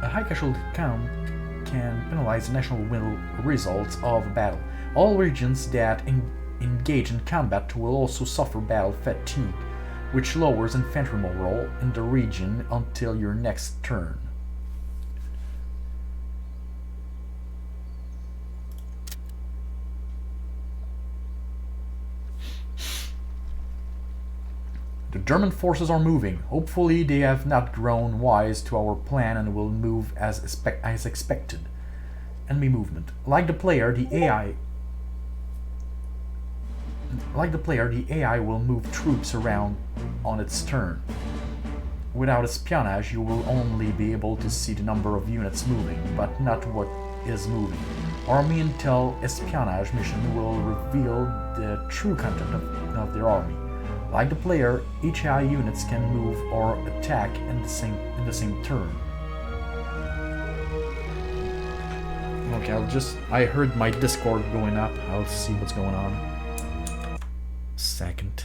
A high casualty count can penalize the national will results of a battle. All regions that engage in combat will also suffer battle fatigue, which lowers infantry morale in the region until your next turn. The German forces are moving. Hopefully they have not grown wise to our plan and will move as expected. Enemy movement. Like the player, the AI will move troops around on its turn. Without espionage, you will only be able to see the number of units moving, but not what is moving. Army Intel espionage mission will reveal the true content of their army. Like the player, each AI units can move or attack in the same turn. Okay, I heard my Discord going up. I'll see what's going on. Second.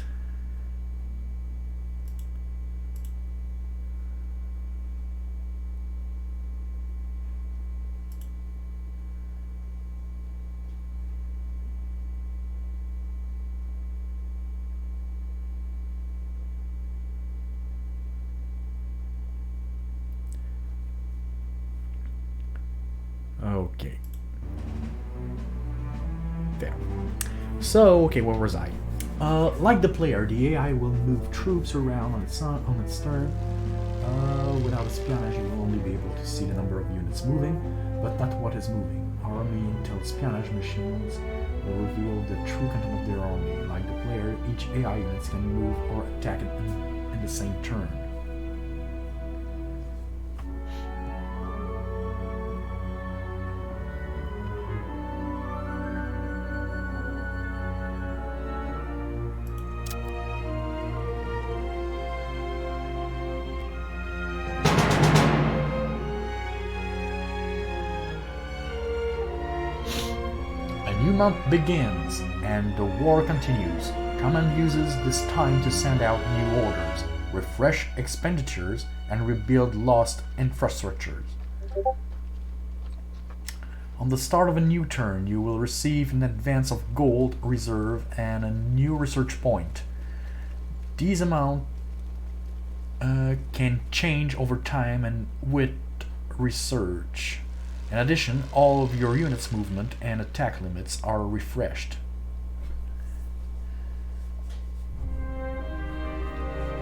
Okay. There. So, okay, where was I? Like the player, the AI will move troops around on its turn. Without espionage, you will only be able to see the number of units moving, but not what is moving. Army Intel espionage missions will reveal the true content of their army. Like the player, each AI units can move or attack in the same turn. Month begins, and the war continues. Command uses this time to send out new orders, refresh expenditures, and rebuild lost infrastructures. On the start of a new turn, you will receive an advance of gold reserve and a new research point. These amounts can change over time and with research. In addition, all of your units' movement and attack limits are refreshed.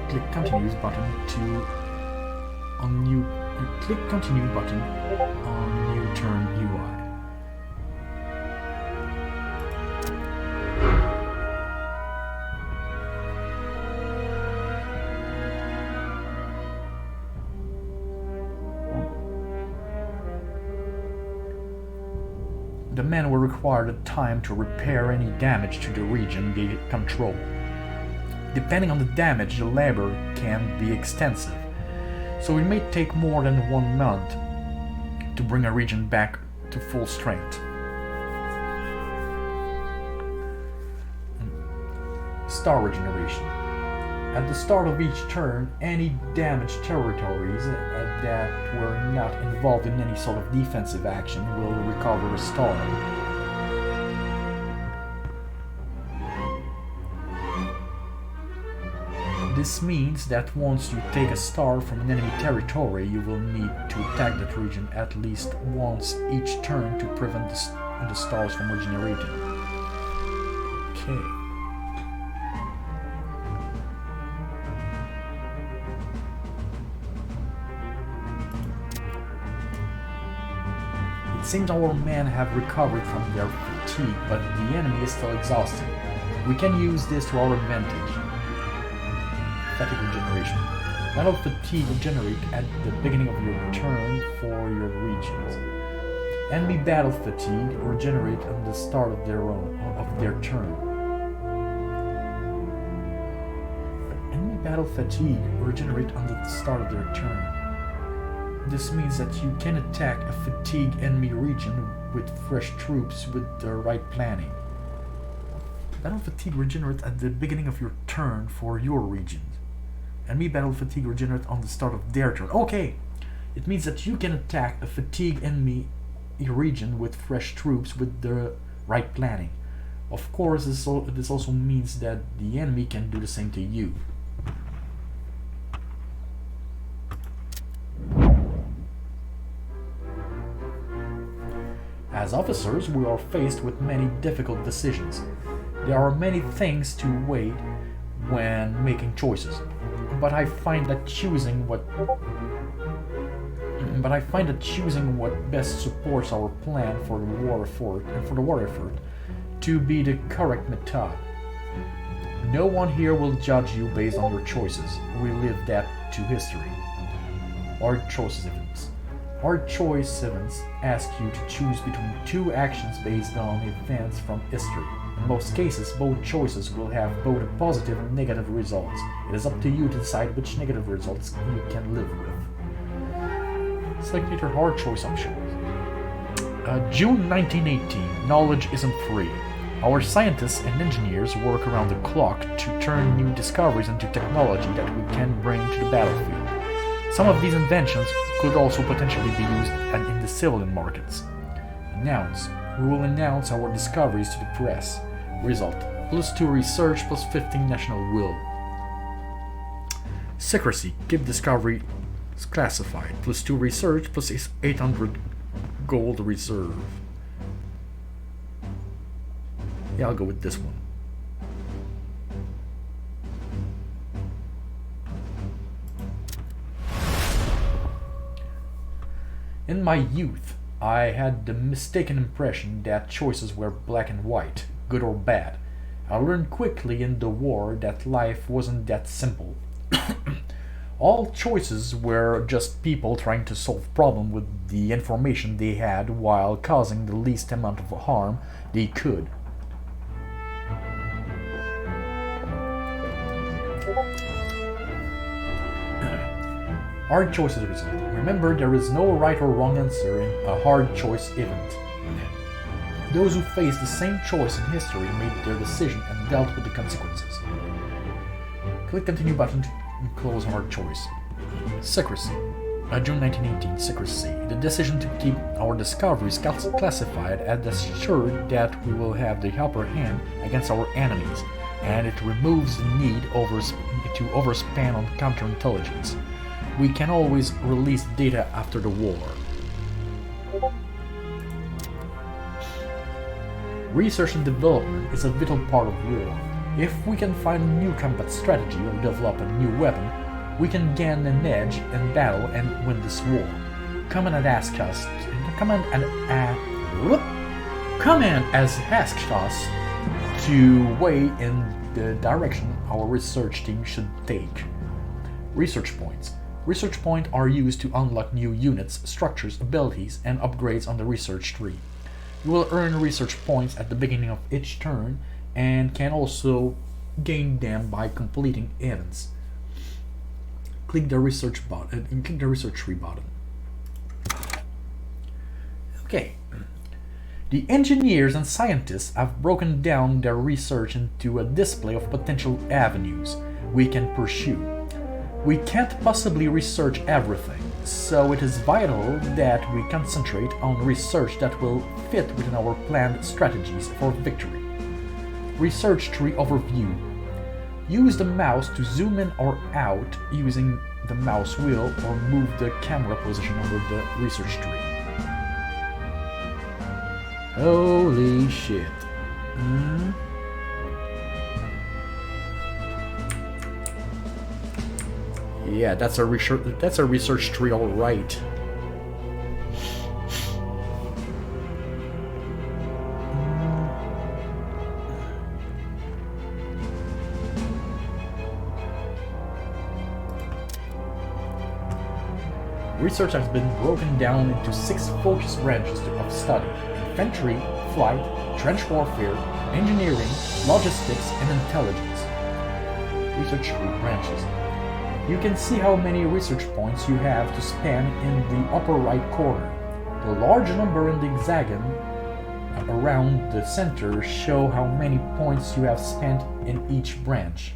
Click Continue button on new turn UI. The men will require the time to repair any damage to the region they control. Depending on the damage, the labor can be extensive, so it may take more than 1 month to bring a region back to full strength. Star regeneration. At the start of each turn, any damaged territories that were not involved in any sort of defensive action will recover a star. This means that once you take a star from an enemy territory, you will need to attack that region at least once each turn to prevent the stars from regenerating. Okay. It seems our men have recovered from their fatigue, but the enemy is still exhausted. We can use this to our advantage. Fatigue regeneration. Battle fatigue will generate at the beginning of your turn for your regions. Enemy battle fatigue regenerate at the start of their turn. Enemy battle fatigue regenerate on the start of their turn. This means that you can attack a fatigued enemy region with fresh troops with the right planning. Battle fatigue regenerates at the beginning of your turn for your regions. Enemy battle fatigue regenerates on the start of their turn. Okay! It means that you can attack a fatigued enemy region with fresh troops with the right planning. Of course, this also means that the enemy can do the same to you. As officers, we are faced with many difficult decisions. There are many things to weigh when making choices, but I find that choosing what best supports our plan for the war effort to be the correct method. No one here will judge you based on your choices. We leave that to history. Our choice events ask you to choose between two actions based on events from history. In most cases, both choices will have both a positive and negative results. It is up to you to decide which negative results you can live with. Select your hard choice options. June 1918. Knowledge isn't free. Our scientists and engineers work around the clock to turn new discoveries into technology that we can bring to the battlefield. Some of these inventions could also potentially be used in the civilian markets. Announce. We will announce our discoveries to the press. Result: +2 research, +15 national will. Secrecy. Keep discovery classified. +2 research, +800 gold reserve. Yeah, I'll go with this one. In my youth, I had the mistaken impression that choices were black and white, good or bad. I learned quickly in the war that life wasn't that simple. All choices were just people trying to solve problems with the information they had while causing the least amount of harm they could. Hard choices result. Remember, there is no right or wrong answer in a hard choice event. Those who faced the same choice in history made their decision and dealt with the consequences. Click Continue button to close hard choice. Secrecy. June 1918. Secrecy. The decision to keep our discoveries classified has assured that we will have the upper hand against our enemies, and it removes the need to overspend on counterintelligence. We can always release data after the war. Research and development is a vital part of war. If we can find a new combat strategy or develop a new weapon, we can gain an edge in battle and win this war. Command has asked us to weigh in the direction our research team should take. Research points. Research points are used to unlock new units, structures, abilities, and upgrades on the research tree. You will earn research points at the beginning of each turn and can also gain them by completing events. Click the research tree button. Okay. The engineers and scientists have broken down their research into a display of potential avenues we can pursue. We can't possibly research everything, so it is vital that we concentrate on research that will fit within our planned strategies for victory. Research tree overview. Use the mouse to zoom in or out using the mouse wheel or move the camera position over the research tree. Holy shit. Yeah, that's a research tree, all right. Research has been broken down into 6 focus branches of study: infantry, flight, trench warfare, engineering, logistics, and intelligence. Research branches. You can see how many research points you have to spend in the upper right corner. The large number in the hexagon around the center show how many points you have spent in each branch.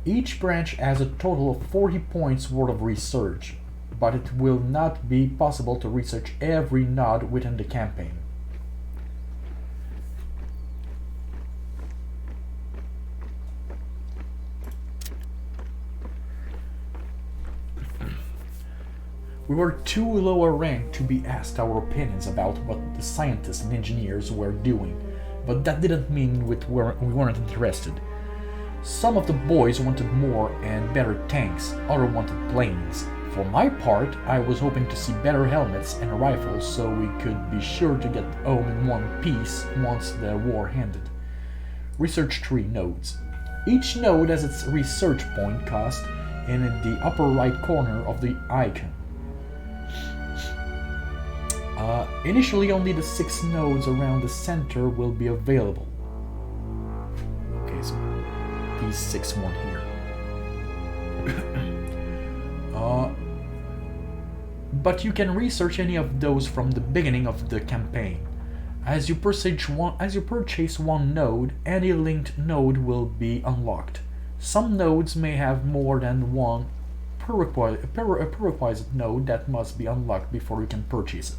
Each branch has a total of 40 points worth of research, but it will not be possible to research every node within the campaign. We were too low a rank to be asked our opinions about what the scientists and engineers were doing, but that didn't mean we weren't interested. Some of the boys wanted more and better tanks, others wanted planes. For my part, I was hoping to see better helmets and rifles so we could be sure to get home in one piece once the war ended. Research tree nodes. Each node has its research point cost in the upper right corner of the icon. Initially, only the 6 nodes around the center will be available. Okay, so these 6 1 here. But you can research any of those from the beginning of the campaign. As you purchase one node, any linked node will be unlocked. Some nodes may have more than one prerequisite node that must be unlocked before you can purchase it.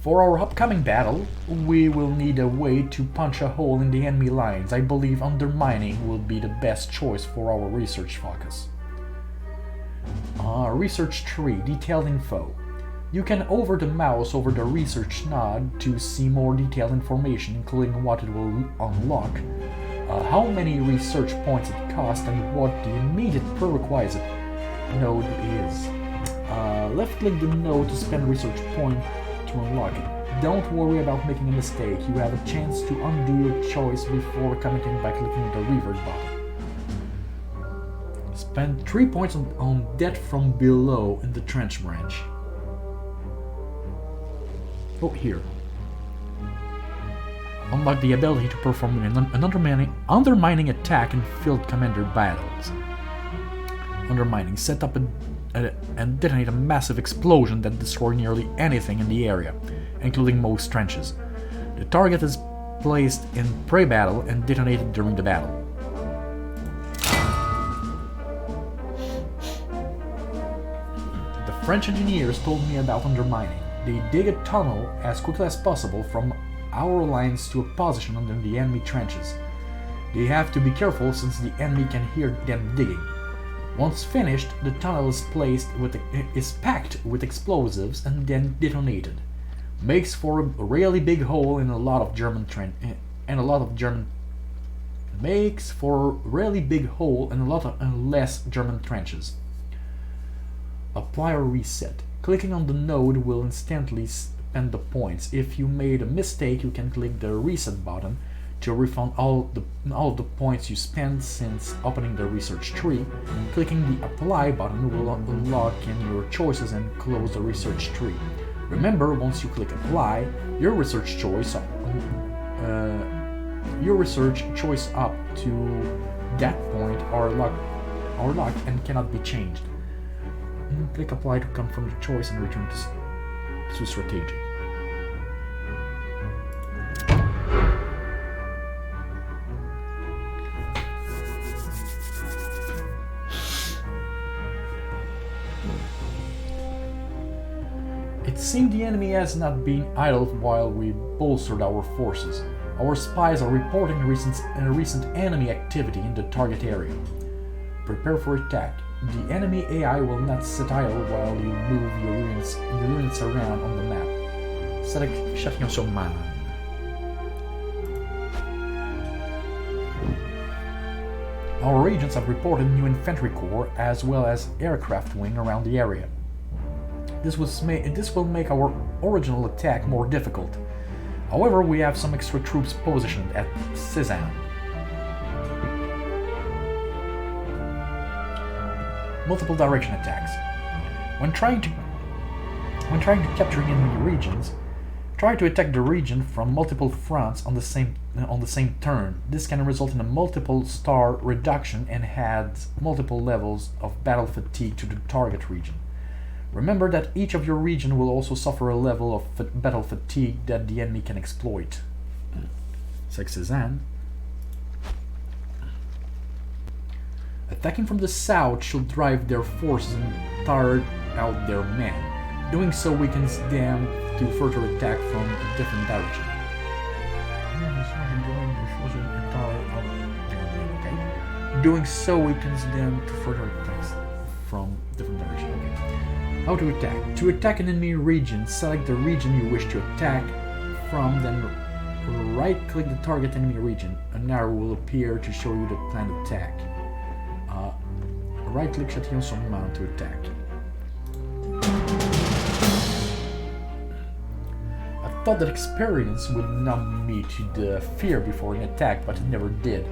For our upcoming battle, we will need a way to punch a hole in the enemy lines. I believe undermining will be the best choice for our research focus. Research tree, detailed info. You can hover the mouse over the research node to see more detailed information, including what it will unlock, how many research points it costs, and what the immediate prerequisite node is. Left-click the node to spend research point to unlock it. Don't worry about making a mistake. You have a chance to undo your choice before committing by clicking the revert button. Spend 3 points on death from below in the trench branch. Oh, here. Unlock the ability to perform an undermining attack in field commander battles. Undermining. Set up and detonate a massive explosion that destroys nearly anything in the area, including most trenches. The target is placed in prey battle and detonated during the battle. The French engineers told me about undermining. They dig a tunnel as quickly as possible from our lines to a position under the enemy trenches. They have to be careful since the enemy can hear them digging. Once finished, the tunnel is packed with explosives and then detonated. Makes for a really big hole in a lot of German makes for a really big hole in a lot of less German trenches. Apply or reset. Clicking on the node will instantly spend the points. If you made a mistake, you can click the reset button to refund all the points you spent since opening the research tree. Clicking the apply button will unlock in your choices and close the research tree. Remember, once you click apply, your research choice up to that point are locked and cannot be changed. Click apply to confirm the choice and return to strategy. It seemed the enemy has not been idle while we bolstered our forces. Our spies are reporting recent enemy activity in the target area. Prepare for attack. The enemy AI will not sit idle while you move your units around on the map. Select Châtillon sur Marne. Our agents have reported new infantry corps as well as aircraft wing around the area. This will make our original attack more difficult. However, we have some extra troops positioned at Cézanne. Multiple direction attacks. When trying to capture enemy regions, try to attack the region from multiple fronts on the same turn. This can result in a multiple star reduction and adds multiple levels of battle fatigue to the target region. Remember that each of your region will also suffer a level of battle fatigue that the enemy can exploit. Cézanne. Attacking from the south should drive their forces and tire out their men. Doing so weakens them to further attack from a different direction. Doing so weakens them to further attacks from different direction. Okay. How to attack? To attack an enemy region, select the region you wish to attack from, then right-click the target enemy region. An arrow will appear to show you the planned attack. Right-click Chatillon sur Mount to attack. I thought that experience would numb me to the fear before an attack, but it never did.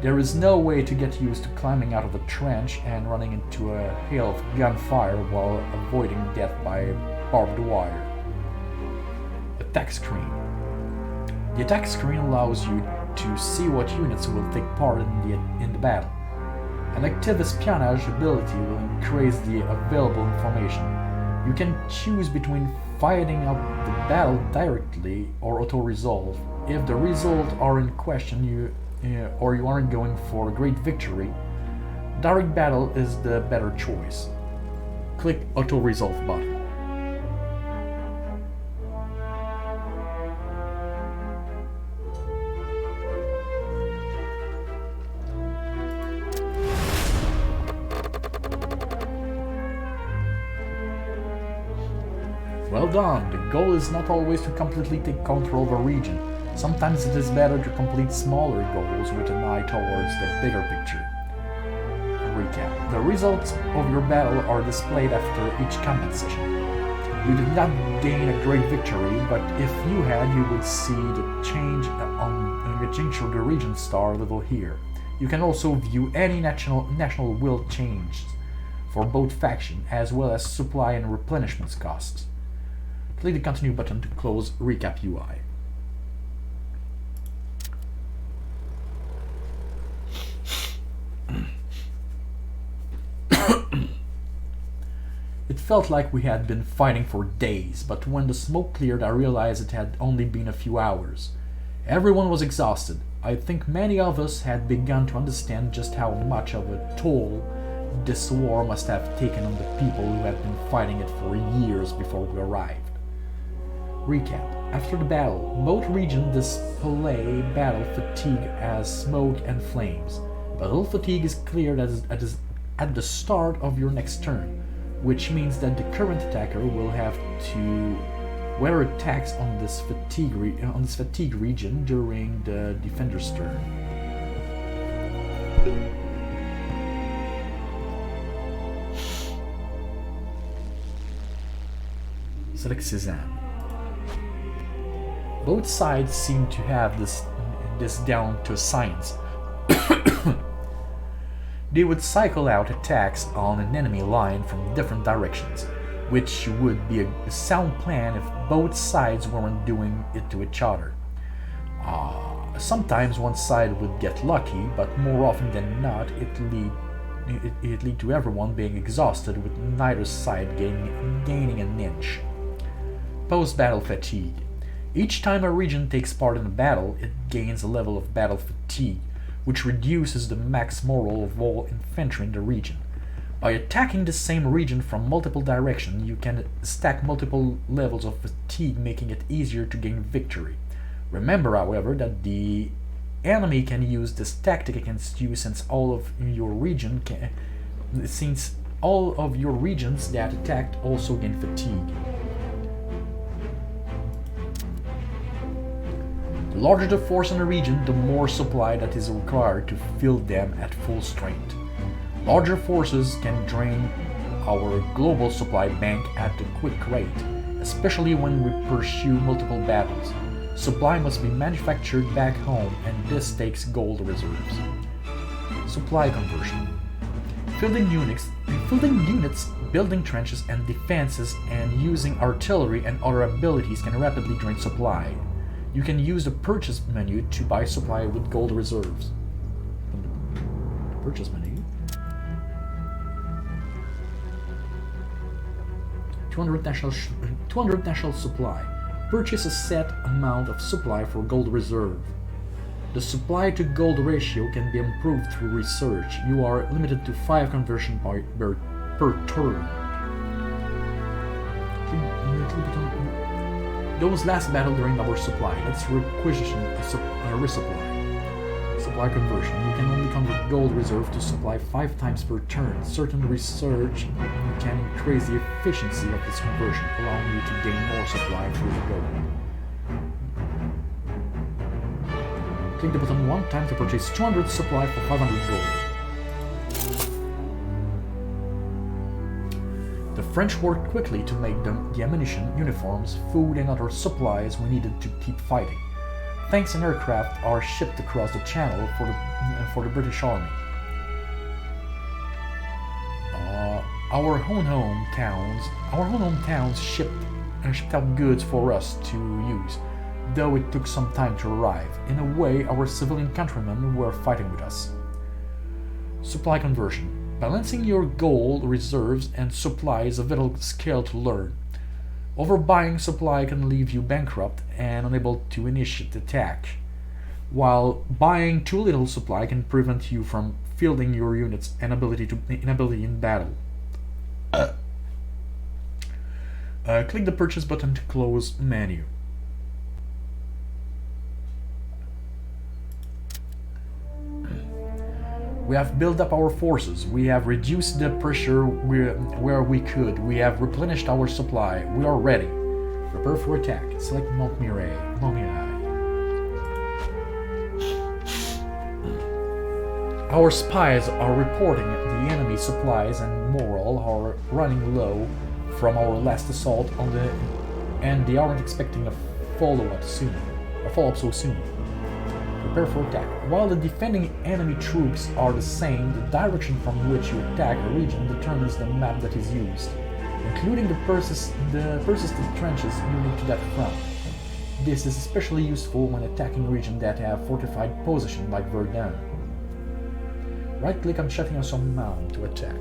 There is no way to get used to climbing out of a trench and running into a hail of gunfire while avoiding death by barbed wire. Attack screen. The attack screen allows you to see what units will take part in the battle. An active espionage ability will increase the available information. You can choose between fighting out the battle directly or auto-resolve. If the results are in question or you aren't going for a great victory, direct battle is the better choice. Click auto-resolve button. Well done! The goal is not always to completely take control of a region. Sometimes it is better to complete smaller goals with an eye towards the bigger picture. Recap. The results of your battle are displayed after each combat session. You did not gain a great victory, but if you had, you would see the change of the region star level here. You can also view any national will changes for both factions, as well as supply and replenishment costs. Click the Continue button to close Recap UI. It felt like we had been fighting for days, but when the smoke cleared I realized it had only been a few hours. Everyone was exhausted. I think many of us had begun to understand just how much of a toll this war must have taken on the people who had been fighting it for years before we arrived. Recap. After the battle, both regions display battle fatigue as smoke and flames. Battle fatigue is cleared at the start of your next turn, which means that the current attacker will have to weather attacks on this fatigue region during the defender's turn. Select Cézanne. Both sides seem to have this down to a science. They would cycle out attacks on an enemy line from different directions, which would be a sound plan if both sides weren't doing it to each other. Sometimes one side would get lucky, but more often than not it'd lead to everyone being exhausted with neither side gaining an inch. Post-battle fatigue. Each time a region takes part in a battle, it gains a level of battle fatigue, which reduces the max moral of all infantry in the region. By attacking the same region from multiple directions, you can stack multiple levels of fatigue, making it easier to gain victory. Remember, however, that the enemy can use this tactic against you since all of your regions that attacked also gain fatigue. The larger the force in a region, the more supply that is required to fill them at full strength. Larger forces can drain our global supply bank at a quick rate, especially when we pursue multiple battles. Supply must be manufactured back home, and this takes gold reserves. Supply conversion. Fielding units building trenches and defenses and using artillery and other abilities can rapidly drain supply. You can use the purchase menu to buy supply with gold reserves. Purchase menu. 200 national supply. Purchase a set amount of supply for gold reserve. The supply to gold ratio can be improved through research. You are limited to 5 conversion per turn. Those last battle during our supply. Let's requisition a resupply. Supply conversion. You can only convert gold reserve to supply 5 times per turn. Certain research can increase the efficiency of this conversion, allowing you to gain more supply through the gold. Click the button 1 time to purchase 200 supply for 500 gold. The French worked quickly to make the ammunition, uniforms, food and other supplies we needed to keep fighting. Tanks and aircraft are shipped across the channel for the British Army. Our own hometowns shipped out goods for us to use, though it took some time to arrive. In a way, our civilian countrymen were fighting with us. Supply conversion. Balancing your gold reserves and supply is a vital skill to learn. Overbuying supply can leave you bankrupt and unable to initiate attack, while buying too little supply can prevent you from fielding your units' inability in battle. Click the purchase button to close menu. We have built up our forces. We have reduced the pressure where we could. We have replenished our supply. We are ready. Prepare for attack. Select Montmirail. Our spies are reporting the enemy supplies and morale are running low from our last assault and they aren't expecting a follow-up so soon. Prepare for attack. While the defending enemy troops are the same, the direction from which you attack a region determines the map that is used, including the persistent trenches unique to that front. This is especially useful when attacking regions that have fortified positions like Verdun. Right-click on Châtillon-sur-Marne to attack.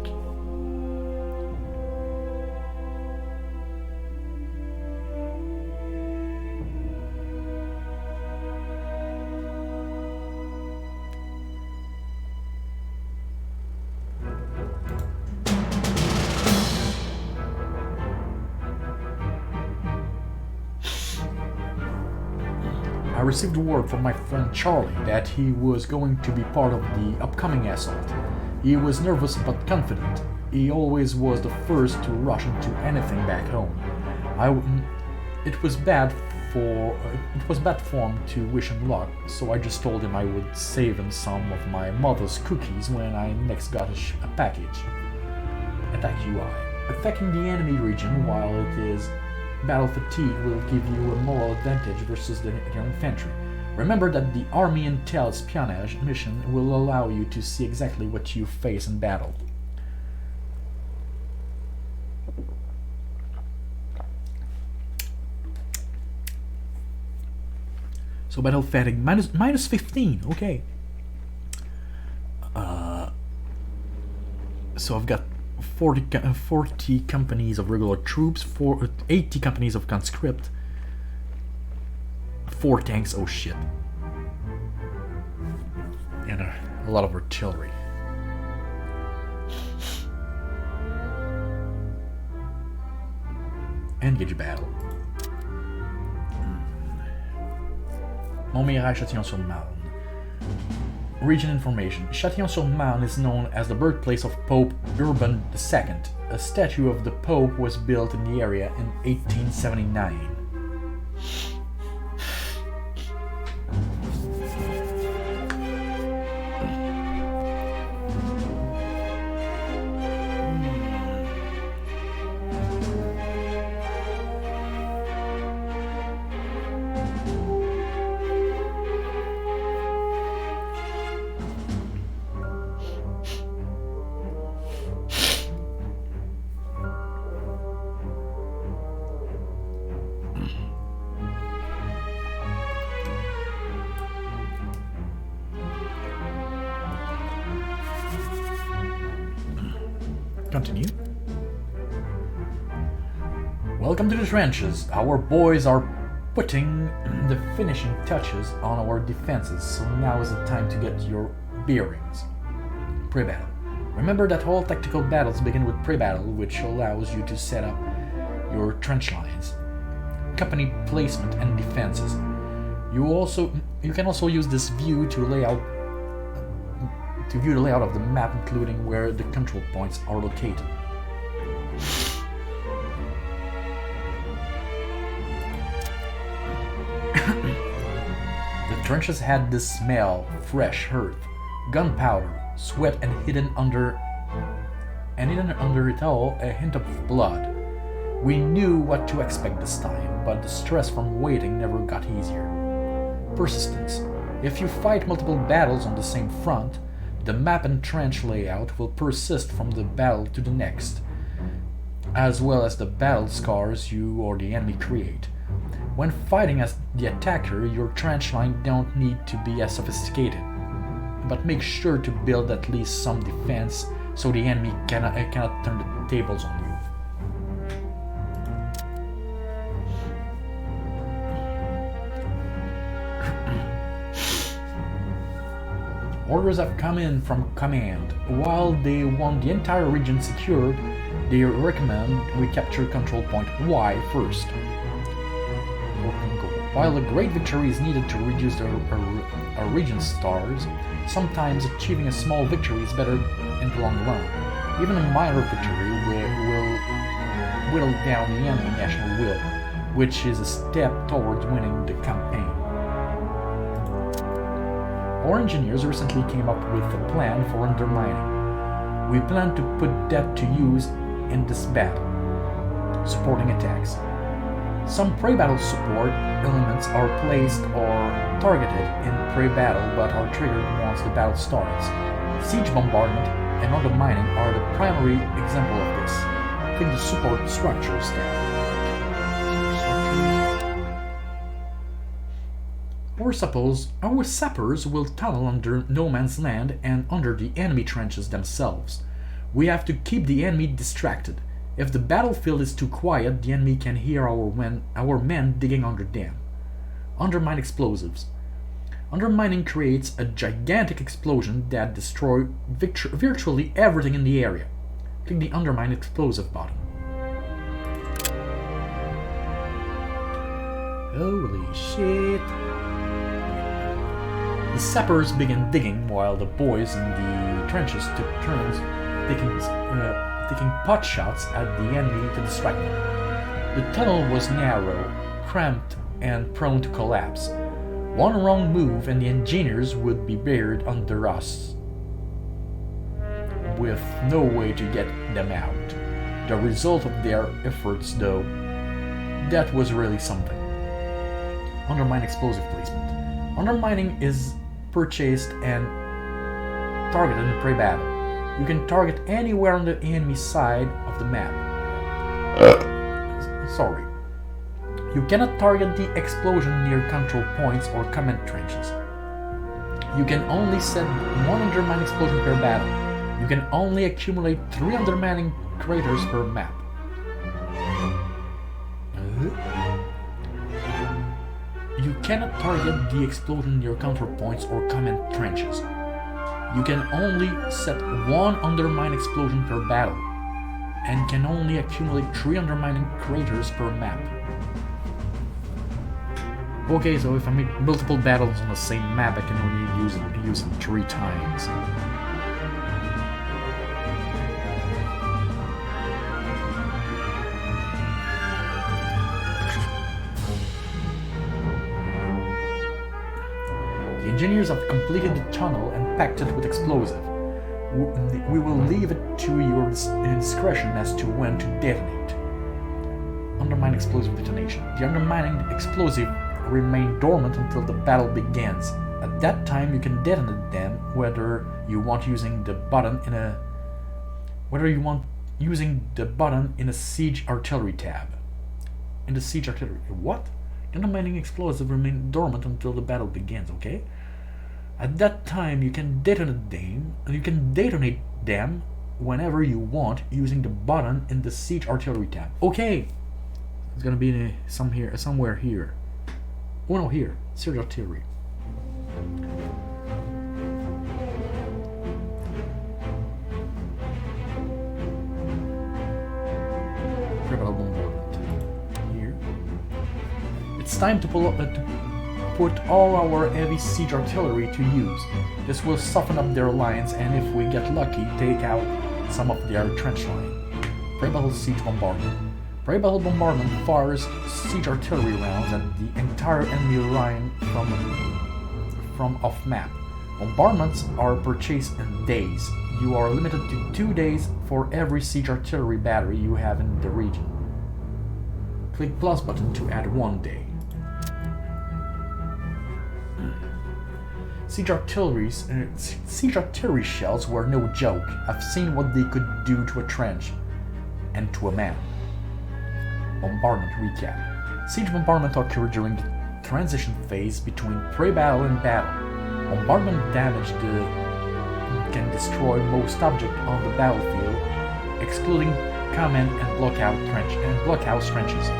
I received word from my friend Charlie that he was going to be part of the upcoming assault. He was nervous but confident. He always was the first to rush into anything back home. It was bad form to wish him luck, so I just told him I would save him some of my mother's cookies when I next got a package. Attack UI. Attacking the enemy region while it is battle fatigue will give you a moral advantage versus their infantry. Remember that the Army Intel espionage mission will allow you to see exactly what you face in battle. So battle fatigue minus 15, okay. So I've got 40 companies of regular troops, 80 companies of conscript, 4 tanks, oh shit, and a lot of artillery. Engage battle. Montmirail, Châtillon-sur-Marne. Region information. Châtillon-sur-Marne is known as the birthplace of Pope Urban II. A statue of the Pope was built in the area in 1879. Continue. Welcome to the trenches. Our boys are putting the finishing touches on our defenses, so now is the time to get your bearings. Pre-battle. Remember that all tactical battles begin with pre-battle, which allows you to set up your trench lines, company placement, and defenses. You can also use this view to view the layout of the map, including where the control points are located. The trenches had the smell, fresh earth, gunpowder, sweat, and hidden under it all a hint of blood. We knew what to expect this time, but the stress from waiting never got easier. Persistence. If you fight multiple battles on the same front, the map and trench layout will persist from the battle to the next, as well as the battle scars you or the enemy create. When fighting as the attacker, your trench line don't need to be as sophisticated, but make sure to build at least some defense so the enemy cannot turn the tables on you. Orders have come in from command. While they want the entire region secured, they recommend we capture control point Y first. While a great victory is needed to reduce a region's stars, sometimes achieving a small victory is better in the long run. Even a minor victory will whittle down the enemy national will, which is a step towards winning the campaign. Our engineers recently came up with a plan for undermining. We plan to put that to use in this battle. Supporting attacks. Some pre-battle support elements are placed or targeted in pre-battle but are triggered once the battle starts. Siege bombardment and undermining are the primary example of this. Click the support structures tab. Our sappers will tunnel under no man's land and under the enemy trenches themselves. We have to keep the enemy distracted. If the battlefield is too quiet, the enemy can hear our men digging under them. Undermine explosives. Undermining creates a gigantic explosion that destroys virtually everything in the area. Click the Undermine Explosive button. Holy shit! The sappers began digging while the boys in the trenches took turns taking pot shots at the enemy to distract them. The tunnel was narrow, cramped, and prone to collapse. One wrong move and the engineers would be buried under us, with no way to get them out. The result of their efforts, though, that was really something. Undermine explosive placement. Undermining is purchased and targeted in pre-battle. You can target anywhere on the enemy side of the map. Sorry. You cannot target the explosion near control points or command trenches. You can only set one undermine explosion per battle. You can only accumulate 3 undermining craters per map. You cannot target the explosion near control points or command trenches. You can only set 1 undermine explosion per battle, and can only accumulate 3 undermining craters per map. Okay, so if I make multiple battles on the same map, I can only use it 3 times. The engineers have completed the tunnel and packed it with explosive. We will leave it to your discretion as to when to detonate. Undermine explosive detonation. The undermining explosive remain dormant until the battle begins. At that time, you can detonate them, whether you want using the button in a siege artillery tab. In the siege artillery, what? The undermining explosive remain dormant until the battle begins. Okay. At that time, you can detonate them whenever you want using the button in the Siege Artillery tab. Okay, it's gonna be somewhere here. Oh no, here, Siege Artillery. Here. It's time to put all our heavy siege artillery to use. This will soften up their lines and if we get lucky, take out some of their trench line. Pre-battle siege bombardment. Pre-battle bombardment fires siege artillery rounds at the entire enemy line from off map. Bombardments are purchased in days. You are limited to 2 days for every siege artillery battery you have in the region. Click plus button to add 1 day. Siege artillery shells were no joke. I've seen what they could do to a trench and to a man. Bombardment recap. Siege bombardment occur during the transition phase between pre-battle and battle. Bombardment damage can destroy most objects on the battlefield, excluding command and blockhouse trenches.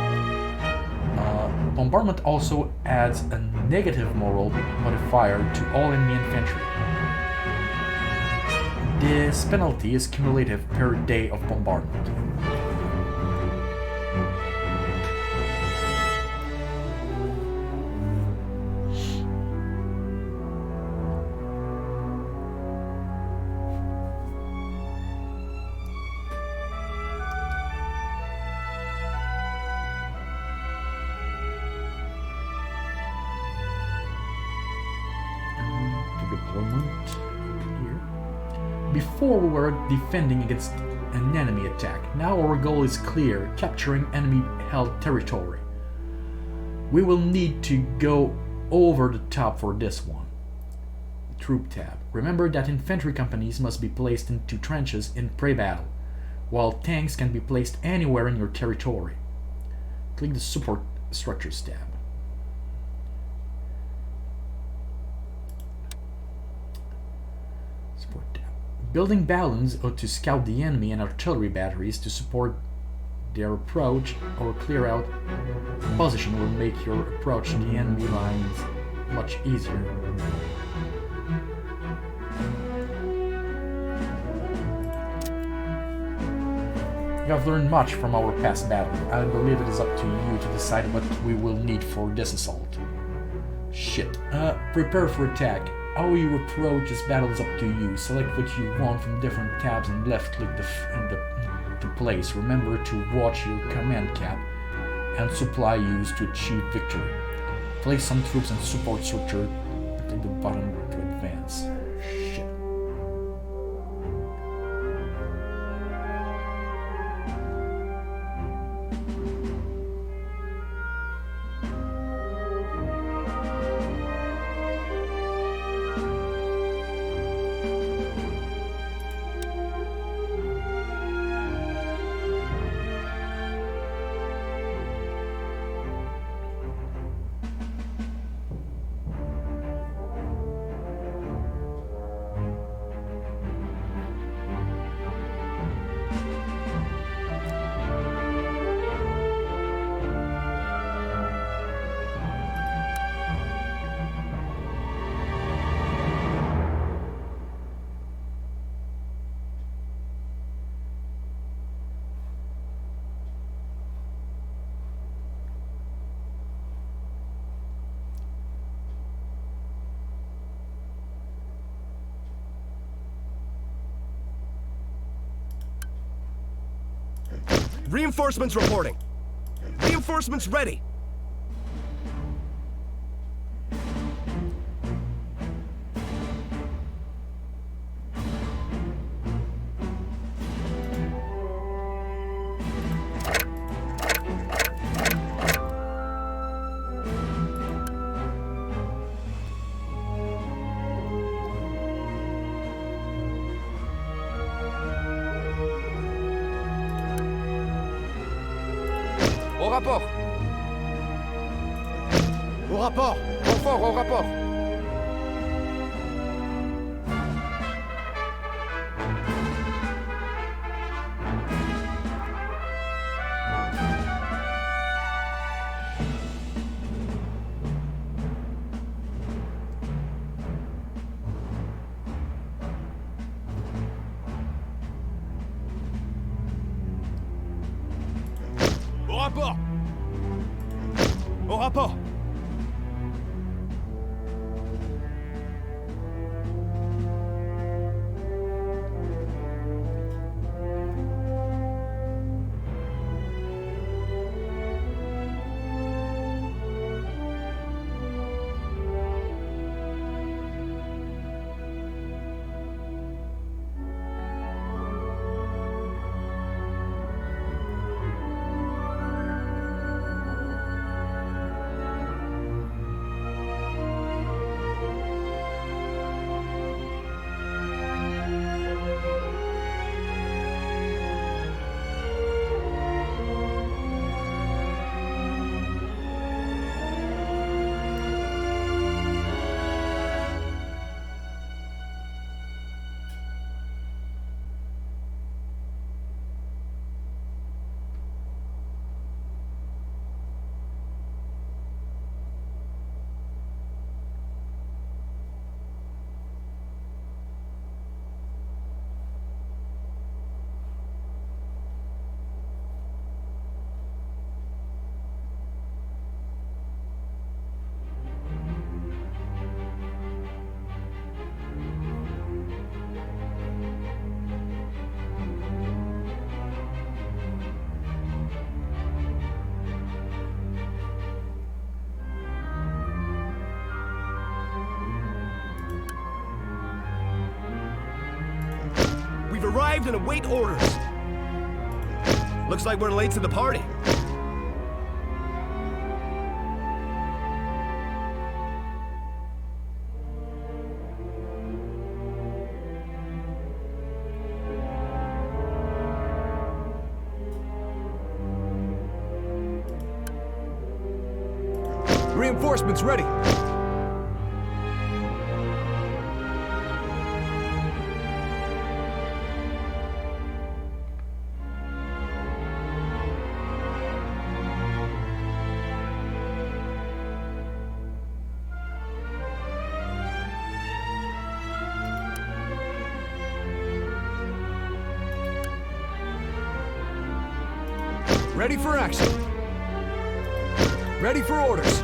Bombardment also adds a negative moral modifier to all enemy infantry. This penalty is cumulative per day of bombardment. Before we were defending against an enemy attack. Now our goal is clear, capturing enemy-held territory. We will need to go over the top for this one. Troop tab. Remember that infantry companies must be placed into trenches in pre-battle, while tanks can be placed anywhere in your territory. Click the Support Structures tab. Building battalions to scout the enemy and artillery batteries to support their approach or clear out position will make your approach to the enemy lines much easier. You have learned much from our past battle. I believe it is up to you to decide what we will need for this assault. Shit. Prepare for attack. How you approach this battle is up to you. Select what you want from different tabs and left click the place. Remember to watch your command cap and supply used to achieve victory. Place some troops in support structure. Click the button to advance. Shit. Reinforcements reporting. Reinforcements ready. Au rapport. Au rapport. Renfort, au rapport. arrived and await orders. Looks like we're late to the party. Reinforcements ready. Ready for action. Ready for orders.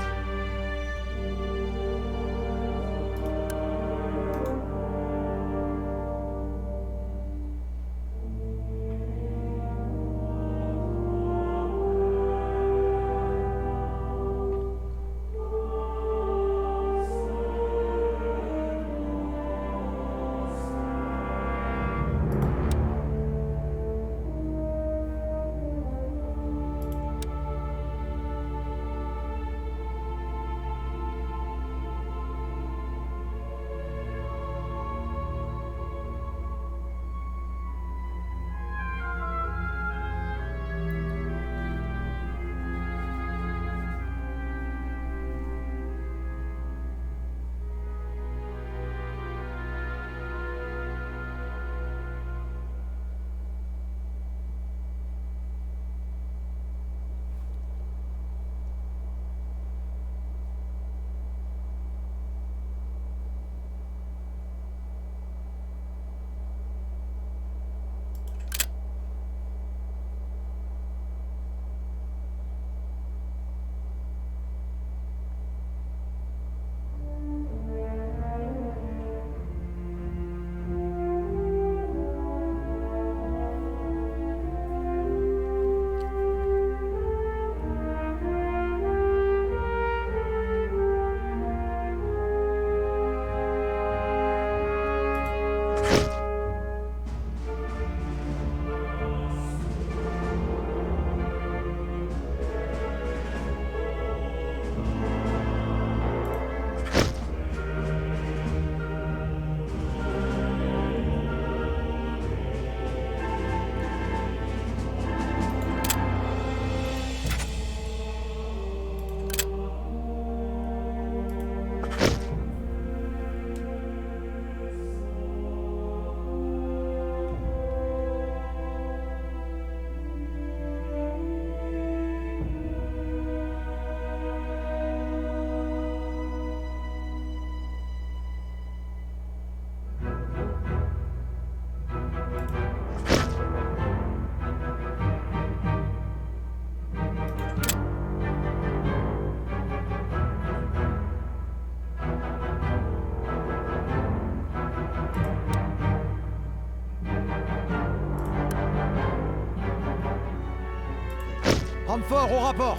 Renfort au rapport.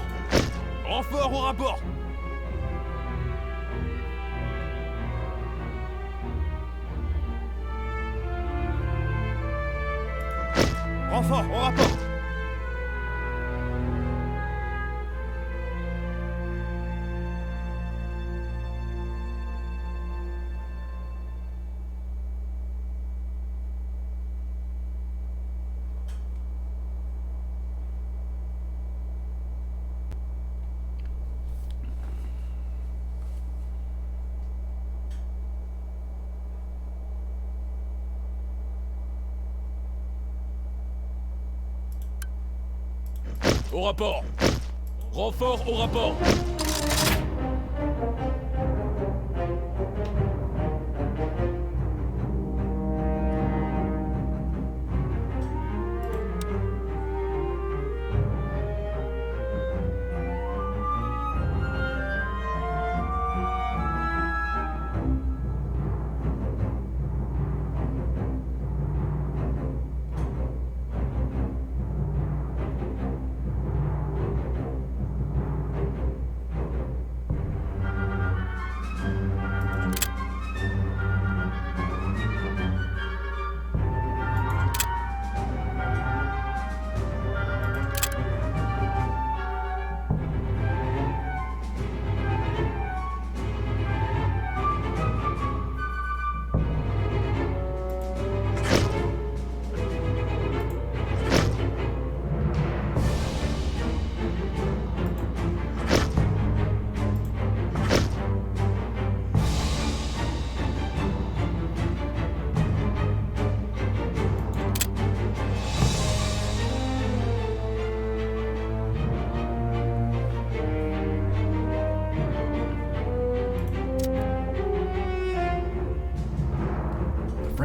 Renfort au rapport. Renfort au rapport. Au rapport. Renfort au rapport.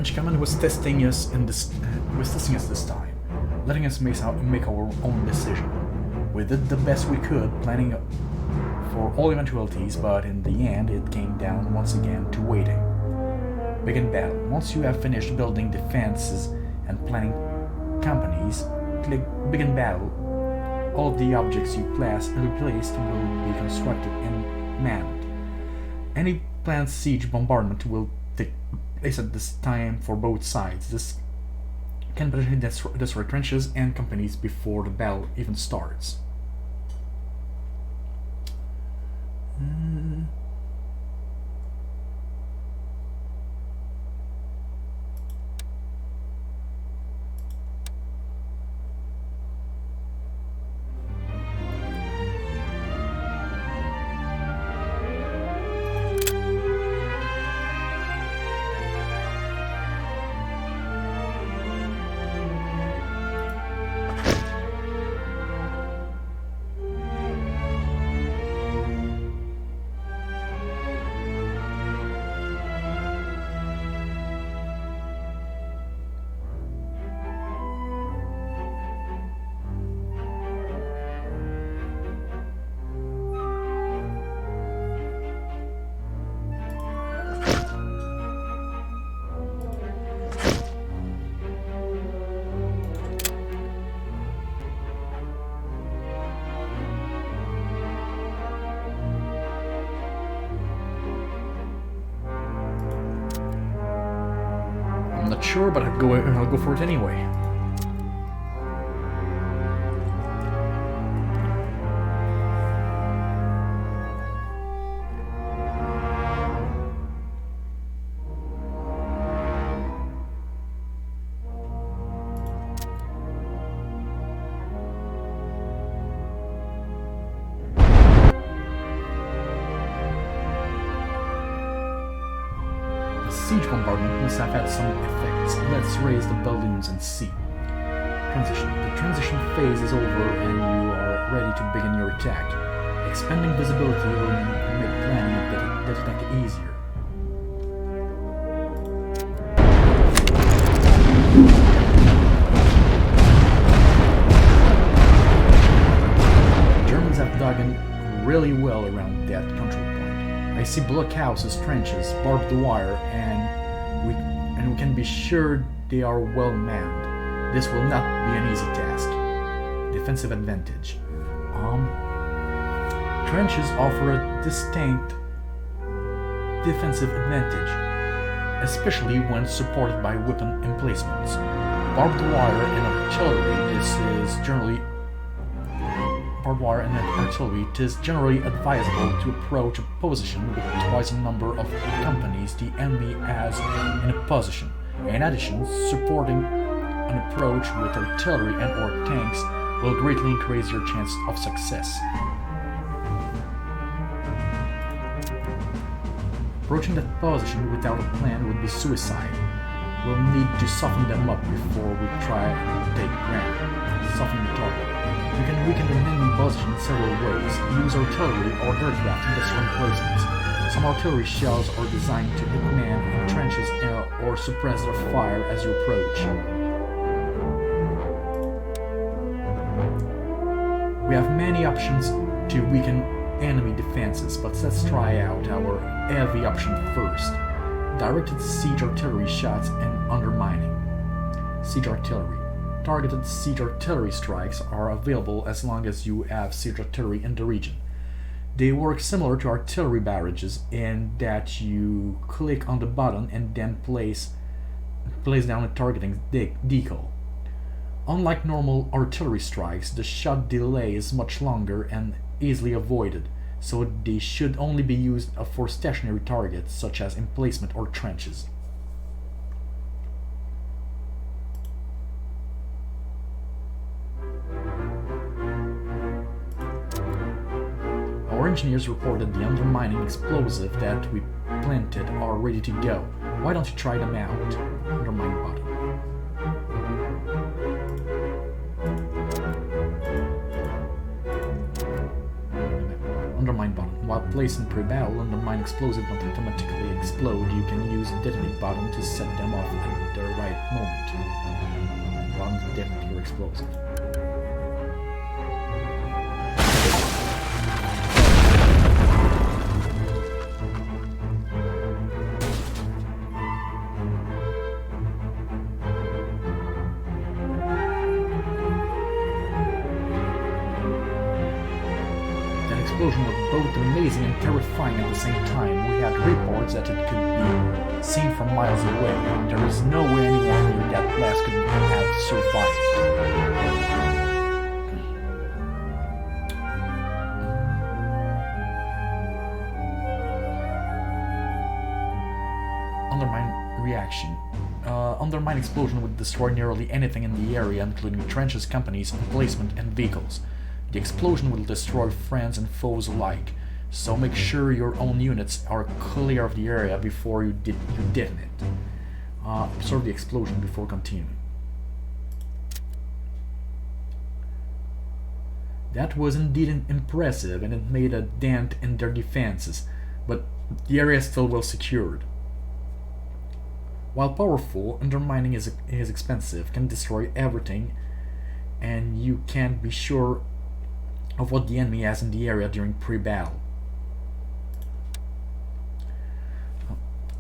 French command was testing us this time, letting us make our own decision. We did the best we could, planning for all eventualities, but in the end it came down once again to waiting. Begin battle. Once you have finished building defenses and planning companies, click Begin Battle. All of the objects you replaced will be constructed and manned. Any planned siege bombardment will take place at this time for both sides. This can potentially destroy trenches and companies before the battle even starts. Not sure, but I'll go for it anyway. Siege bombardment must have had some effects. Let's raise the balloons and see. Transition. The transition phase is over and you are ready to begin your attack. Expanding visibility will make planning the attack easier. The Germans have dug in really well around that control point. I see blockhouses, trenches, barbed wire, and we can be sure they are well manned. This will not be an easy task. Defensive advantage. Trenches offer a distinct defensive advantage, especially when supported by weapon emplacements. Barbed wire and artillery, it is generally advisable to approach a position with twice the number of companies the enemy has in a position. In addition, supporting an approach with artillery and or tanks will greatly increase your chance of success. Approaching that position without a plan would be suicide. We'll need to soften them up before we try to take ground. Soften the target. You can weaken the enemy position in several ways. Use artillery or aircraft in different places. Some artillery shells are designed to hit men in trenches or suppress their fire as you approach. We have many options to weaken enemy defenses, but let's try out our heavy option first. Directed siege artillery shots and undermining. Siege artillery. Targeted siege artillery strikes are available as long as you have siege artillery in the region. They work similar to artillery barrages in that you click on the button and then place down a targeting decal. Unlike normal artillery strikes, the shot delay is much longer and easily avoided, so they should only be used for stationary targets such as emplacement or trenches. Our engineers reported the undermining explosive that we planted are ready to go. Why don't you try them out? Undermine button. Undermine button. While placed in pre-battle, undermine explosive don't automatically explode. You can use a detonate button to set them off at the right moment. Run to detonate your explosive. Explosion was both amazing and terrifying at the same time. We had reports that it could be seen from miles away. There is no way anyone near that blast could have survived. Undermine reaction. Undermine explosion would destroy nearly anything in the area, including trenches, companies, emplacement, and vehicles. The explosion will destroy friends and foes alike, so make sure your own units are clear of the area before you detonate. Observe the explosion before continuing. That was indeed impressive, and it made a dent in their defenses, but the area is still well secured. While powerful, undermining is expensive, can destroy everything, and you can't be sure of what the enemy has in the area during pre-battle.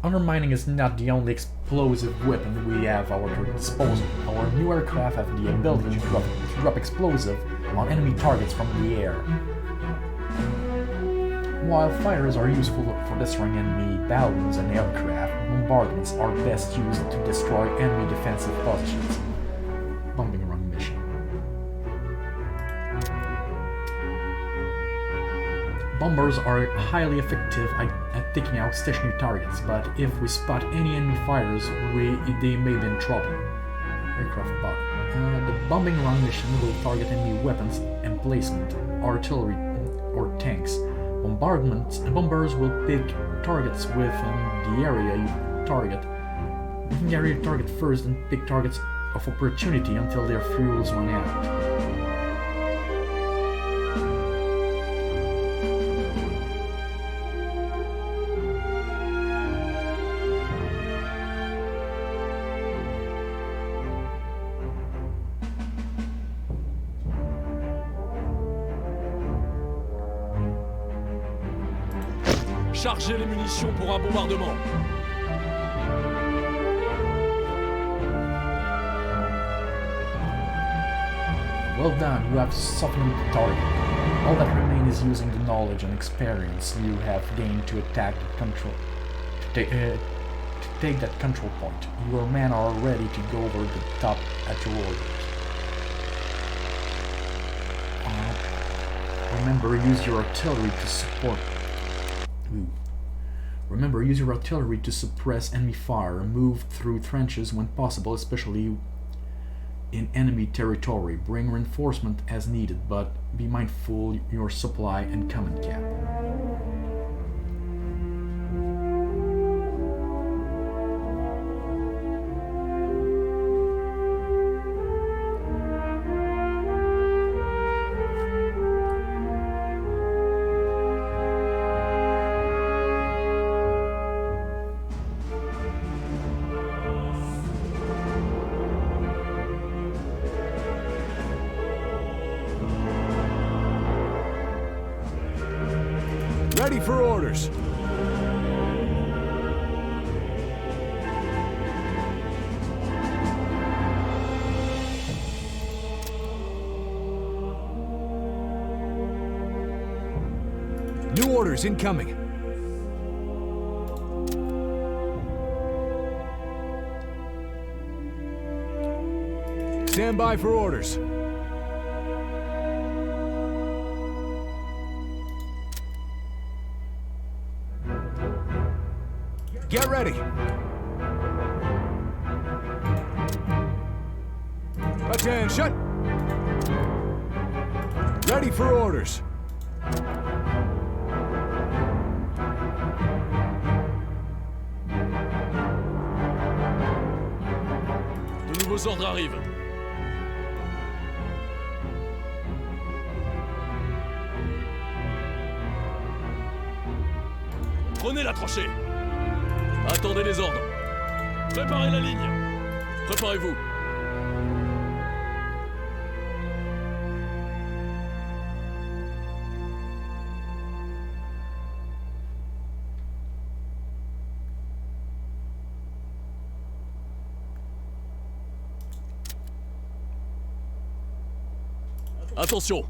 Undermining is not the only explosive weapon we have at our disposal. Our new aircraft have the ability to drop explosive on enemy targets from the air. While fighters are useful for destroying enemy balloons and aircraft, bombardments are best used to destroy enemy defensive positions. Bombing run mission. Bombers are highly effective at taking out stationary targets, but if we spot any enemy fighters, they may be in trouble. Aircraft body. The bombing run mission will target enemy weapons, emplacement, artillery, or tanks. Bombers will pick targets within the area you target. Within the area you target first and pick targets of opportunity until their fuels run out. Chargez les munitions pour un bombardement. Well done, you have softened the target. All that remains is using the knowledge and experience you have gained to attack the control. To take that control point. Your men are ready to go over the top at your orders. Remember, use your artillery to support. Remember, use your artillery to suppress enemy fire. Move through trenches when possible, especially in enemy territory. Bring reinforcement as needed, but be mindful your supply and command cap. Ready for orders. New orders incoming. Stand by for orders. Get ready. Attention. Ready for orders. De nouveaux ordres arrivent. Prenez la tranchée. Attendez les ordres. Préparez la ligne. Préparez-vous. Attention.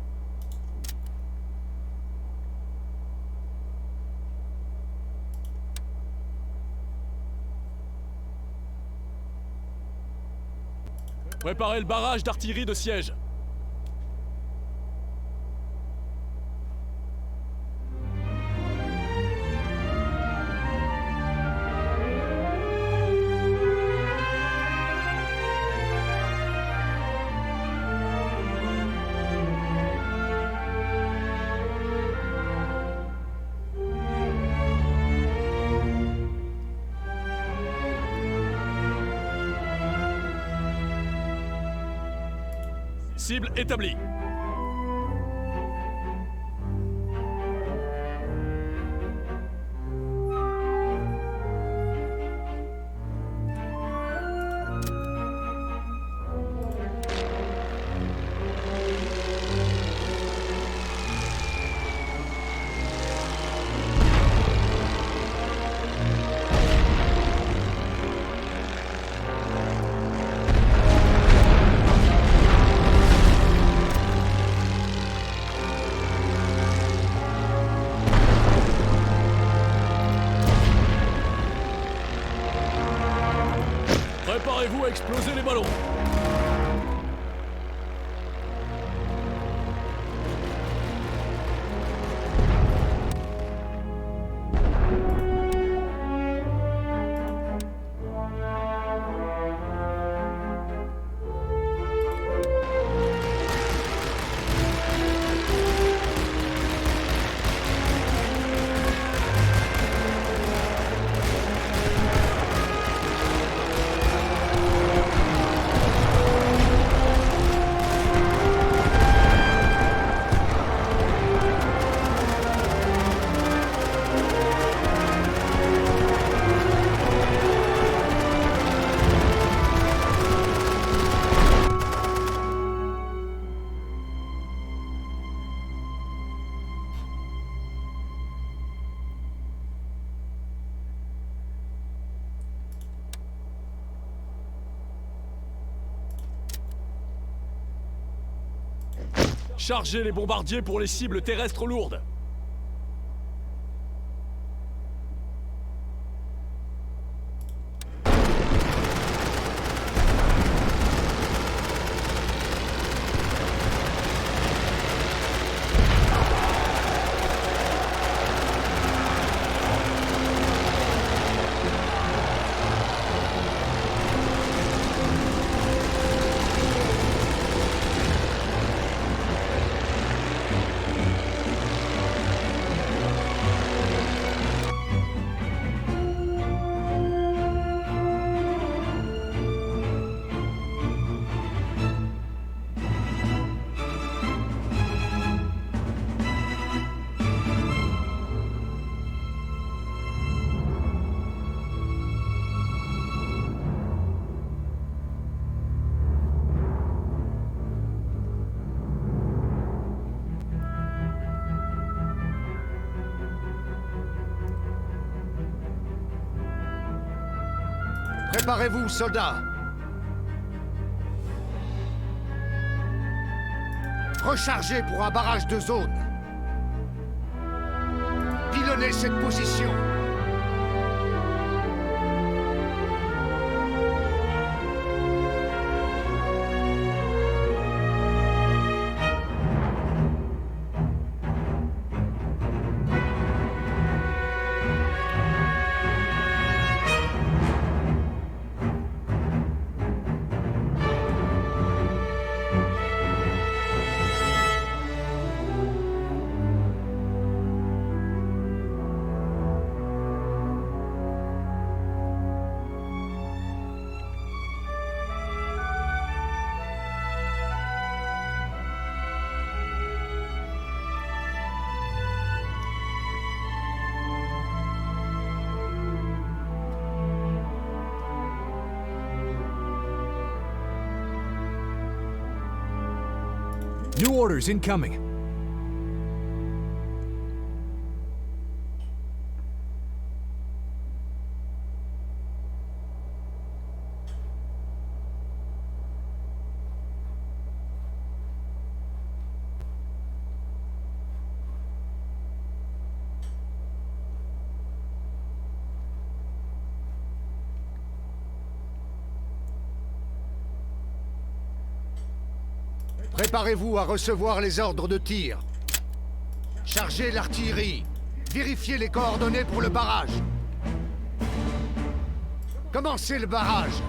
Préparez le barrage d'artillerie de siège. Cible établie. Préparez-vous à exploser les ballons. Chargez les bombardiers pour les cibles terrestres lourdes. Préparez-vous, soldats. Rechargez pour un barrage de zone. Pilonnez cette position. New orders incoming. Préparez-vous à recevoir les ordres de tir. Chargez l'artillerie. Vérifiez les coordonnées pour le barrage. Commencez le barrage.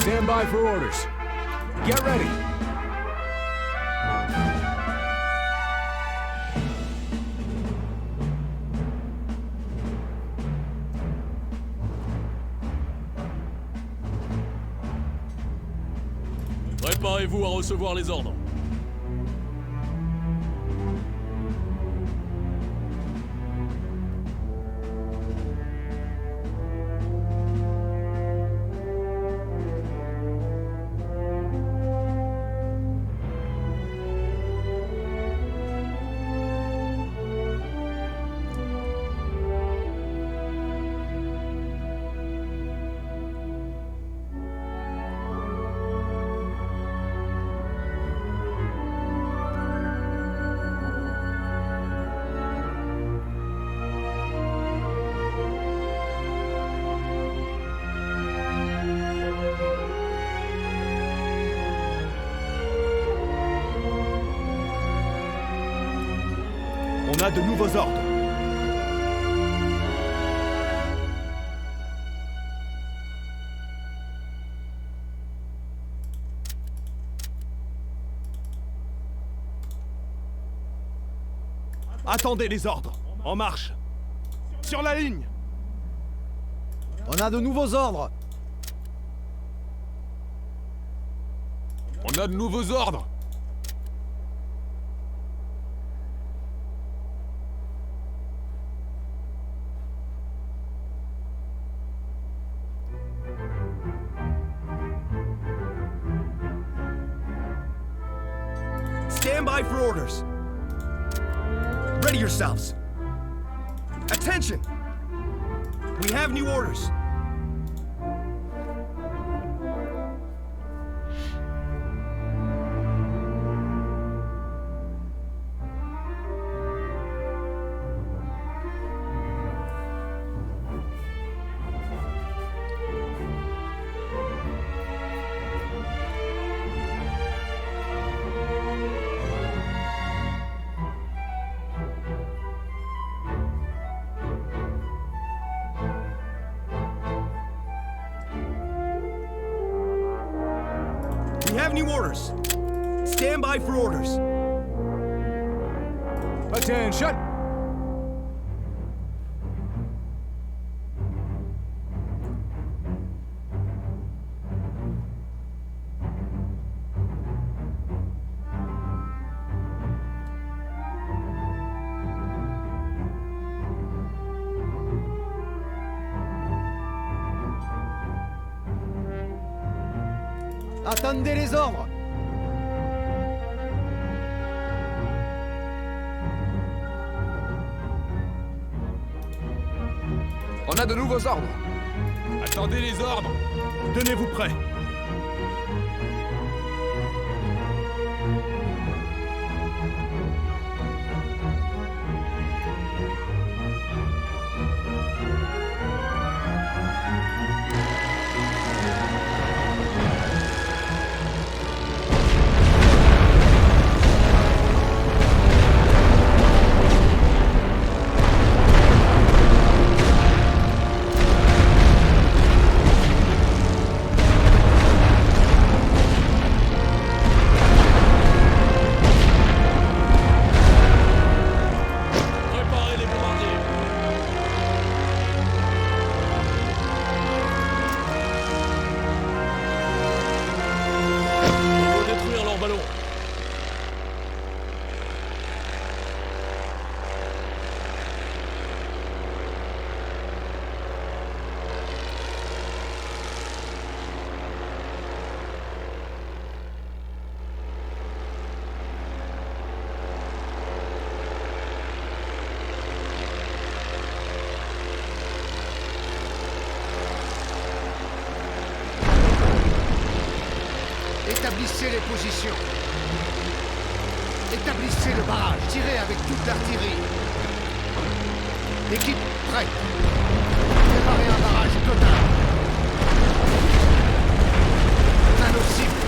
Stand by for orders. Get ready. Préparez-vous à recevoir les ordres. On a de nouveaux ordres. Attendez les ordres. En marche. Sur la ligne. On a de nouveaux ordres. On a de nouveaux ordres. Stand by for orders. Ready yourselves. Attention! We have new orders. We have new orders. Stand by for orders. Attention! Attendez les ordres. On a de nouveaux ordres. Attendez les ordres. Tenez-vous prêts. Établissez les positions. Établissez le barrage. Tirez avec toute l'artillerie. Équipe prête. Préparez un barrage total. On a nos cibles.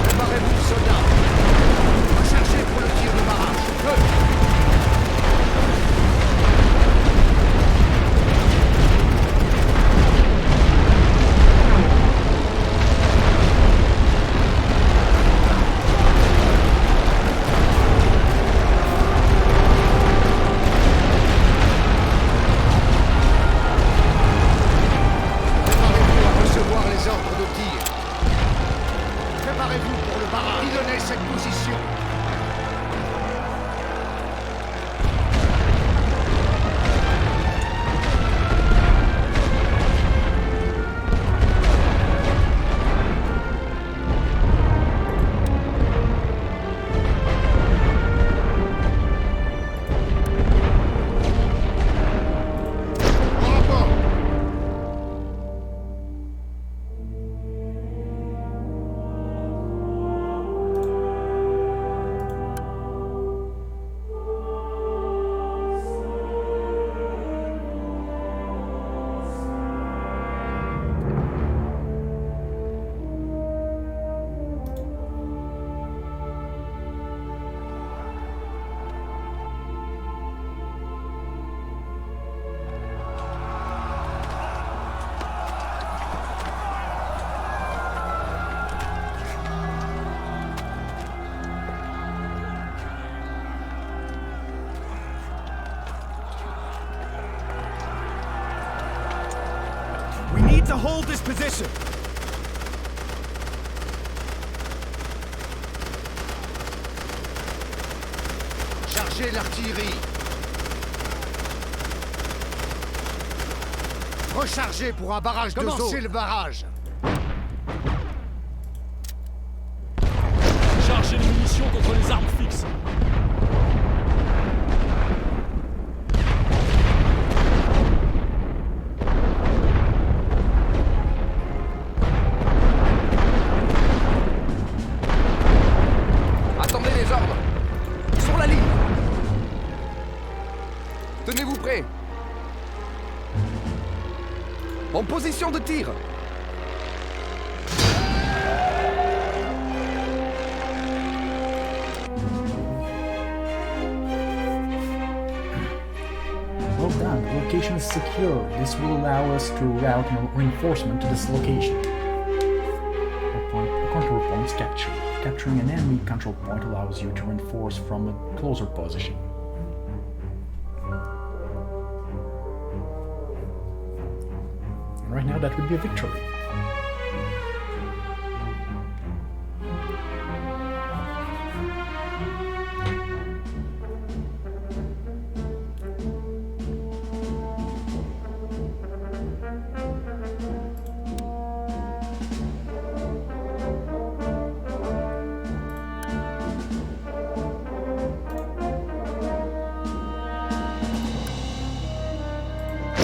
Préparez-vous, soldats. Rechargez pour le tir de barrage. Feu. Préparez-vous à recevoir les ordres de tir. Préparez-vous pour le barrage. Pilonnez cette position. En rapport. We need to hold this position. Chargez l'artillerie. Rechargez pour un barrage de zone. Commencez le barrage. Chargez les munitions contre les armes fixes. Attendez les ordres. Sur la ligne. Tenez-vous prêts. En position de tir. Well done, the location is secure. This will allow us to route reinforcement to this location. Control points captured. Capturing an enemy control point allows you to reinforce from a closer position. And right now that would be a victory.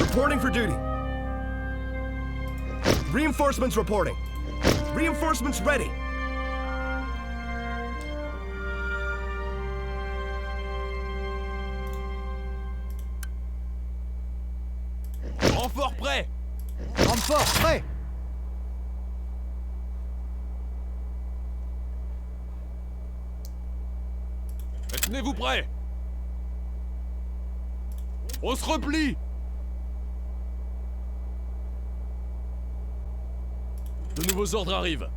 Reporting for duty. Reinforcements reporting. Reinforcements ready. Renfort prêt. Renfort, prêt. Tenez-vous prêts. On se replie. De nouveaux ordres arrivent.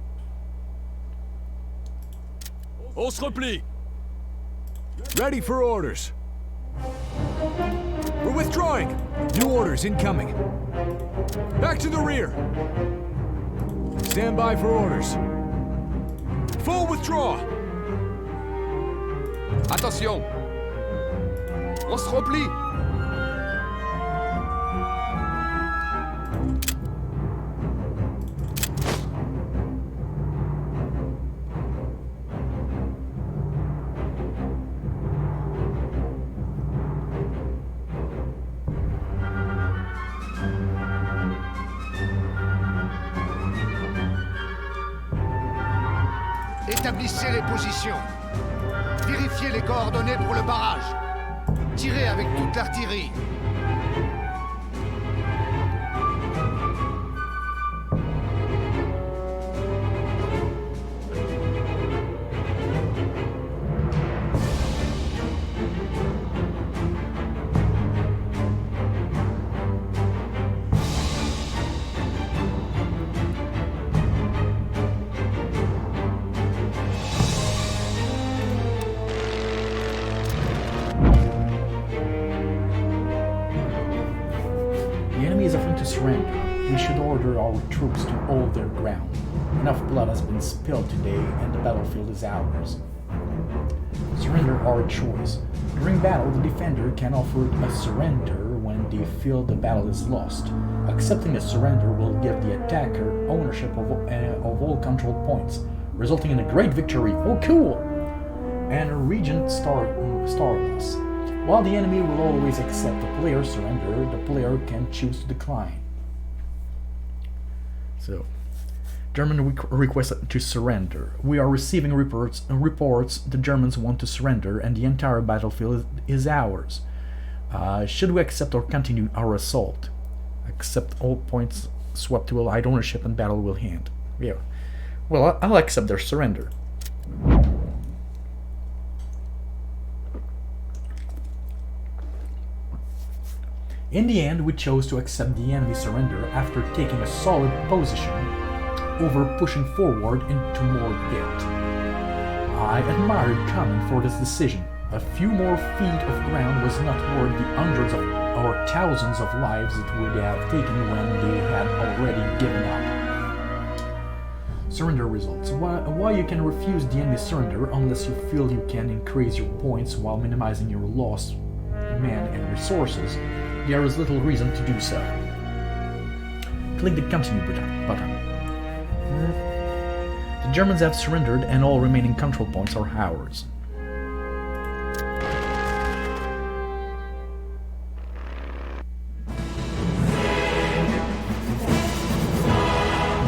On se replie. Ready for orders. We're withdrawing. New orders incoming. Back to the rear. Stand by for orders. Full withdraw. Attention. On se replie. Établissez les positions. Vérifiez les coordonnées pour le barrage. Tirez avec toute l'artillerie. The enemy is offering to surrender. We should order our troops to hold their ground. Enough blood has been spilled today, and the battlefield is ours. Surrender our choice. During battle, the defender can offer a surrender when they feel the battle is lost. Accepting a surrender will give the attacker ownership of all control points, resulting in a great victory. Oh, cool! And a Regent Starless. While the enemy will always accept the player's surrender, the player can choose to decline. So, German request to surrender. We are receiving reports the Germans want to surrender and the entire battlefield is ours. Should we accept or continue our assault? Accept all points swept to Allied ownership and battle will end. Yeah. Well, I'll accept their surrender. In the end, we chose to accept the enemy surrender after taking a solid position over pushing forward into more debt. I admired Common for this decision. A few more feet of ground was not worth the hundreds of or thousands of lives it would have taken when they had already given up. Surrender results. Why you can refuse the enemy surrender unless you feel you can increase your points while minimizing your lost men and resources. There is little reason to do so. Click the continue button. The Germans have surrendered and all remaining control points are ours.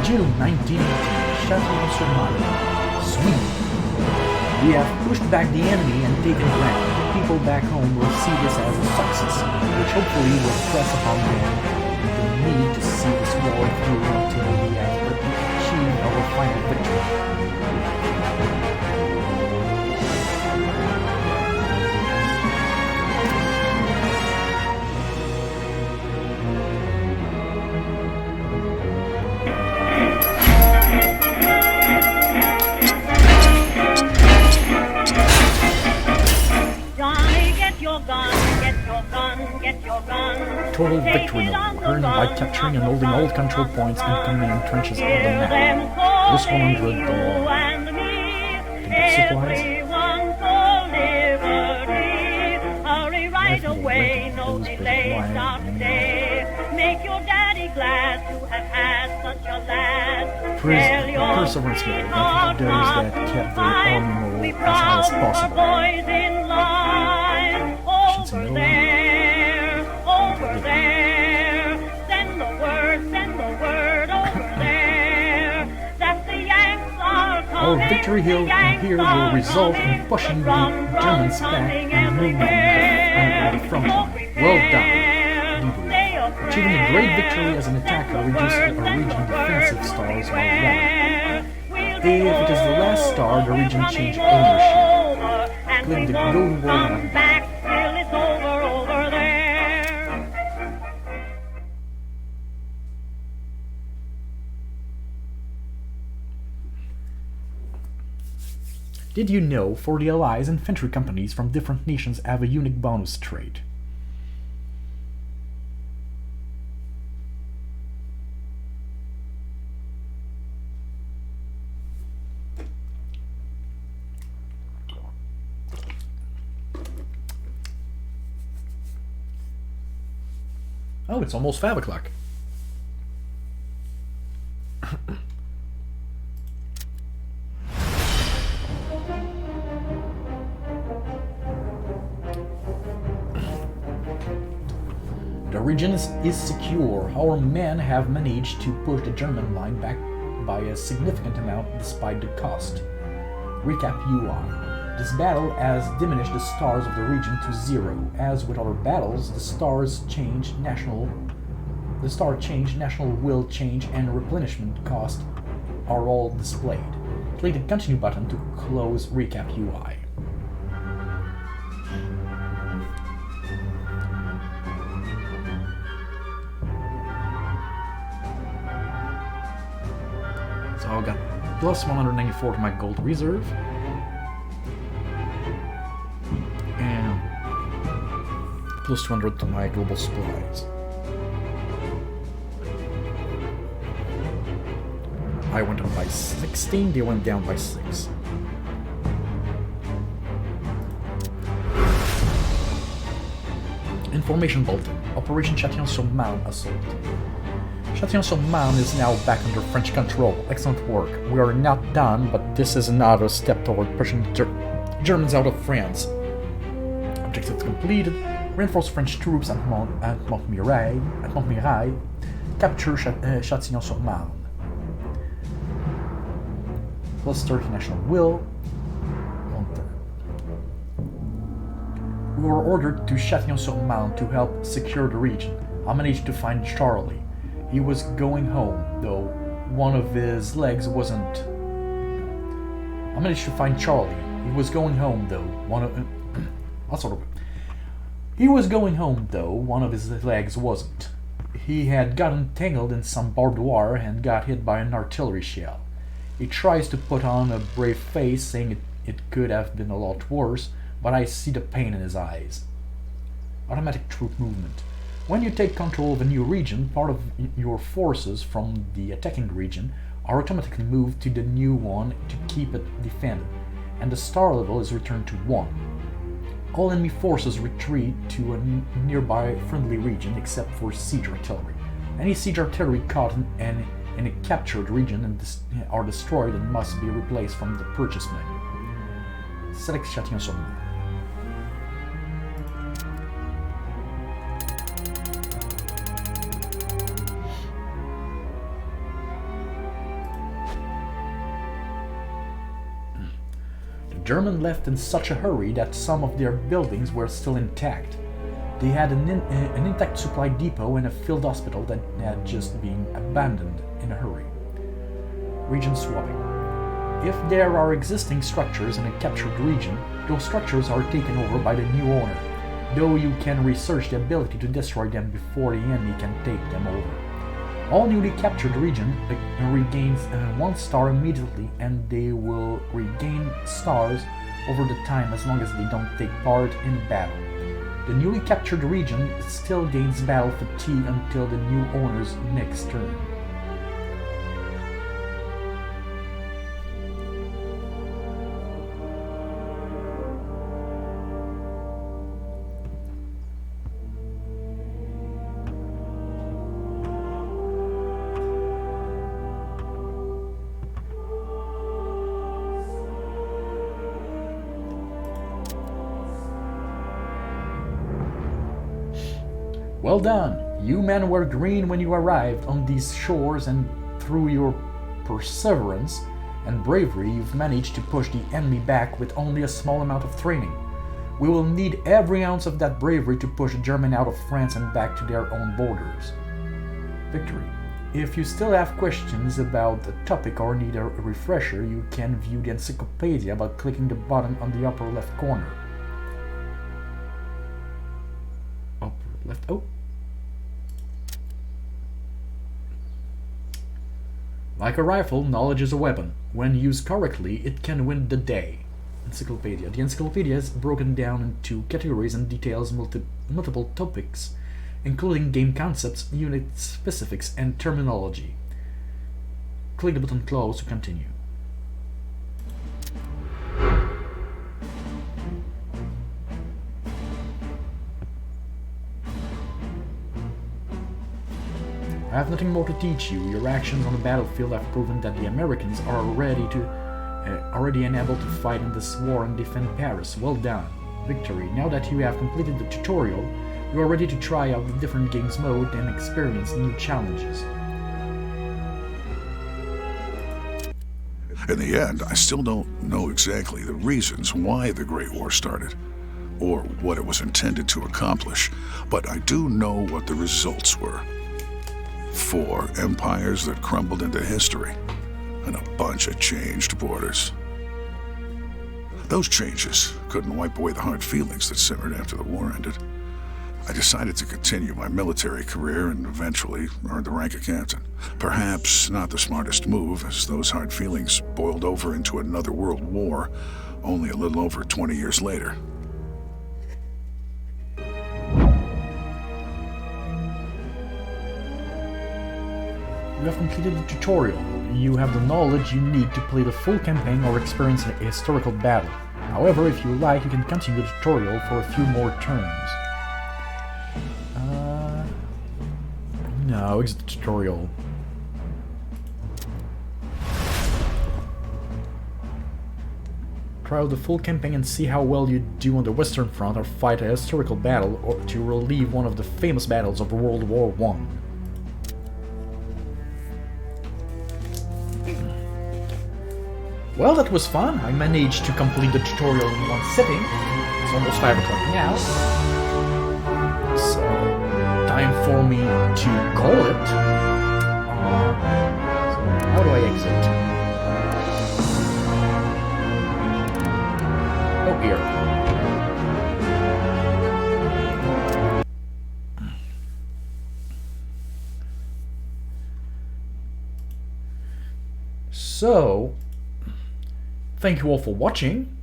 June 1918, Châtillon-sur-Marne, Sweden. We have pushed back the enemy and taken ground. People back home will see this as a success, which hopefully will press upon them the need to see this war through until we have achieved our final victory. Total victory note earned by capturing and holding all control points and command trenches on the map. This $100. Supplies. Right away, no delay, start today. Make your daddy glad to have had such a lad. Perseverance mode, those that kept their army mode as high as possible. Boys in line, over there, send the word over there, that the Yanks are coming. Our victory here will result in pushing the Germans back and moving them on the front line. Well done. Achieving a great victory as an attacker reduces a region's defensive stars by 1. If it is the last star, the region changes ownership. Click the golden word on back. Did you know, for the Allies, infantry companies from different nations have a unique bonus trait? Oh, it's almost 5 o'clock. The region is secure. Our men have managed to push the German line back by a significant amount despite the cost. Recap UI. This battle has diminished the stars of the region to 0. As with other battles, the star change, national will change, and replenishment cost are all displayed. Click the Continue button to close Recap UI. So I got plus 194 to my gold reserve. And plus 200 to my global supplies. I went up by 16, they went down by 6. Information bulletin. Operation Châtillon-sur-Marne assault. Châtillon-sur-Marne is now back under French control. Excellent work. We are not done, but this is another step toward pushing the Germans out of France. Objective completed. Reinforce French troops at Montmirail. Capture Châtillon-sur-Marne. Plus 30 national will. 1/3. We were ordered to Châtillon-sur-Marne to help secure the region. I managed to find Charlie. He was going home, though one of his legs wasn't. I managed to find Charlie. He was going home, though one of. He was going home, though one of his legs wasn't. He had gotten tangled in some barbed wire and got hit by an artillery shell. He tries to put on a brave face, saying it could have been a lot worse, but I see the pain in his eyes. Automatic troop movement. When you take control of a new region, part of your forces from the attacking region are automatically moved to the new one to keep it defended, and the star level is returned to 1. All enemy forces retreat to a nearby friendly region except for siege artillery. Any siege artillery caught in a captured region are destroyed and must be replaced from the purchase menu. Select Châtillon-sur-Marne. The Germans left in such a hurry that some of their buildings were still intact. They had an intact supply depot and a field hospital that had just been abandoned in a hurry. Region swapping. If there are existing structures in a captured region, those structures are taken over by the new owner, though you can research the ability to destroy them before the enemy can take them over. All newly captured region regains 1 star immediately, and they will regain stars over the time as long as they don't take part in battle. The newly captured region still gains battle fatigue until the new owner's next turn. Well done! You men were green when you arrived on these shores, and through your perseverance and bravery you've managed to push the enemy back with only a small amount of training. We will need every ounce of that bravery to push the Germans out of France and back to their own borders. Victory. If you still have questions about the topic or need a refresher, you can view the encyclopedia by clicking the button on the upper left corner. Left. Oh. Like a rifle, knowledge is a weapon. When used correctly, it can win the day. Encyclopedia. The encyclopedia is broken down into categories and details multiple topics, including game concepts, unit specifics, and terminology. Click the button close to continue. I have nothing more to teach you. Your actions on the battlefield have proven that the Americans are already unable to fight in this war and defend Paris. Well done. Victory. Now that you have completed the tutorial, you are ready to try out the different games mode and experience new challenges. In the end, I still don't know exactly the reasons why the Great War started, or what it was intended to accomplish, but I do know what the results were. 4 empires that crumbled into history, and a bunch of changed borders. Those changes couldn't wipe away the hard feelings that simmered after the war ended. I decided to continue my military career and eventually earned the rank of captain. Perhaps not the smartest move, as those hard feelings boiled over into another world war only a little over 20 years later. You have completed the tutorial. You have the knowledge you need to play the full campaign or experience a historical battle. However, if you like, you can continue the tutorial for a few more turns. No, exit the tutorial. Try out the full campaign and see how well you do on the Western Front, or fight a historical battle or to relieve one of the famous battles of World War I. Well, that was fun. I managed to complete the tutorial in one sitting. It's almost 5 o'clock now. So, time for me to call it. So how do I exit? Oh, here. So, thank you all for watching.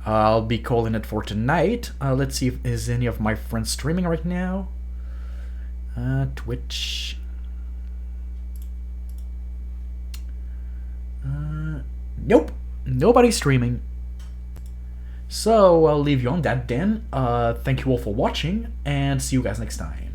I'll be calling it for tonight. Let's see if is any of my friends streaming right now. Twitch. Nope, nobody's streaming. So I'll leave you on that then. Thank you all for watching, and see you guys next time.